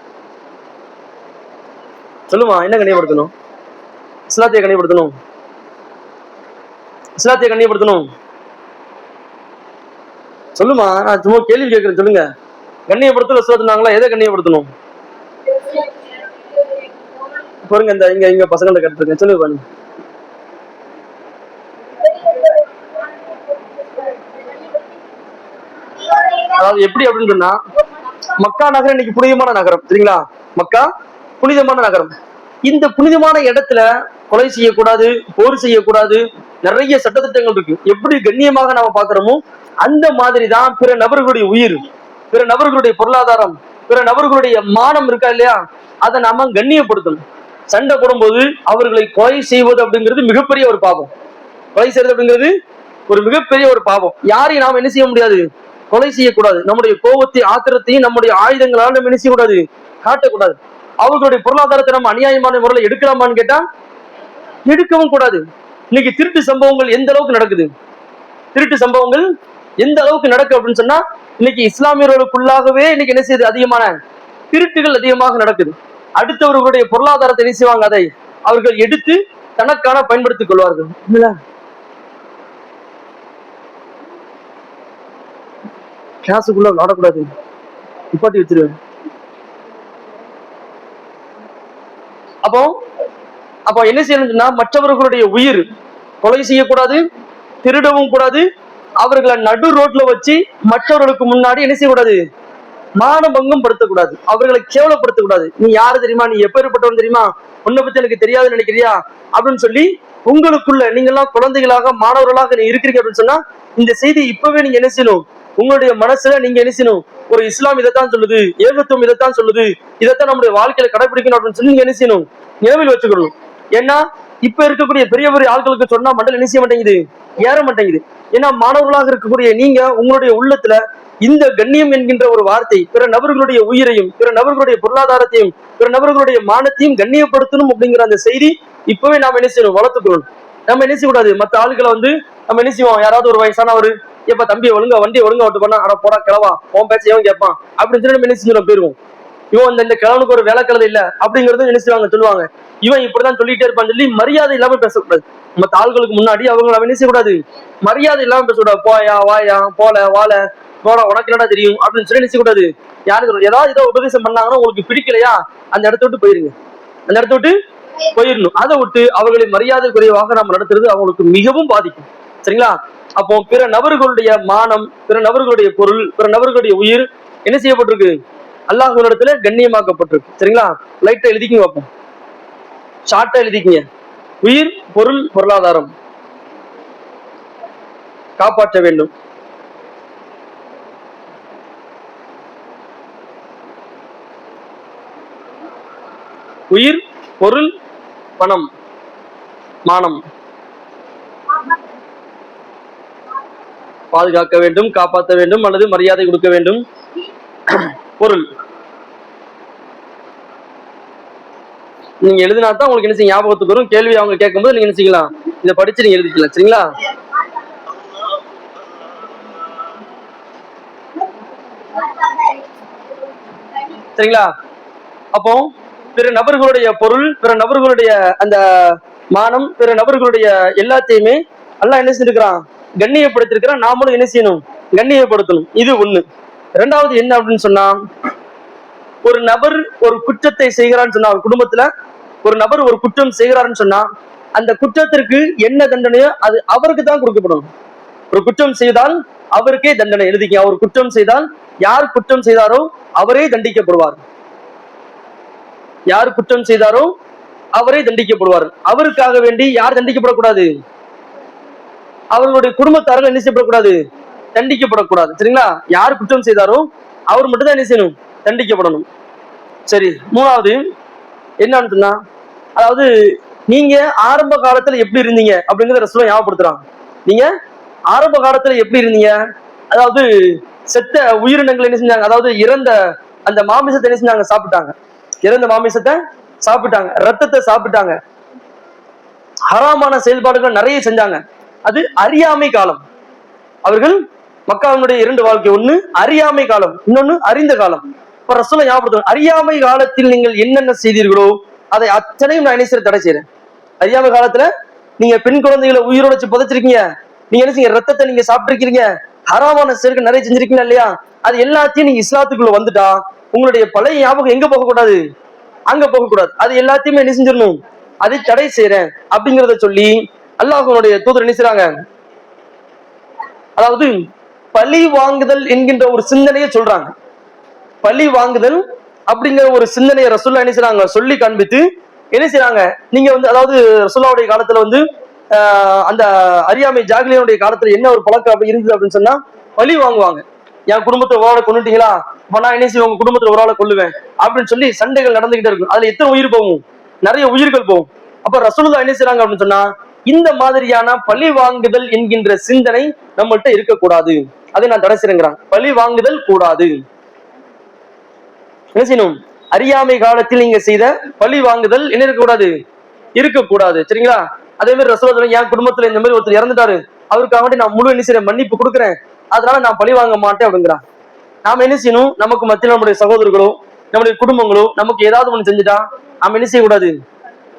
சொல்லுமா, என்ன கண்ணியப்படுத்தணும், இஸ்லாத்தை கண்ணியப்படுத்தணும், இஸ்லாத்தை கண்ணியப்படுத்தணும் சொல்லுமா, நான் சும்மா கேள்வி கேட்கிறேன், சொல்லுங்க. கண்ணியப்படுத்தல இஸ்லாத்துனாங்களா, எதை கண்ணியப்படுத்தணும் பாருங்க. இந்த இங்க இங்க பசங்கள்ட்ட கேட்டுருக்கேன், சொல்லுங்க பாருங்க. அதாவது எப்படி அப்படின்னு சொன்னா, மக்கா நகரம் இன்னைக்கு புனிதமான நகரம், சரிங்களா? மக்கா புனிதமான நகரம். இந்த புனிதமான இடத்துல கொலை செய்யக்கூடாது, போர் செய்யக்கூடாது, நிறைய சட்டத்திட்டங்கள் இருக்கு. எப்படி கண்ணியமாக நாம பாக்குறோமோ அந்த மாதிரிதான் பிற நபர்களுடைய உயிர், பிற நபர்களுடைய பொருளாதாரம், பிற நபர்களுடைய மானம் இருக்கா இல்லையா, அதை நாம கண்ணியப்படுத்தணும். சண்டை போடும்போது அவர்களை கொலை செய்வது அப்படிங்கிறது மிகப்பெரிய ஒரு பாவம். கொலை செய்வது அப்படிங்கிறது ஒரு மிகப்பெரிய ஒரு பாவம். யாரையும் நாம என்ன செய்ய முடியாது, கொலை செய்யக்கூடாது. நம்முடைய கோபத்தை, ஆத்திரத்தையும் நம்முடைய ஆயுதங்களால் நம்ம என்ன செய்யக்கூடாது, காட்டக்கூடாது. அவர்களுடைய பொருளாதாரத்தை நம்ம அநியாயமான முறையில் எடுக்கலாமான்னு கேட்டா எடுக்கவும் கூடாது. இன்னைக்கு திருட்டு சம்பவங்கள் எந்த அளவுக்கு நடக்குது, திருட்டு சம்பவங்கள் எந்த அளவுக்கு நடக்கு அப்படின்னு சொன்னா, இன்னைக்கு இஸ்லாமியர்களுக்குள்ளாகவே இன்னைக்கு என்ன செய்யுது, அதிகமான திருட்டுகள் அதிகமாக நடக்குது. அடுத்தவர்களுடைய பொருளாதாரத்தை என்ன செய்வாங்க, அதை அவர்கள் எடுத்து தனக்கான பயன்படுத்திக் கொள்வார்கள். கிளாஸுக்குள்ள விளாடக்கூடாது, நிப்பாட்டி வச்சிருவேன். அப்போ என்ன செய்யணும்னா, மற்றவர்களுடைய உயிர் கொலை செய்யக்கூடாது, திருடவும் கூடாது, அவர்களை நடு ரோட்ல வச்சு மற்றவர்களுக்கு முன்னாடி என்ன செய்யக்கூடாது, மானபங்கம் படுத்தக்கூடாது, அவர்களை கேவலப்படுத்தக்கூடாது. நீ யாரு தெரியுமா, நீ எப்பேற்பட்டவன் தெரியுமா, உன்னை பத்தி எனக்கு தெரியாதுன்னு நினைக்கிறியா அப்படின்னு சொல்லி உங்களுக்குள்ள நீங்க எல்லாம் குழந்தைகளாக மாணவர்களாக இருக்கிறீங்க அப்படின்னு சொன்னா இந்த செய்தி இப்பவே நீங்க என்ன செய்யணும், உங்களுடைய மனசுல நீங்க என்ன செய்யணும், ஒரு இஸ்லாம் இதைத்தான் சொல்லுது, ஏகத்துவம் இதைத்தான் சொல்லுது, இதைத்தான் நம்முடைய வாழ்க்கையில கடைபிடிக்கணும் அப்படின்னு சொல்லி நீங்க என்ன செய்யணும், நினைவில் வச்சுக்கணும். ஏன்னா இப்ப இருக்கக்கூடிய பெரிய பெரிய ஆட்களுக்கு சொன்னா மண்டல என்ன செய்ய மாட்டேங்குது, ஏற மாட்டேங்குது. ஏன்னா மாணவர்களாக இருக்கக்கூடிய நீங்க உங்களுடைய உள்ளத்துல இந்த கண்ணியம் என்கின்ற ஒரு வார்த்தை பிற நபர்களுடைய உயிரையும் பிற நபர்களுடைய பொருளாதாரத்தையும் பிற நபர்களுடைய மானத்தையும் கண்ணியப்படுத்தணும் அப்படிங்கிற அந்த செய்தி இப்பவே நாம என்ன செய்யணும், வளர்த்துக்கணும். நம்ம என்ன செய்யக்கூடாது, மற்ற ஆளுகளை நம்ம என்ன செய்வோம், யாராவது ஒரு வயசானவர் எப்ப தம்பியை ஒழுங்கா வண்டியை ஒழுங்கா விட்டு பண்ணா அட போடா கிளவா உன் பேச்ச எவன் கேட்பான் அப்படின்னு சொல்லி நம்ம என்ன செஞ்சோம் போயிருவோம். இவன் இந்த கிழவனுக்கு ஒரு வேலை கலது இல்ல அப்படிங்கறது என்ன செய்வாங்க சொல்லுவாங்க, இவன் இப்படிதான் சொல்லிட்டே இருப்பான்னு சொல்லி மரியாதை இல்லாம பேசக்கூடாது. மற்ற ஆள்களுக்கு முன்னாடி அவங்க என்ன செய்யக்கூடாது, மரியாதை இல்லாம பேசக்கூடாது. போயா வாயா போல வாழ போடா உனக்கு என்னடா தெரியும் அப்படின்னு சொல்லி நினைச்சக்கூடாது. யாருக்கு ஏதோ உபதேசம் பண்ணாங்கன்னா உங்களுக்கு பிடிக்கலையா அந்த இடத்த விட்டு போயிருங்க, அந்த இடத்த விட்டு போயிடணும். அதை விட்டு அவர்களை மரியாதை குறைவாக நம்ம நடத்துறது அவங்களுக்கு மிகவும் பாதிக்கும். சரிங்களா? அப்போ பிற நபர்களுடைய மானம், பிற நபர்களுடைய பொருள், பிற நபர்களுடைய உயிர் என்ன செய்யப்பட்டிருக்கு, அல்லாஹ்விடத்துல கண்ணியமாக்கப்பட்டிருக்கு. சரிங்களா? லைட்டா எழுதிக்கிங்க பார்ப்போம், ஷார்ட்டா எழுதிக்கிங்க. உயிர், பொருள், பொருளாதாரம் காப்பாற்ற வேண்டும். உயிர், பொருள், பணம், மானம் பாதுகாக்க வேண்டும், காப்பாற்ற வேண்டும் அல்லது மரியாதை கொடுக்க வேண்டும். பொருள் நீங்க எழுதினா தான் உங்களுக்கு என்ன செய்ய ஞாபகத்துக்கு வரும். கேள்வி அவங்க கேட்கும்போது நீங்க என்ன செய்யலாம், இதை படிச்சு நீங்க எழுதிக்கலாம். சரிங்களா? சரிங்களா? அப்போ பிற நபர்களுடைய பொருள், பிற நபர்களுடைய அந்த மானம், பிற நபர்களுடைய எல்லாத்தையுமே அல்லாஹ் என்ன செஞ்சிருக்கிறான், கண்ணியப்படுத்திருக்கிறான். நாமளும் என்ன செய்யணும், கண்ணியப்படுத்தணும். இது ஒண்ணு. இரண்டாவது என்ன அப்படின்னு சொன்னா, ஒரு நபர் ஒரு குற்றத்தை செய்கிறான்னு சொன்னா, குடும்பத்துல ஒரு நபர் ஒரு குற்றம் செய்கிறாருன்னு சொன்னா அந்த குற்றத்திற்கு என்ன தண்டனையோ அது அவருக்கு தான் கொடுக்கப்படணும். ஒரு குற்றம் செய்தால் அவருக்கே தண்டனை எழுதிக்க. அவர் குற்றம் செய்தால் யார் குற்றம் செய்தாரோ அவரே தண்டிக்கப்படுவார். யார் குற்றம் செய்தாரோ அவரே தண்டிக்கப்படுவார். அவருக்காக வேண்டி யார் தண்டிக்கப்படக்கூடாது, அவர்களுடைய குடும்பத்தார்கள் என்ன செய்யப்படக்கூடாது, தண்டிக்கப்படக்கூடாது. சரிங்களா? யார் குற்றம் செய்தாரோ அவர் மட்டும் தான் என்ன செய்யணும், தண்டிக்கப்படணும். சரி, மூணாவது என்னன்னு சொன்னா, அதாவது நீங்க ஆரம்ப காலத்துல எப்படி இருந்தீங்க அப்படிங்கறத ரசூலுல்லாஹ் ஞாபகப்படுத்துறாங்க. நீங்க ஆரம்ப காலத்துல எப்படி இருந்தீங்க, அதாவது செத்த உயிரினங்கள் என்ன செஞ்சாங்க, அதாவது இறந்த அந்த மாமிசத்தை என்ன செஞ்சாங்க, சாப்பிட்டாங்க. இறந்த மாமிசத்தை சாப்பிட்டாங்க, ரத்தத்தை சாப்பிட்டாங்க, ஹராமான செயல்பாடுகள் நிறைய செஞ்சாங்க. அது அறியாமை காலம். அவர்கள் மக்காவினுடைய இரண்டு வாழ்க்கை, ஒண்ணு அறியாமை காலம், இன்னொன்னு அறிந்த காலம். இப்ப ரசூலுல்லாஹ் ஞாபகப்படுத்துறாங்க, அறியாமை காலத்தில் நீங்கள் என்னென்ன செய்தீர்களோ அதை அத்தனையும் நான் என்ன தடை செய்யறேன். அறியாமை காலத்துல நீங்க பெண் குழந்தைகளை உயிரோட வச்சு புதைச்சிருக்கீங்க, நீங்க என்ன செய்ய ரத்தத்தை நீங்க சாப்பிட்டிருக்கீங்க, ஹராமான செயல்கள் நிறைய செஞ்சிருக்கீங்க இல்லையா, அது எல்லாத்தையும் நீங்க இஸ்லாத்துக்குள்ள வந்துட்டா உங்களுடைய பழைய ஞாபகம் எங்க போகக்கூடாது, அங்க போகக்கூடாது. அது எல்லாத்தையுமே என்ன செஞ்சிடணும், அதை தடை செய்யறேன் அப்படிங்கிறத சொல்லி அல்லாஹ்வுடைய தூதர் என்ன செய்றாங்க, அதாவது பழி வாங்குதல் என்கின்ற ஒரு சிந்தனையை சொல்றாங்க. பழி வாங்குதல் அப்படிங்கிற ஒரு சிந்தனையை ரசூலுல்லாஹ் என்ன செய்றாங்க, சொல்லி காண்பித்து என்ன செய்றாங்க, நீங்க அதாவது ரசூலுல்லாஹ்வுடைய காலத்துல அந்த அறியாமை ஜாகிலியனுடைய காலத்துல என்ன ஒரு பழக்கம் அப்படி இருந்தது அப்படின்னு சொன்னா, பழி வாங்குவாங்க. என் குடும்பத்தை ஒரு ஆளை கொண்டுட்டீங்களா, நான் என்ன செய்வேன், உங்க குடும்பத்துல ஒரு ஆளை கொல்லுவேன் அப்படின்னு சொல்லி சண்டைகள் நடந்துகிட்டே இருக்கும். அதுல எத்தனை உயிர் போகும், நிறைய உயிர்கள் போகும். அப்ப ரசூலுல்லாஹ் என்ன செய்றாங்க அப்படின்னு சொன்னா, இந்த மாதிரியான பழி வாங்குதல் என்கின்ற சிந்தனை நம்மள்ட்ட இருக்கக்கூடாது, அதை நான் தடை செய்றேங்கிறாங்க. பழி வாங்குதல் கூடாது. என்ன செய்யணும், அறியாமை காலத்தில் நீங்க செய்த பழி வாங்குதல் என்ன இருக்கக்கூடாது, இருக்கக்கூடாது. சரிங்களா? அதே மாதிரி ரசூலுல்லாஹ் என் குடும்பத்துல இந்த மாதிரி ஒருத்தர் இறந்துட்டாரு, அவருக்காக வேண்டி நான் முழு என்ன செய்யறேன், மன்னிப்பு கொடுக்குறேன், அதனால நான் பழி வாங்க மாட்டேன் அப்படிங்கிறான். நாம என்ன செய்யணும், நமக்கு மத்தியில் நம்முடைய சகோதரர்களோ நம்முடைய குடும்பங்களோ நமக்கு ஏதாவது ஒண்ணு செஞ்சுட்டா நாம என்ன செய்யக்கூடாது,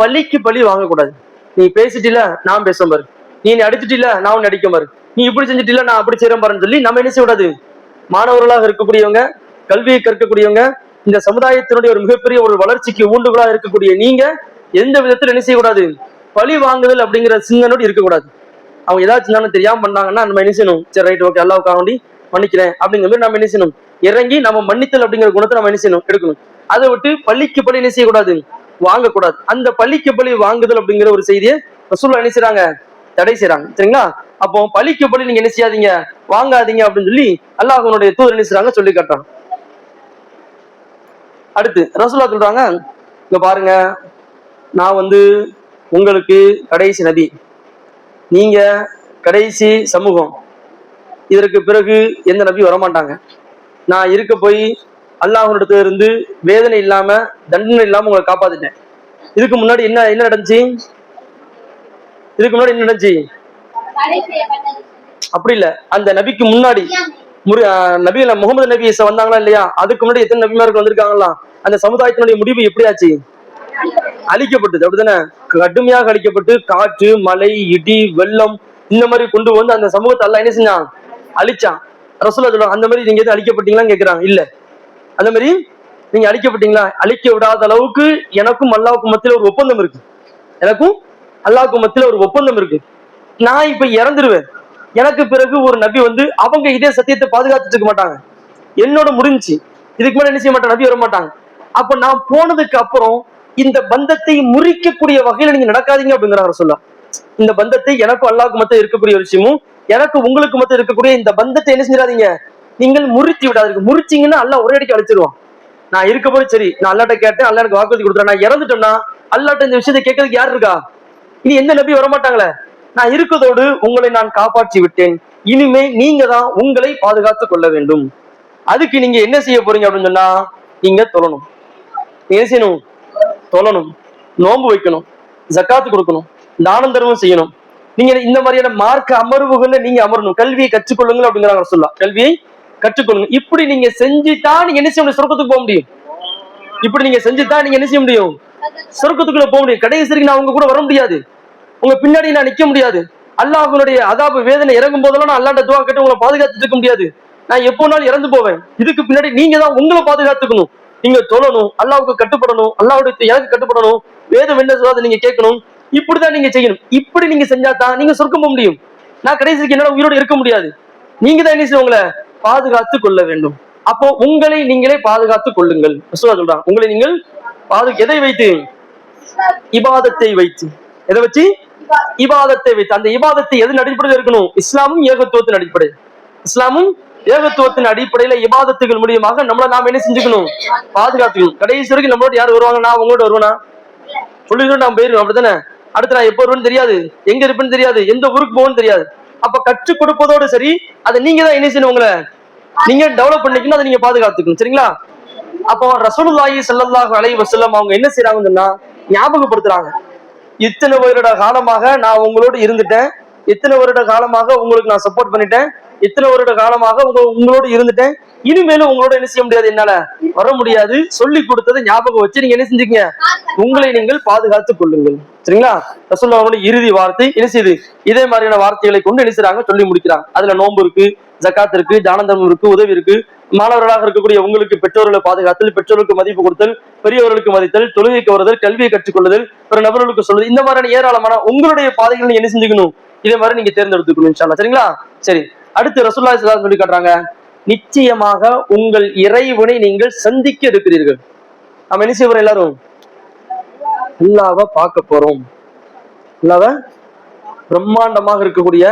பழிக்கு பழி வாங்கக்கூடாது. நீ பேசிட்டில நான் பேசுறேன் பாரு, நீ அடிச்சுட்டில நான் உன்னை அடிக்க பாரு, நீ இப்படி செஞ்சுட்டில நான் அப்படி செய்யறேன் பாருன்னு சொல்லி நம்ம என்ன செய்யக்கூடாது. மாணவர்களாக இருக்கக்கூடியவங்க, கல்வியை கற்கக்கூடியவங்க, இந்த சமுதாயத்தினுடைய ஒரு மிகப்பெரிய ஒரு வளர்ச்சிக்கு ஊண்டுகோலா இருக்கக்கூடிய நீங்க எந்த விதத்தில் என்ன செய்யக்கூடாது, பழி வாங்குதல் அப்படிங்கிற சிந்தனோடு இருக்கக்கூடாது. அவங்க ஏதாச்சும் தெரியாம பண்ணாங்கன்னா நம்ம என்ன செய்யணும், சரி ரைட் ஓகே அல்லாஹ்வுக்காக வேண்டி மன்னிக்கிறேன் அப்படிங்கிற மாதிரி நம்ம என்ன செய்யணும், இறங்கி நம்ம மன்னித்தல் அப்படிங்கிற குணத்தை நம்ம என்ன செய்யணும், எடுக்கணும். அதை விட்டு பள்ளிக்கு பள்ளி என்ன செய்யக்கூடாது, வாங்கக்கூடாது. அந்த பள்ளிக்கு பள்ளி வாங்குதல் அப்படிங்கிற ஒரு செய்தியை ரசூலுல்லாஹ் என்ன செய்றாங்க, தடை செய்றாங்க. சரிங்களா? அப்போ பள்ளிக்கு பள்ளி நீங்க என்ன செய்யாதீங்க, வாங்காதீங்க அப்படின்னு சொல்லி அல்லாஹ்வுடைய தூதர் என்ன செய்றாங்க, சொல்லி காட்டுறாங்க. அடுத்து ரசூலுல்லாஹ் சொல்றாங்க, இங்க பாருங்க, நான் உங்களுக்கு கடைசி நபி, நீங்க கடைசி சமூகம், இதற்கு பிறகு எந்த நபி வரமாட்டாங்க. நான் இருக்க போய் அல்லாஹ்விடத்துல இருந்து வேதனை இல்லாம தண்டனை இல்லாம உங்களை காப்பாத்திட்டேன். இதுக்கு முன்னாடி என்ன என்ன நடந்துச்சு, இதுக்கு முன்னாடி என்ன நடந்துச்சு, அப்படி இல்ல, அந்த நபிக்கு முன்னாடி நபி முகமது நபி வந்தாங்களா இல்லையா, அதுக்கு முன்னாடி எத்தனை நபிமார்கள் வந்திருக்காங்களா, அந்த சமுதாயத்தினுடைய முடிவு எப்படி ஆச்சு, அழிக்கப்பட்டது. அப்படித்தானே? கடுமையாக அழிக்கப்பட்டு காற்று மழை இடி வெள்ளம் இந்த மாதிரி கொண்டு வந்து அந்த சமூகத்தை அல்லாஹ் என்ன செஞ்சான், அழிச்சான். ரசூலுல்லாஹ் சொல்றாங்க, அந்த மாதிரி நீங்க எதுவும் அழிக்கப்பட்டீங்களான்னு கேட்கிறாங்க. இல்ல, அந்த மாதிரி நீங்க அழிக்கப்பட்டீங்களா, அழிக்க விடாத அளவுக்கு எனக்கும் அல்லாஹ்வுக்கும் மத்தியில ஒரு ஒப்பந்தம் இருக்கு, எனக்கும் அல்லாஹ்வுக்கும் மத்தியில ஒரு ஒப்பந்தம் இருக்கு. நான் இப்ப இறந்துருவேன், எனக்கு பிறகு ஒரு நபி அவங்க இதே சத்தியத்தை பாதுகாத்துட்டு இருக்க மாட்டாங்க, என்னோட முடிஞ்சு இதுக்கு மேல என்ன செய்ய மாட்டாங்க, நபி வர மாட்டாங்க. அப்ப நான் போனதுக்கு அப்புறம் இந்த பந்தத்தை முறிக்கக்கூடிய வகையில நீங்க நடக்காதீங்க அப்படிங்கிறாங்க ரசூலுல்லாஹ். இந்த பந்தத்தை எனக்கும் அல்லாஹ்வுக்கு மத்திய இருக்கக்கூடிய ஒரு விஷயமும் எனக்கு உங்களுக்கு மத்திய இருக்கக்கூடிய இந்த பந்தத்தை என்ன செஞ்சிடாதீங்க, நீங்கள் முறித்து விடாதீங்க. முறிச்சீங்கன்னா அல்லாஹ் ஒரே அடிக்கு அழிச்சிருவான். நான் இருக்க போது சரி, நான் அல்லாஹ்ட்ட கேட்டேன், அல்லாஹ் எனக்கு வாக்குறுதி கொடுத்துறேன், நான் இறந்துட்டேன்னா அல்லாஹ்ட்ட இந்த விஷயத்தை கேட்கறதுக்கு யார் இருக்கா, இனி எந்த நபி வரமாட்டாங்களே, நான் இருக்கதோடு உங்களை நான் காப்பாற்றி விட்டேன், இனிமே நீங்க தான் உங்களை பாதுகாத்துக் கொள்ள வேண்டும். அதுக்கு நீங்க என்ன செய்ய போறீங்க அப்படின்னு சொன்னா, நீங்க தொழணும். நீங்க என்ன செய்யணும், தொழணும், நோன்பு வைக்கணும், ஜக்காத்து கொடுக்கணும், தானம் தர்மம் செய்யணும். நீங்க இந்த மாதிரியான மார்க்க அமர்வுகள்ல நீங்க அமரணும், கல்வியை கற்றுக்கொள்ளுங்கள் அப்படிங்கிறாங்க ரசூலுல்லாஹ். கல்வியை கற்றுக்கொள்ளுங்க. இப்படி நீங்க செஞ்சுட்டா நீங்க என்ன செய்ய முடியும், சொர்க்கத்துக்கு போக முடியும். இப்படி நீங்க செஞ்சுட்டா நீங்க என்ன செய்ய முடியும், சொர்க்கத்துக்குள்ள போக முடியும். கடைசி நான் உங்க கூட வர முடியாது, உங்க பின்னாடி நான் நிக்க முடியாது, அல்லாஹ்வுடைய அதாபு வேதனை இறங்கும் போதெல்லாம் நான் அல்லாஹ்ட்ட துஆ கேட்டு உங்களை பாதுகாத்துட்டு இருக்க முடியாது, நான் எப்போனாலும் இறந்து போவேன். இதுக்கு பின்னாடி நீங்க தான் உங்களை பாதுகாத்துக்கணும். நீங்க தொழணும், அல்லாஹ்வுக்கு கட்டுப்படணும், அல்லாஹ்வுடைய எனக்கு கட்டுப்படணும், வேதம் என்ன சொல்றாத நீங்க கேட்கணும், இப்படிதான் நீங்க செய்யணும். இப்படி நீங்க செஞ்சாதான் நீங்க சொர்க்கம் போக முடியும். நான் கடைசிக்கு என்னால உயிரோட இருக்க முடியாது. நீங்க தான் என்ன செய்ய, உங்களை பாதுகாத்து கொள்ள வேண்டும். அப்போ உங்களை நீங்களே பாதுகாத்துக் கொள்ளுங்கள். ரசூலுல்லாஹ் சொல்றாங்க, உங்களை நீங்கள் எதை வைத்து, இபாதத்தை வைத்து. எதை வச்சு, இபாதத்தை வைத்து. அந்த இபாதத்தை எதன் அடிப்படையில் இருக்கணும், இஸ்லாமும் ஏகத்துவத்தின் அடிப்படை, இஸ்லாமும் ஏகத்துவத்தின் அடிப்படையில இபாதத்துகள் மூலியமாக நம்மள நாம என்ன செஞ்சுக்கணும், பாதுகாத்துக்கணும். கடைசி வரைக்கும் நம்மளோட யார் வருவாங்க, நான் உங்களோட வருவேனா, சொல்லிட்டு நான் போயிருவேன், அப்படித்தானே? அடுத்து நான் எப்போ வருவேன்னு தெரியாது, எங்க இருப்பேன்னு தெரியாது, எந்த ஊருக்கு போகணும்னு தெரியாது. அப்ப கற்றுக் கொடுப்பதோடு சரி, அதை நீங்க தான் என்ன செய்யணும், உங்களை நீங்க டெவலப் பண்ணிக்கணும், அதை நீங்க பாதுகாத்துக்கணும். சரிங்களா? அப்போ ரசூலுல்லாஹி ஸல்லல்லாஹு அலைஹி வஸல்லம் அவங்க என்ன செய்றாங்கன்னா, ஞாபகப்படுத்துறாங்க, இத்தனை வருட காலமாக நான் உங்களோடு இருந்துட்டேன், இத்தனை வருட காலமாக உங்களுக்கு நான் சப்போர்ட் பண்ணிட்டேன், இத்தனை வருட காலமாக உங்களோடு இருந்துட்டேன், இனிமேலும் உங்களோட என்ன செய்ய முடியாது, என்னால வர முடியாது. சொல்லி கொடுத்ததை ஞாபகம் வச்சு நீங்க என்ன செஞ்சீங்க, உங்களை நீங்கள் பாதுகாத்துக் கொள்ளுங்கள். சரிங்களா? ரசூலுல்லாஹ் அவங்களுடைய இறுதி வார்த்தை என்ன செய்யுது, இதே மாதிரியான வார்த்தைகளை கொண்டு என்ன செய்றாங்க, சொல்லி முடிக்கிறாங்க. அதுல நோன்பு இருக்கு, ஜக்காத் இருக்கு, தான தர்மம் இருக்கு, உதவி இருக்கு, மாணவர்களாக இருக்கக்கூடிய உங்களுக்கு பெற்றோர்களை பாதுகாத்தல், பெற்றோருக்கு மதிப்பு கொடுத்தல், பெரியவர்களுக்கு மதித்தல், தொழுகைக்கு வருதல், கல்வியை கற்றுக்கொள்ளுதல், பிற நபர்களுக்கு சொல்லுது, இந்த மாதிரியான ஏராளமான உங்களுடைய பாதைகளை நீங்க என்ன செஞ்சுக்கணும், இதே மாதிரி நீங்க தேர்ந்தெடுத்துக்கணும் இன்ஷா அல்லாஹ். சரிங்களா? சரி, அடுத்து ரசூலுல்லாஹி ஸல்லல்லாஹு அலைஹி வஸல்லம் சொல்லி காட்டுறாங்க, நிச்சயமாக உங்கள் இறைவனை நீங்கள் சந்திக்க இருக்கிறீர்கள். நம்ம என்ன செய்ய போறோம், எல்லாரும் அல்லாஹ்வை பார்க்க போறோம். அல்லாஹ்வை பிரம்மாண்டமாக இருக்கக்கூடிய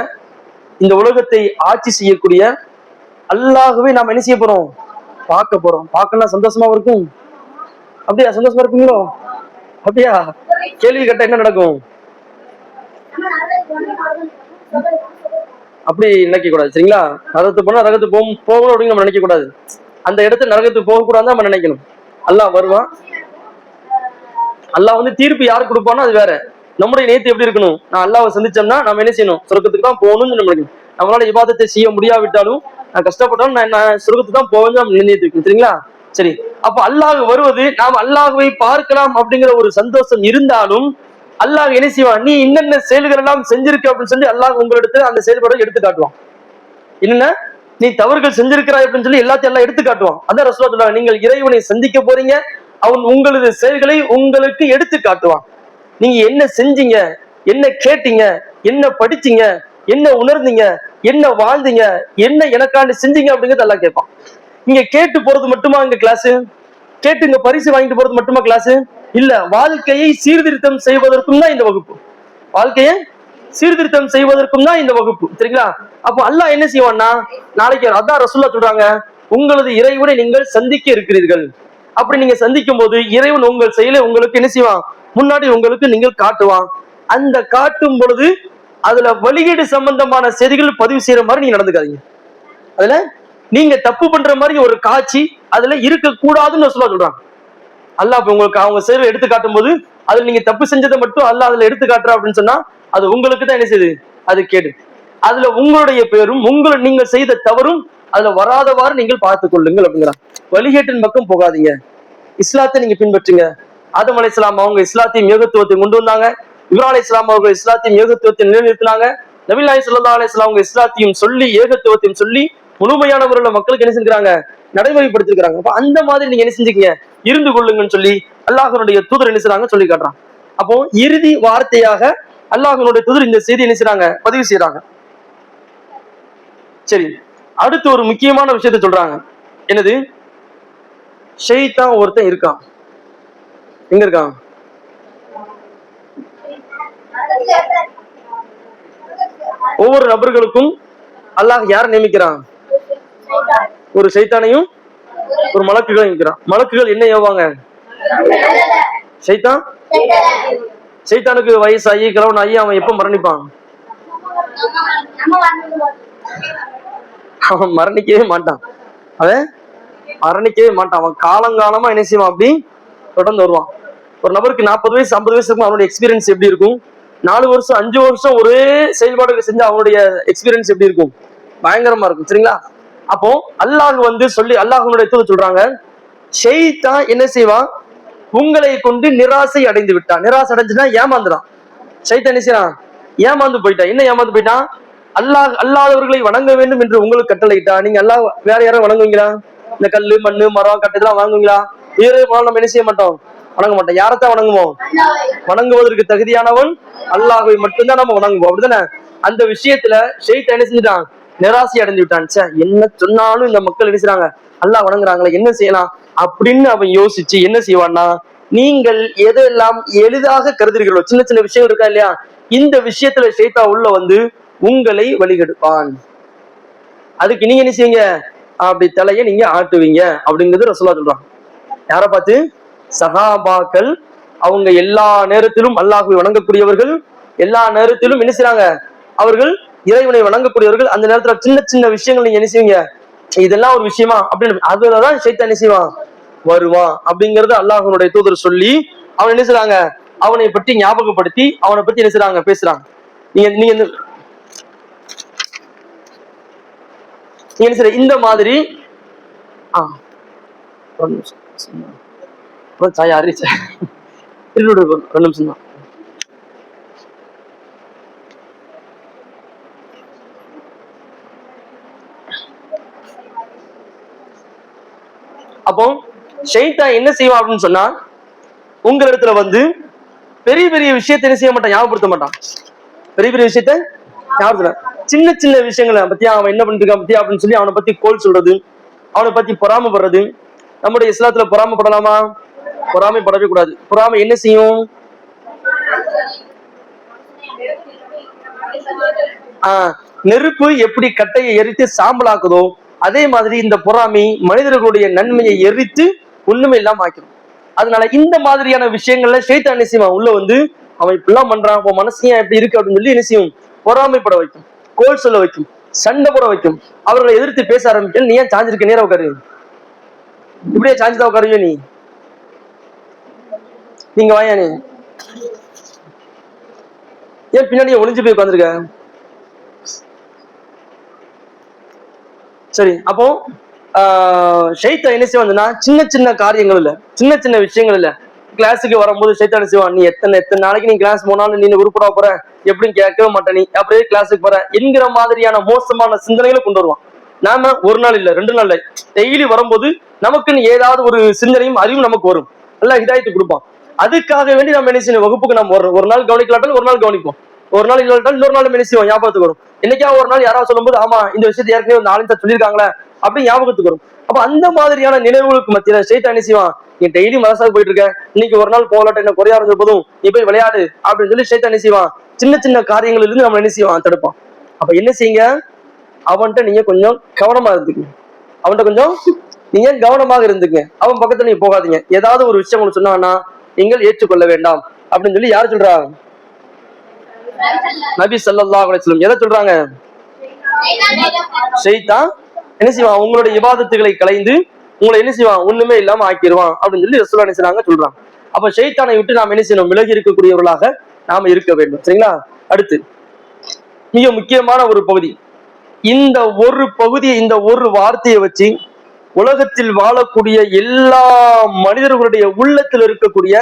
இந்த உலகத்தை ஆட்சி செய்யக்கூடிய அல்லாஹ்வை நாம் என்ன செய்ய போறோம், பார்க்க போறோம். பார்க்கலாம் சந்தோஷமா இருக்கும். அப்படியா, சந்தோஷமா இருக்குங்களோ? அப்படியா? கேள்வி கேட்டா என்ன நடக்கும், அப்படி நினைக்க கூடாது. சரிங்களா? நரகத்துக்கு போனா நரகத்துக்கு போகணும் அப்படின்னு நம்ம நினைக்க கூடாது. அந்த இடத்துல நரகத்துக்கு போக கூடாது நம்ம நினைக்கணும். அல்லாஹ் வருவான், அல்லாஹ் தீர்ப்பு யாருக்கு கொடுப்பானோ அது வேற. நம்முடைய நேத்து எப்படி இருக்கணும், நான் அல்லாஹ்வை சந்திச்சோம்னா நம்ம என்ன செய்யணும், சொர்க்கத்துக்கு தான் போகணும்னு நம்ம நினைக்கணும். நம்மளால இபாதத்தை செய்ய முடியாவிட்டாலும், நான் கஷ்டப்பட்டாலும் நான் சொர்க்கத்துக்கு தான் போவேன்னு நம்ம நினைத்து இருக்கணும். சரிங்களா? சரி, அப்ப அல்லாஹ் வருவது நாம் அல்லாஹ்வை பார்க்கலாம் அப்படிங்கிற ஒரு சந்தோஷம் இருந்தாலும், அல்லாஹ் என்ன செய்வான், நீ என்னென்ன செயல்கள் எல்லாம் செஞ்சிருக்க அப்படின்னு சொல்லி அல்லாஹ் உங்களிடத்துல அந்த செயல்பாடை எடுத்து காட்டுவான். என்னென்ன நீ தவறுகள் செஞ்சிருக்கிறாய் அப்படின்னு சொல்லி எல்லாத்தையும் எல்லாம் எடுத்து காட்டுவான். அதான் ரசூலுல்லாஹ் சொல்றாங்க, நீங்கள் இறைவனை சந்திக்க போறீங்க, அவன் உங்களது செயல்களை உங்களுக்கு எடுத்து காட்டுவான். நீங்க என்ன செஞ்சீங்க, என்ன கேட்டீங்க, என்ன படிச்சீங்க, என்ன உணர்ந்தீங்க, என்ன வாழ்ந்தீங்க, என்ன எனக்காண்டி செஞ்சீங்க அப்படிங்கிறது எல்லாம் கேட்பான். இங்க கேட்டு போறது மட்டுமா இங்க கிளாஸ்? கேட்டு இங்க பரிசு வாங்கிட்டு போறது மட்டுமா கிளாஸ்? இல்ல, வாழ்க்கையை சீர்திருத்தம் செய்வதற்கும் தான் இந்த வகுப்பு. வாழ்க்கையை சீர்திருத்தம் செய்வதற்கும் தான் இந்த வகுப்பு. சரிங்களா? அப்போ அல்லாஹ் என்ன செய்வான்னா, நாளைக்கு அதான் ரசூலுல்லாஹ் சொல்றாங்க, உங்களது இறைவனை நீங்கள் சந்திக்க இருக்கிறீர்கள். அப்படி நீங்க சந்திக்கும் போது இறைவன் உங்கள் செயலை உங்களுக்கு என்ன செய்வான், முன்னாடி உங்களுக்கு நீங்கள் காட்டுவான். அந்த காட்டும் பொழுது அதுல வழிகேடு சம்பந்தமான செய்திகள் பதிவு செய்யற மாதிரி நீங்க நடந்துக்காதீங்க. அதுல நீங்க தப்பு பண்ற மாதிரி ஒரு காட்சி அதுல இருக்க கூடாதுன்னு சொல்றாங்க. அல்லாஹ் இப்ப உங்களுக்கு அவங்க செயலை எடுத்து காட்டும் போது அதுல நீங்க தப்பு செஞ்சதை மட்டும் அல்லாஹ் அதுல எடுத்து காட்டுற அப்படின்னு சொன்னா அது உங்களுக்கு தான் என்ன செய்யுது, அது கேடு. அதுல உங்களுடைய பேரும் நீங்க செய்த தவறும் அதுல வராதவாறு நீங்கள் பார்த்துக் கொள்ளுங்கள் அப்படிங்கிறாங்க. வழிகேட்டின் பக்கம் போகாதீங்க, இஸ்லாத்தை நீங்க பின்பற்றுங்க. ஆதம் அலைஹிஸ்ஸலாம் அவங்க இஸ்லாத்தையும் ஏகத்துவத்தை கொண்டு வந்தாங்க. இப்ராஹிம் அலைஹிஸ்ஸலாம் அவர்கள் இஸ்லாத்தையும் ஏகத்துவத்தை நிலைநிறுத்தினாங்க. நபிகள் ஸல்லல்லாஹு அலைஹி வஸல்லம் அவங்க இஸ்லாத்தையும் சொல்லி ஏகத்துவத்தையும் சொல்லி முழுமையானவர்கள மக்களுக்கு என்ன செஞ்சுக்கிறாங்க, நடைமுறைப்படுத்திருக்கிறாங்க. அப்ப அந்த மாதிரி நீங்க என்ன செஞ்சீங்க, இருந்து கொள்ளுங்கன்னு சொல்லி அல்லாஹ்வுடைய தூதர் என்ன செய்றாங்க சொல்லி காட்டுறாங்க. அப்போ இறுதி வார்த்தையாக அல்லாஹ்வுடைய தூதர் இந்த செய்தி என்ன செய்றாங்க, பதிவு செய்யறாங்க. சரி, அடுத்து ஒரு முக்கியமான விஷயத்தை சொல்றாங்க. என்னது? ஷைத்தான் ஒருத்தன் இருக்கான். எங்க இருக்கான்? ஒவ்வொரு நபர்களுக்கும் அல்லாஹ் யார் நியமிக்கிறான்? ஒரு ஷைத்தானையும் ஒரு மலக்குகளை நியமிக்கிறான். மலக்குகள் என்ன ஏவாங்க? ஷைத்தான் ஷைத்தானுக்கு வயசாகி கிழவன் ஆகி அவன் எப்ப மரணிப்பான்? அவன் மரணிக்கவே மாட்டான். அவன் அவன் காலங்காலமா என்ன செய்வான், அப்படி தொடர்ந்து வருவான். ஒரு நபருக்கு 40 வயசு 50 வயசு இருக்கும், அவனுடைய எக்ஸ்பீரியன்ஸ் எப்படி இருக்கும்? 4 வருஷம் 5 வருஷம் ஒரே செயல்பாடுகள் செஞ்சு அவனுடைய எக்ஸ்பீரியன்ஸ் எப்படி இருக்கும்? பயங்கரமா இருக்கும். சரிங்களா? அப்போ அல்லாஹ் சொல்லி அல்லாஹ்வுடைய தூதர் சொல்றாங்க, ஷைத்தான் என்ன செய்வான், உங்களை கொண்டு நிராசை அடைந்து விட்டான். நிராசை அடைஞ்சுனா ஏமாந்துறான். ஷைத்தான் என்ன செய்யறான், ஏமாந்து போயிட்டான். என்ன ஏமாந்து போயிட்டான்? அல்லாதவர்களை வணங்க வேண்டும் என்று உங்களுக்கு கட்டளையிட்டா. நீங்க அல்லாஹ் வேற யாரும் வணங்குவீங்களா? இந்த கல்லு மண்ணு மரம் கட்டை இதெல்லாம் வாங்குவீங்களா? வேறு நம்ம என்ன செய்ய மாட்டோம், வணங்க மாட்டோம். யாரத்தான் வணங்குவோம்? வணங்குவதற்கு தகுதியானவன் அல்லாஹ்வை மட்டும்தான் நம்ம வணங்குவோம். அப்படிதானே? அந்த விஷயத்துல ஷைத்தான் என்ன செஞ்சுட்டான், நிராசை அடைந்து விட்டான். என்ன சொன்னாலும் இந்த மக்கள் என்ன செய்றாங்க, அல்லாஹ் வணங்குறாங்களே, என்ன செய்யலாம் அப்படின்னு அவன் யோசிச்சு என்ன செய்வான்னா, நீங்கள் எதெல்லாம் எளிதாக கருதுகிறீர்களோ, சின்ன சின்ன விஷயம் இருக்கா இல்லையா, இந்த விஷயத்துல ஷைத்தான் உள்ள உங்களை வழிகெடுப்பான். அதுக்கு நீங்க என்ன செய்வீங்க, அப்படி தலையை நீங்க ஆட்டுவீங்க அப்படிங்கிறது ரசூலுல்லாஹ் சொல்றாங்க. யாரை பார்த்து? சஹாபாக்கள். அவங்க எல்லா நேரத்திலும் அல்லாஹ்வை வணங்கக்கூடியவர்கள், எல்லா நேரத்திலும் என்ன செய்றாங்க, அவர்கள் இறைவனை வணங்கக்கூடியவர்கள். அந்த நேரத்துல சின்ன சின்ன விஷயங்கள் நீங்க என்ன செய்வீங்க, இதெல்லாம் ஒரு விஷயமா அப்படின்னு அதுலதான் ஷைத்தான் என்ன செய்வான், வருவான் அப்படிங்கறது அல்லாஹ்வுடைய தூதர் சொல்லி அவன் என்ன செய்றாங்க, அவனை பற்றி ஞாபகப்படுத்தி அவனை பத்தி என்ன செய்றாங்க, பேசுறாங்க. நீங்க என்ன செய்ற இந்த மாதிரி நிமிஷம் தான். அப்போ ஷைத்தான் என்ன செய்வான் அப்படின்னு சொன்னா, உங்க இடத்துல பெரிய பெரிய விஷயத்தை என்ன செய்ய மாட்டான், ஞாபகப்படுத்த மாட்டான். பெரிய பெரிய விஷயத்த ஞாபகத்துல சின்ன சின்ன விஷயங்களை பத்தியா, அவன் என்ன பண்ணிருக்கான் பத்தியா அப்படின்னு சொல்லி அவனை பத்தி கோல் சொல்றது, அவனை பத்தி பொறாமப்படுறது. நம்முடைய இஸ்லாத்துல பொறாமப்படலாமா? பொறாமைப்படவே கூடாது. பொறாமை என்ன செய்யும்? நெருப்பு எப்படி கட்டையை எரித்து சாம்பலாக்குதோ அதே மாதிரி இந்த பொறாமை மனிதர்களுடைய நன்மையை எரித்து ஒண்ணுமே இல்லாம ஆக்கிடும். அதனால இந்த மாதிரியான விஷயங்கள்ல ஷைத்தான் என்ன செய்வான், உள்ள அவன் இப்படிலாம் பண்றான், அப்போ மனசையா எப்படி இருக்கு அப்படின்னு சொல்லி என்ன செய்யும், பொறாமைப்பட வைக்கும், கோல் சொல்ல வைக்கும், சண்டை போட வைக்கும், அவர்களை எதிர்த்து பேச ஆரம்பிக்க. நீ ஏன் சாஞ்சிருக்க, நேரம் உட்காரு, இப்படியே சாஞ்சுதான் உட்காருவியோ நீங்க வாயா, நீ ஏன் பின்னாடியே ஒளிஞ்சு போய் உட்காந்துருக்க? சரி, அப்போ ஷைத்தான் என்ன செய்வான்னா, சின்ன சின்ன காரியங்கள் இல்ல, சின்ன சின்ன விஷயங்கள் இல்ல, கிளாஸுக்கு வரும்போது ஷைத்தான் என்ன செய்வான், நீ எத்தனை நாளைக்கு நீ கிளாஸ் போனாலும் நீ உருப்படா போற, எப்படின்னு கேட்கவே மாட்டேன், நீ அப்படியே கிளாஸுக்கு போற என்கிற மாதிரியான மோசமான சிந்தனைகளை கொண்டு வருவான். நாம ஒரு நாள் இல்ல 2 நாள் டெய்லி வரும்போது நமக்குன்னு ஏதாவது ஒரு சிந்தனையும் அறிவும் நமக்கு வரும். நல்லா ஹிதாயத்து கொடுப்பான். அதுக்காக வேண்டி நம்ம என்ன செய்யணும், வகுப்புக்கு நம்ம ஒரு நாள் கவனிக்கலாட்டாலும் ஒரு நாள் கவனிப்போம், ஒரு நாள் இல்லாட்டாலும் இன்னொரு நாள் என்ன செய்வோம், ஞாபகத்துக்கு வரும். என்னைக்கா ஒரு நாள் யாராவது சொல்லும்போது ஆமா இந்த விஷயத்தை ஏற்கனவே ஒரு 4 சொல்லியிருக்காங்களே அப்படின்னு ஞாபகத்துக்கு வரும். அப்ப அந்த மாதிரியான நினைவுகளுக்கு மத்தியில ஷைத்தான் என்ன செய்வான், நீ டெய்லி மதரசாவுக்கு போயிட்டு இருக்க, இன்னைக்கு ஒரு நாள் போகலாட்ட என்ன குறையா இருந்த போதும் நீ போய் விளையாடு அப்படின்னு சொல்லி ஷைத்தான் என்ன செய்வான், சின்ன சின்ன காரியங்கள்ல இருந்து நம்ம என்ன செய்வான், தடுப்பான். அப்ப என்ன செய்யுங்க, அவன்கிட்ட நீங்க கொஞ்சம் கவனமா இருந்துக்குங்க. அவன்கிட்ட கொஞ்சம் நீங்க கவனமாக இருந்துங்க. அவன் பக்கத்துல நீங்க போகாதீங்க. ஏதாவது ஒரு விஷயம் உங்களுக்கு சொன்னான்னா நீங்கள் ஏற்றுக்கொள்ள வேண்டாம் அப்படின்னு சொல்லி யாரு சொல்றா, நபி ஸல்லல்லாஹு அலைஹி வஸல்லம். எதை சொல்றாங்க, ஷைத்தான் என்ன செய்வான், உங்களுடைய இபாதத்துகளை கலைந்து உங்களை என்ன செய்வான், ஒண்ணுமே இல்லாம ஆக்கிடுவான் அப்படின்னு சொல்லி ரசூலுல்லாஹி ஸல்லல்லாஹு அலைஹி வஸல்லம் சொல்றாங்க. அப்ப ஷைத்தானை விட்டு நாம் என்ன செய்யணும், விலகி இருக்கக்கூடியவர்களாக நாம இருக்க வேண்டும். சரிங்களா? அடுத்து மிக முக்கியமான ஒரு பகுதி, இந்த ஒரு பகுதியை, இந்த ஒரு வார்த்தையை வச்சு உலகத்தில் வாழக்கூடிய எல்லா மனிதர்களுடைய உள்ளத்தில் இருக்கக்கூடிய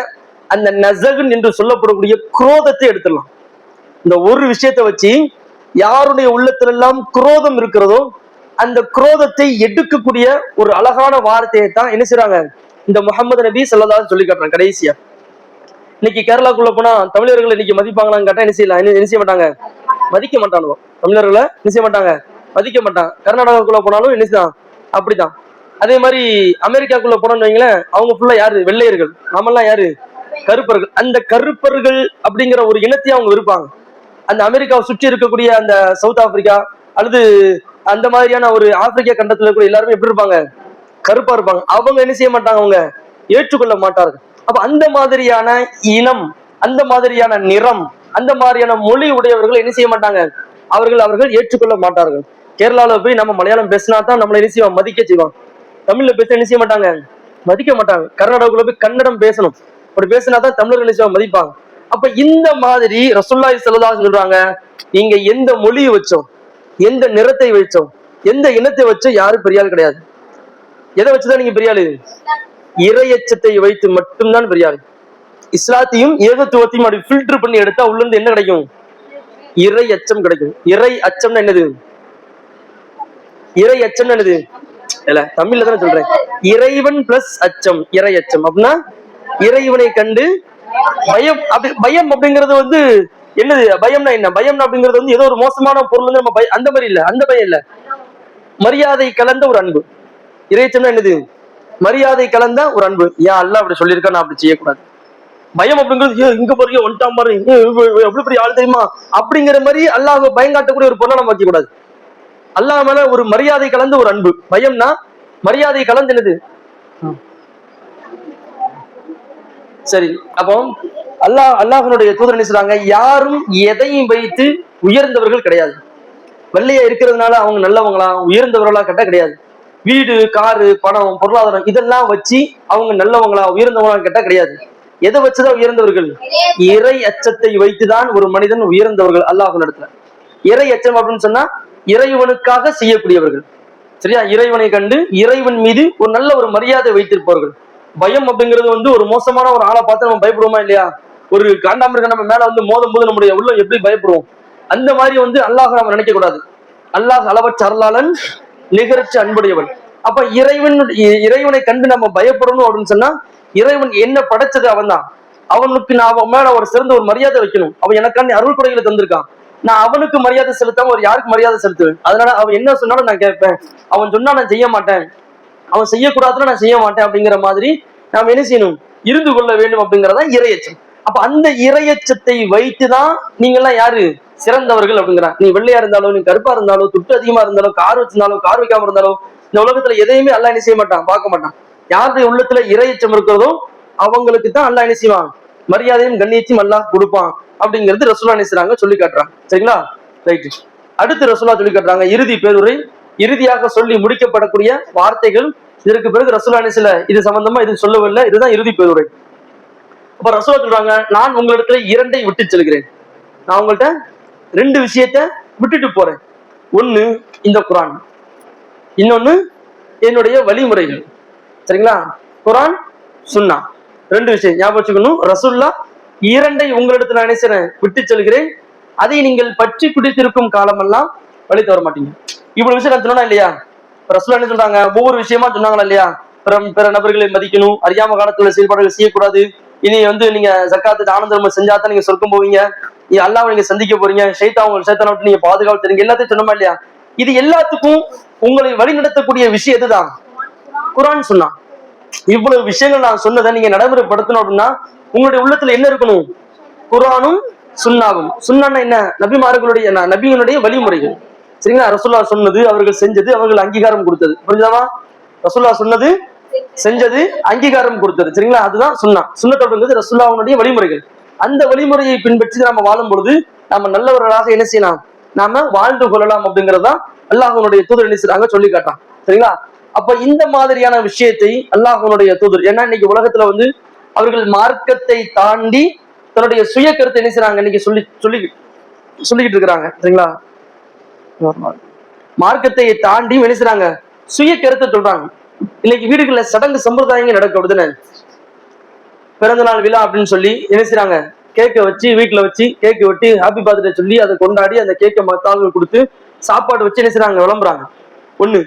அந்த நஸகுன் என்று சொல்லப்படக்கூடிய குரோதத்தை எடுத்துடலாம். இந்த ஒரு விஷயத்தை வச்சு யாருடைய உள்ளத்திலெல்லாம் குரோதம் இருக்கிறதோ அந்த குரோதத்தை எடுக்கக்கூடிய ஒரு அழகான வார்த்தையை தான் என்ன செய்றாங்க, இந்த முஹம்மது நபி ஸல்லல்லாஹு அலைஹி சொல்லி காட்டுறாங்க. கடைசியா இன்னைக்கு கேரளாக்குள்ள போனா தமிழர்கள் இன்னைக்கு மதிப்பாங்களான்னு கேட்டா என்ன செய்யலாம், என்ன செய்ய மாட்டாங்க, மதிக்க மாட்டானுவோ. தமிழர்களை என்ன செய்ய மாட்டாங்க, மதிக்க மாட்டாங்க. கர்நாடகாக்குள்ள போனாலும் என்ன செய்யலாம், அப்படிதான். அதே மாதிரி அமெரிக்காக்குள்ள போனோம்னு வைங்களேன், அவங்க ஃபுல்லா யாரு, வெள்ளையர்கள், நாமெல்லாம் யாரு, கருப்பர்கள். அந்த கருப்பர்கள் அப்படிங்கிற ஒரு இனத்தையும் அவங்க இருப்பாங்க. அந்த அமெரிக்காவை சுற்றி இருக்கக்கூடிய அந்த சவுத் ஆப்பிரிக்கா அல்லது அந்த மாதிரியான ஒரு ஆப்பிரிக்கா கண்டத்துல இருக்கிற எல்லாருமே எப்படி இருப்பாங்க, கருப்பா இருப்பாங்க. அவங்க என்ன செய்ய மாட்டாங்க, அவங்க ஏற்றுக்கொள்ள மாட்டார்கள். அப்ப அந்த மாதிரியான இனம், அந்த மாதிரியான நிறம், அந்த மாதிரியான மொழி உடையவர்கள் என்ன செய்ய மாட்டாங்க, அவர்கள் ஏற்றுக்கொள்ள மாட்டார்கள். கேரளாவில போய் நம்ம மலையாளம் பேசினா தான் நம்மளை என்ன செய்வாங்க, மதிக்க செய்வாங்க. தமிழ்ல பேச என்ன செய்ய மாட்டாங்க, மதிக்க மாட்டாங்க. கர்நாடகாவுக்குள்ள போய் கன்னடம் பேசணும், அப்படி பேசினாதான் தமிழர்கள் என்ன செய்வாங்க, மதிப்பாங்க. அப்ப இந்த மாதிரி ரசூலுல்லாஹி ஸல்லல்லாஹு அலைஹி சொல்றாங்க, நீங்க எந்த மொழியை வச்சோம், எந்த நிறத்தை வச்சோம், எந்த இனத்தை வச்சோம், யாரும் பெரியாள் கிடையாது. எதை வச்சுதான் நீங்க பெரியாள், இறையச்சத்தை வைத்து மட்டும்தான் பெரியாள். இஸ்லாத்தையும் ஏகத்துவத்தையும் அப்படி ஃபில்டர் பண்ணி எடுத்தா உள்ள இருந்து என்ன கிடைக்கும், இறை அச்சம் கிடைக்கும். இறை அச்சம்னா என்னது, இறை அச்சம்னா என்னது, இல்ல தமிழ்ல தானே சொல்றேன். இறைவன் பிளஸ் அச்சம், இறை அச்சம் அப்படின்னா இறைவனை கண்டு பயம். பயம் அப்படிங்கிறது வந்து என்னது, பயம்னா என்ன, பயம்னா அப்படிங்கிறது வந்து ஏதோ ஒரு மோசமான பொருள் வந்து நம்ம அந்த மாதிரி இல்ல, அந்த பயம் இல்ல, மரியாதை கலந்த ஒரு அன்பு. இறைச்சம்னா என்னது, மரியாதை கலந்த ஒரு அன்பு. ஏன் அல்லாஹ் அப்படி சொல்லியிருக்கா, நான் அப்படி செய்யக்கூடாது. பயம் அப்படிங்கிறது இங்க பாருங்க ஒன்ட்டாம் பாரு, எப்படி பெரிய ஆள் தெரியுமா அப்படிங்கிற மாதிரி அல்லாஹ் பயங்காட்டக்கூடிய ஒரு பொருளை நம்ம வைக்க கூடாது. அல்லாஹ் மேல ஒரு மரியாதை கலந்த ஒரு அன்பு. பயம்னா மரியாதை கலந்து என்னது. சரி, அப்போ அல்லாஹ்வுடைய தூதர் என்ன சொல்றாங்க, யாரும் எதையும் வைத்து உயர்ந்தவர்கள் கிடையாது. வெள்ளையா இருக்கிறதுனால அவங்க நல்லவங்களா உயர்ந்தவர்களா கேட்டா கிடையாது. வீடு, காரு, பணம், பொருளாதாரம் இதெல்லாம் வச்சு அவங்க நல்லவங்களா உயர்ந்தவங்களா கேட்டா கிடையாது. எதை வச்சுதான் உயர்ந்தவர்கள், இறை அச்சத்தை வைத்துதான் ஒரு மனிதன் உயர்ந்தவர்கள் அல்லாஹ்வின் இடத்துல. இறை அச்சம் அப்படின்னு சொன்னா இறைவனுக்காக செய்யக்கூடியவர்கள். சரியா, இறைவனை கண்டு இறைவன் மீது ஒரு நல்ல ஒரு மரியாதை வைத்திருப்பவர்கள். பயம் அப்படிங்கிறது வந்து ஒரு மோசமான ஒரு ஆளை பார்த்து நம்ம பயப்படுவோமா இல்லையா, ஒரு காண்டாமிருகம் நம்ம மேல வந்து மோதும் போது நம்முடைய உள்ள எப்படி பயப்படுவோம், அந்த மாதிரி வந்து அல்லாஹ் நம்ம நினைக்க கூடாது. அல்லாஹ் அளவற்ற அருளாளன், நிகரற்ற அன்புடையவன். அப்ப இறைவனை கண்டு நம்ம பயப்படணும் அப்படின்னு சொன்னா, இறைவன் என்ன படைச்சது அவன் தான், அவனுக்கு நான் அவன் மேல ஒரு சிறந்த ஒரு மரியாதை வைக்கணும். அவன் எனக்கான அருள் கொடைகளை தந்திருக்கான், நான் அவனுக்கு மரியாதை செலுத்தாம ஒரு யாருக்கு மரியாதை செலுத்துவேன். அதனால அவன் என்ன சொன்னாலும் நான் கேட்பேன், அவன் சொன்னா நான் செய்ய மாட்டேன், அவன் செய்யக்கூடாதுன்னு நான் செய்ய மாட்டேன் அப்படிங்கிற மாதிரி நாம் என்ன செய்யணும், இருந்து கொள்ள வேண்டும் அப்படிங்கிறதா இறையச்சம். அப்ப அந்த இறையச்சத்தை வைத்துதான் நீங்க எல்லாம் யாரு சிறந்தவர்கள் அப்படிங்கிறான். நீ வெள்ளையா இருந்தாலும், நீ கருப்பா இருந்தாலும், துட்டு அதிகமா இருந்தாலும், கார் வச்சிருந்தாலும், கார் வைக்காம இருந்தாலும், இந்த உலகத்துல எதையுமே அல்லாஹ் என்ன செய்ய மாட்டான், பார்க்க மாட்டான். யாருடைய உள்ளத்துல இறையச்சம் இருக்கிறதோ அவங்களுக்கு தான் அல்லாஹ் என்ன செய்வான், மரியாதையும் கண்ணியத்தையும் அல்லாஹ் கொடுப்பான் அப்படிங்கிறது ரசூலுல்லாஹ் என்ன செய்றாங்க, சொல்லி காட்டுறாங்க. சரிங்களா, ரைட்டு. அடுத்து ரசூலுல்லாஹ் சொல்லி காட்டுறாங்க இறுதி பேருரை, இறுதியாக சொல்லி முடிக்கப்படக்கூடிய வார்த்தைகள். இதற்கு பிறகு ரசூலுல்லாஹ் என்ன செய்யல, இது சம்பந்தமா இது சொல்லவில்லை, இதுதான் இறுதி பேருரை. அப்ப ரசூலுல்லாஹ் சொல்றாங்க, நான் உங்களிடத்துல 2 விட்டு செல்கிறேன், நான் உங்கள்கிட்ட 2 விஷயத்த விட்டுட்டு போறேன். ஒண்ணு இந்த குரான், இன்னொன்னு என்னுடைய வழிமுறைகள். சரிங்களா, குரான் சுன்னா 2 விஷயம் ஞாபகம் வச்சுக்கணும். ரசூலுல்லாஹ் 2 உங்களிடத்துல நான் நினைச்சேன் விட்டு செல்கிறேன், அதை நீங்கள் பற்றி பிடித்திருக்கும் காலமெல்லாம் வழி தவற மாட்டீங்க. இவ்வளவு விஷயம் நான் சொன்னா இல்லையா, ரசூலுல்லாஹ் என்ன சொல்றாங்க, ஒவ்வொரு விஷயமா சொன்னாங்களா இல்லையா, பிற நபர்களை மதிக்கணும், அறியாம காலத்துல செயல்பாடுகள் செய்யக்கூடாது, இனி வந்து நீங்க ஜக்காத்து தான தர்மம் செஞ்சாதான் நீங்க சொர்க்கம் போவீங்க, அல்லாஹ்வை நீங்க சந்திக்க போறீங்க, ஷைத்தானை விட்டு நீங்க பாதுகாப்பு தரீங்க, எல்லாத்தையும் சொன்னோமா இல்லையா? இது எல்லாத்துக்கும் உங்களை வழி நடத்தக்கூடிய விஷயம் எதுதான்? குர்ஆன் சுன்னா. இவ்வளவு விஷயங்கள் நான் சொன்னதை நீங்க நடைமுறைப்படுத்தணும் அப்படின்னா உங்களுடைய உள்ளத்துல என்ன இருக்கணும்? குர்ஆனும் சுன்னாவும். சுன்னான்னா என்ன? நபியினுடைய வழிமுறைகள். சரிங்களா? ரசூலுல்லாஹ் சொன்னது, அவர்கள் செஞ்சது, அவர்கள் அங்கீகாரம் கொடுத்தது. புரிஞ்சுதாமா? ரசூலுல்லாஹ் சொன்னது, செஞ்சது, அங்கீகாரம் கொடுத்தது. சரிங்களா? அதுதான் சுன்னா. சுன்னத்துங்கிறது ரசூலுல்லாஹ்வுடைய வழிமுறைகள். அந்த வழிமுறையை பின்பற்றி நம்ம வாழும் பொழுது நம்ம நல்லவர்களாக என்ன செய்யலாம்? நாம வாழ்ந்து கொள்ளலாம் அப்படிங்கறதான் அல்லாஹ்வுடைய தூதர் என்ன செய்றாங்க சொல்லி காட்டான். சரிங்களா? அப்ப இந்த மாதிரியான விஷயத்தை அல்லாஹ்வுடைய தூதர், ஏன்னா இன்னைக்கு உலகத்துல அவர்கள் மார்க்கத்தை தாண்டி தன்னுடைய சுய கருத்தை என்ன செய்றாங்க இன்னைக்கு சொல்லிக்கிட்டு இருக்கிறாங்க. சரிங்களா? மார்க்கத்தை தாண்டி என்ன செய்றாங்க? சுய கருத்தை சொல்றாங்க. இன்னைக்கு வீடுகள்ல சடங்கு சம்பிரதாயங்கள் நடக்க பிறந்த நாள் விழா அப்படின்னு சொல்லி என்ன செய்றாங்க? கேக்கை வச்சு வீட்டுல வச்சு கேக்கு வெட்டி ஹாப்பி பர்த்டே சொல்லி அதை கொண்டாடி அந்த கேக்கை மத்தாள்கள் கொடுத்து சாப்பாடு வச்சு என்ன செய்றாங்க? விளம்புறாங்க. ஒண்ணு.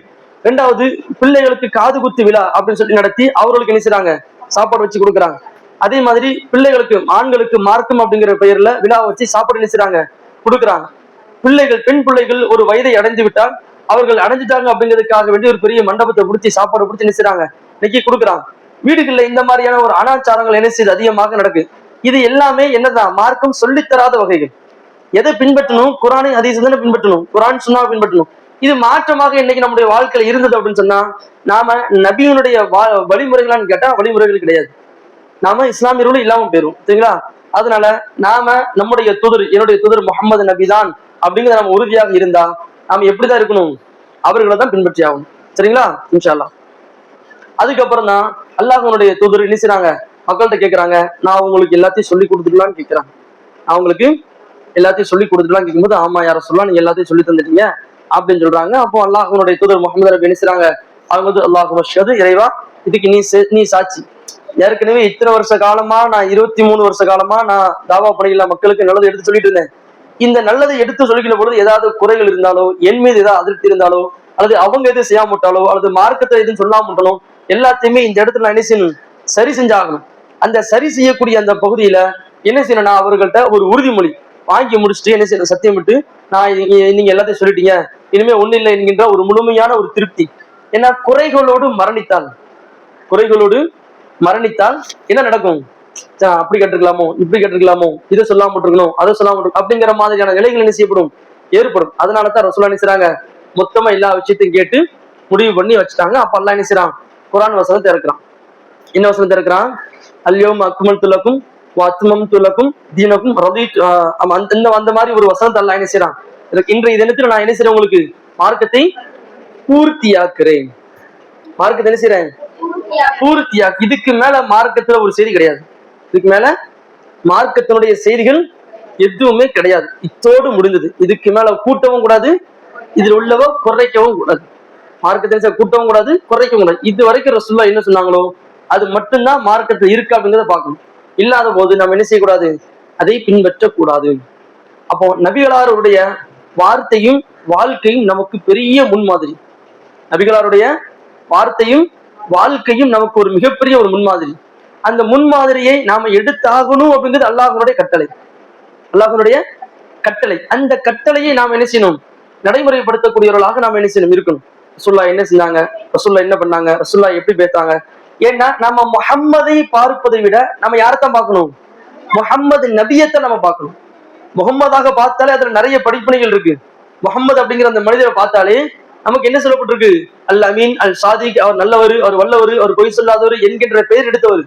ரெண்டாவது, பிள்ளைகளுக்கு காது குத்து விழா அப்படின்னு சொல்லி நடத்தி அவர்களுக்கு என்ன செய்றாங்க? சாப்பாடு வச்சு கொடுக்குறாங்க. அதே மாதிரி பிள்ளைகளுக்கு, ஆண்களுக்கு மார்க்கம் அப்படிங்கிற பெயர்ல விழா வச்சு சாப்பாடு என்ன செய்றாங்க? கொடுக்குறாங்க. பெண் பிள்ளைகள் ஒரு வயதை அடைந்து விட்டால் அவர்கள் அடைஞ்சிட்டாங்க அப்படிங்கிறதுக்காக வேண்டி ஒரு பெரிய மண்டபத்தை பிடிச்சி சாப்பாடு பிடிச்சி என்ன செய்றாங்க? இன்னைக்கு கொடுக்குறாங்க. வீடுகள்ல இந்த மாதிரியான ஒரு அனாச்சாரங்கள் என்ன செய்யுது? அதிகமாக நடக்குது. இது எல்லாமே என்னதான்? மார்க்கம் சொல்லித்தராத வகைகள். எதை பின்பற்றணும்? குர்ஆனை ஹதீஸை தானே பின்பற்றணும். குர்ஆன் சுன்னாவை பின்பற்றணும். இது மாற்றமாக இன்னைக்கு நம்முடைய வாழ்க்கையில இருந்தது அப்படின்னு சொன்னா நாம நபியினுடைய வழிமுறைகளான்னு கேட்டா வழிமுறைகள் கிடையாது. நாம இஸ்லாமியர்களும் இல்லாம போயிரும். சரிங்களா? அதனால நாம நம்முடைய என்னுடைய தூதர் முகமது நபி தான் அப்படிங்கிறத நம்ம உறுதியாக இருந்தா நாம எப்படிதான் இருக்கணும்? அவர்களை தான் பின்பற்றி ஆகணும். சரிங்களா? இன்ஷா அல்லாஹ். அதுக்கப்புறம் தான் அல்லாஹ்வுடைய தூதர் என்ன செய்றாங்க? மக்கள்கிட்ட கேட்கறாங்க, நான் உங்களுக்கு எல்லாத்தையும் சொல்லி கொடுத்துக்கலான்னு கேட்கிறாங்க. அவங்களுக்கு எல்லாத்தையும் சொல்லி கொடுத்துக்கலாம் கேட்கும்போது, ஆமா யார சொல்லலாம், நீங்க எல்லாத்தையும் சொல்லி தந்துட்டீங்க அப்படின்னு சொல்றாங்க. அப்போ அல்லாஹ்வுடைய தூதர் முகமது நபி என்ன செய்றாங்க? அவங்க அல்லாஹு அஷ்ஹது, இறைவா இதுக்கு நீ சாட்சி. ஏற்கனவே இத்தனை வருஷ காலமா நான் 23 வருஷ காலமா நான் தாவா பணியில மக்களுக்கு நல்லதை எடுத்து சொல்லிட்டு இருந்தேன். இந்த நல்லதை எடுத்து சொல்லிக்கிற பொழுது ஏதாவது குறைகள் இருந்தாலோ, என் மீது ஏதாவது அதிருப்தி இருந்தாலோ, அல்லது அவங்க எதுவும் செய்யாமட்டாலோ, அல்லது மார்க்கத்தை எதுவும் சொல்லாமட்டாலோ, எல்லாத்தையுமே இந்த இடத்துல நான் என்ன செய்யணும்? சரி செஞ்சாகணும். அந்த சரி செய்யக்கூடிய அந்த பகுதியில என்ன செய்யணும்? நான் அவர்கள்ட்ட ஒரு உறுதிமொழி வாங்கி முடிச்சுட்டு என்ன செய்யணும்? சத்தியம் விட்டு நீங்க எல்லாத்தையும் சொல்லிட்டீங்க, இனிமே ஒண்ணு இல்லை என்கின்ற ஒரு முழுமையான ஒரு திருப்தி. ஏன்னா குறைகளோடு மரணித்தால் என்ன நடக்கும்? அப்படி கேட்டிருக்கலாமோ, இப்படி கேட்டிருக்கலாமோ, இதை சொல்லாம இருக்கணும், அதை சொல்லாம இருக்கணும் அப்படிங்கிற மாதிரியான நிலைகள் என்ன செய்யப்படும்? ஏற்படும். அதனாலதான் ரசூலுல்லாஹ் என்ன செய்றாங்க? மொத்தமா எல்லா விஷயத்தையும் கேட்டு முடிவு பண்ணி வச்சுட்டாங்க. அப்ப அல்லாஹ் என்ன செய்றான்? குர்ஆன் வசனத்தை இறக்குறான். என்ன வசனத்தை இறக்குறான்? அல்யௌம அக்மல்து லக்கும் வ அத்மம்து லக்கும் தீனக்கும் ரதீத். அந்த மாதிரி ஒரு வசனத்தை அல்லாஹ் என்ன செய்றான்? இன்றைய தினத்தில் நான் என்ன செய்றேன்? உங்களுக்கு மார்க்கத்தை பூர்த்தியாக்குறேன். மார்க்கத்தை என்ன செய்றேன்? பூர்த்தியா. இதுக்கு மேல மார்க்கத்துல ஒரு செய்தி கிடையாது. இதுக்கு மேல மார்க்கத்தினுடைய செய்திகள் எதுவுமே கிடையாது. இத்தோடு முடிந்தது. இதுக்கு மேல கூட்டவும் கூடாது, இதில் உள்ளவ குறைக்கவும் கூடாது. மார்க்கத்தை கூட்டவும் கூடாது, குறைக்கவும் கூடாது. இது வரைக்கும் ரசூலுல்லாஹ் என்ன சொன்னாங்களோ அது மட்டும்தான் மார்க்கத்தில் இருக்கு அப்படிங்கிறத பார்க்கணும். இல்லாத போது நம்ம என்ன செய்யக்கூடாது? அதை பின்பற்றக்கூடாது. அப்போ நபிகளாருடைய வார்த்தையும் வாழ்க்கையும் நமக்கு பெரிய முன்மாதிரி. நபிகளாருடைய வார்த்தையும் வாழ்க்கையும் நமக்கு ஒரு மிகப்பெரிய ஒரு முன்மாதிரி. அந்த முன்மாதிரியை நாம எடுத்தாகணும் அப்படிங்கிறது அல்லாஹ்வுடைய கட்டளை. அந்த கட்டளையை நாம் என்ன செய்யணும்? நடைமுறைப்படுத்தக்கூடியவர்களாக நாம் என்ன செய்யணும்? இருக்கணும். ரசூலுல்லாஹ் என்ன செஞ்சாங்க? ரசூலுல்லாஹ் என்ன பண்ணாங்க? ரசூலுல்லாஹ் எப்படி பேசாங்க? ஏன்னா நம்ம முஹம்மதை பார்ப்பதை விட நம்ம யாரைத்தான் பார்க்கணும்? முஹம்மது நபியத்தை நம்ம பார்க்கணும். முகம்மதாக பார்த்தாலே அதுல நிறைய படிப்பினைகள் இருக்கு. முகம்மது அப்படிங்கிற அந்த மனிதரை பார்த்தாலே நமக்கு என்ன சொல்லப்பட்டிருக்கு? அல் அமீன், அல் சாதிக், அவர் நல்லவர், அவர் வல்லவர், அவர் பொய் சொல்லாதவர் என்கின்ற பெயர் எடுத்தவர்.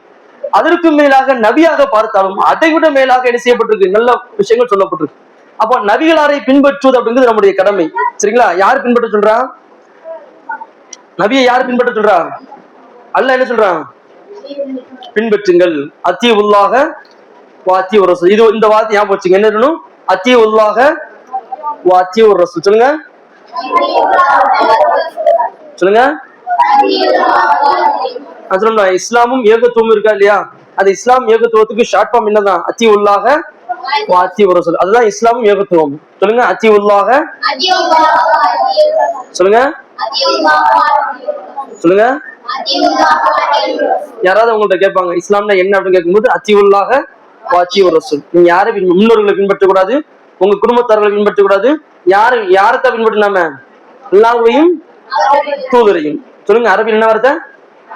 அதற்கு மேலாக நபியாக பார்த்தாலும் அதை விட மேலாக என்ன செய்யப்பட்டிருக்கு? நல்ல விஷயங்கள் சொல்லப்பட்டிருக்கு. அப்போ நபிகளாரை பின்பற்றுவது அப்படிங்கிறது நம்முடைய கடமை. சரிங்களா? யார் பின்பற்ற சொல்றா? நபியை யார் பின்பற்ற சொல்றா? அல்லாஹ் என்ன சொல்றான்? பின்பற்றுங்கள். அத்தி உள்ளாக வாத்தி ஒரு ரசூல். இது இந்த வார்த்தை ஞாபகம் வச்சுங்க. என்ன இருக்கணும்? அத்தி உள்ளாக வாத்தி ஒரு ரசூல். சொல்லுங்க. இஸ்லாமும் ஏகத்துவம் இருக்கா இல்லையா? அது இஸ்லாம் ஏகத்துவத்துக்கு ஷார்ட் ஃபார்ம் என்னதான்? அத்தி உள்ளாக வாத்தி ஒரு ரசூல். அதுதான் இஸ்லாமும் ஏகத்துவம். சொல்லுங்க. அத்தி உள்ளாக சொல்லுங்க. சொல்லுங்க. யாராவது உங்கள்ட்ட கேட்பாங்க இஸ்லாம்னா என்ன அப்படின்னு கேட்கும்போது அத்தி உள்ளாக வாத்தி ஒரு ரசூல். நீங்க யாரை முன்னோர்களை பின்பற்றக்கூடாது, உங்க குடும்பத்தார்களை பின்பற்றக்கூடாது. யாரைத்தான் பின்பற்றினாம? அல்லாஹ்வையும் தூதரையும். சொல்லுங்க, அரபில் என்ன வார்த்தை?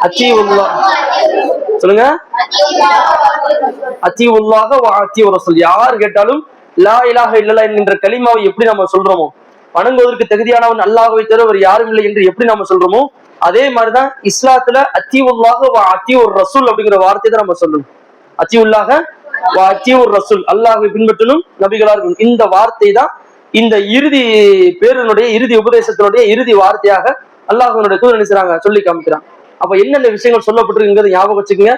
அத்தீஉல்லாஹ். சொல்லுங்க, அத்தீஉல்லாஹ வ அத்தீஉர் ரசூல். யார் கேட்டாலும் லா இலாஹ இல்லல்லாஹ் என்கின்ற கலிமாவை எப்படி நம்ம சொல்றோமோ, வணங்குவதற்கு தகுதியானவன் அல்லாஹ்வை தவிர வேறு யாரும் இல்லை என்று எப்படி நம்ம சொல்றோமோ, அதே மாதிரிதான் இஸ்லாத்துல அத்தீஉல்லாஹ வ அத்தீஉர் ரசூல் அப்படிங்கிற வார்த்தையை தான் நம்ம சொல்லணும். அத்தீஉல்லாஹ வ அத்தீஉர் ரசூல், அல்லாஹ்வை பின்பற்றணும், நபிகளா இருக்கணும். இந்த வார்த்தை தான் இந்த இறுதி பேரனுடைய இறுதி உபதேசத்தினுடைய இறுதி வார்த்தையாக அல்லாஹ்வினுடைய தூதர் நினைச்சாங்க சொல்லி காமிக்கிறாங்க. அப்ப என்னென்ன விஷயங்கள் சொல்லப்பட்டிருக்குங்கிறத ஞாபகம் வச்சுக்கோங்க,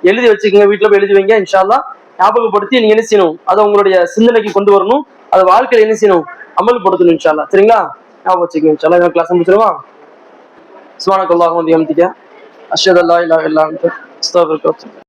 எழுதி வச்சுக்கோங்க, வீட்டுல போய் எழுதி வைங்க. இன்ஷா அல்லாஹ் ஞாபகப்படுத்தி நீங்க என்ன செய்யணும், அதை உங்களுடைய சிந்தனைக்கு கொண்டு வரணும், அதை வாழ்க்கையில என்ன செய்யணும், அமல்படுத்தணும். இன்ஷா அல்லாஹ். சரிங்களா? ஞாபகம் வச்சுக்கோங்க. இன்ஷா அல்லாஹ் கிளாஸ் முடிச்சிருவா. சுப்ஹானக்கல்லாஹு வ பிஹம்திக அஷ்ஹது அல்லா இலாஹா இல்லா அன்த அஸ்தக்ஃபிருக.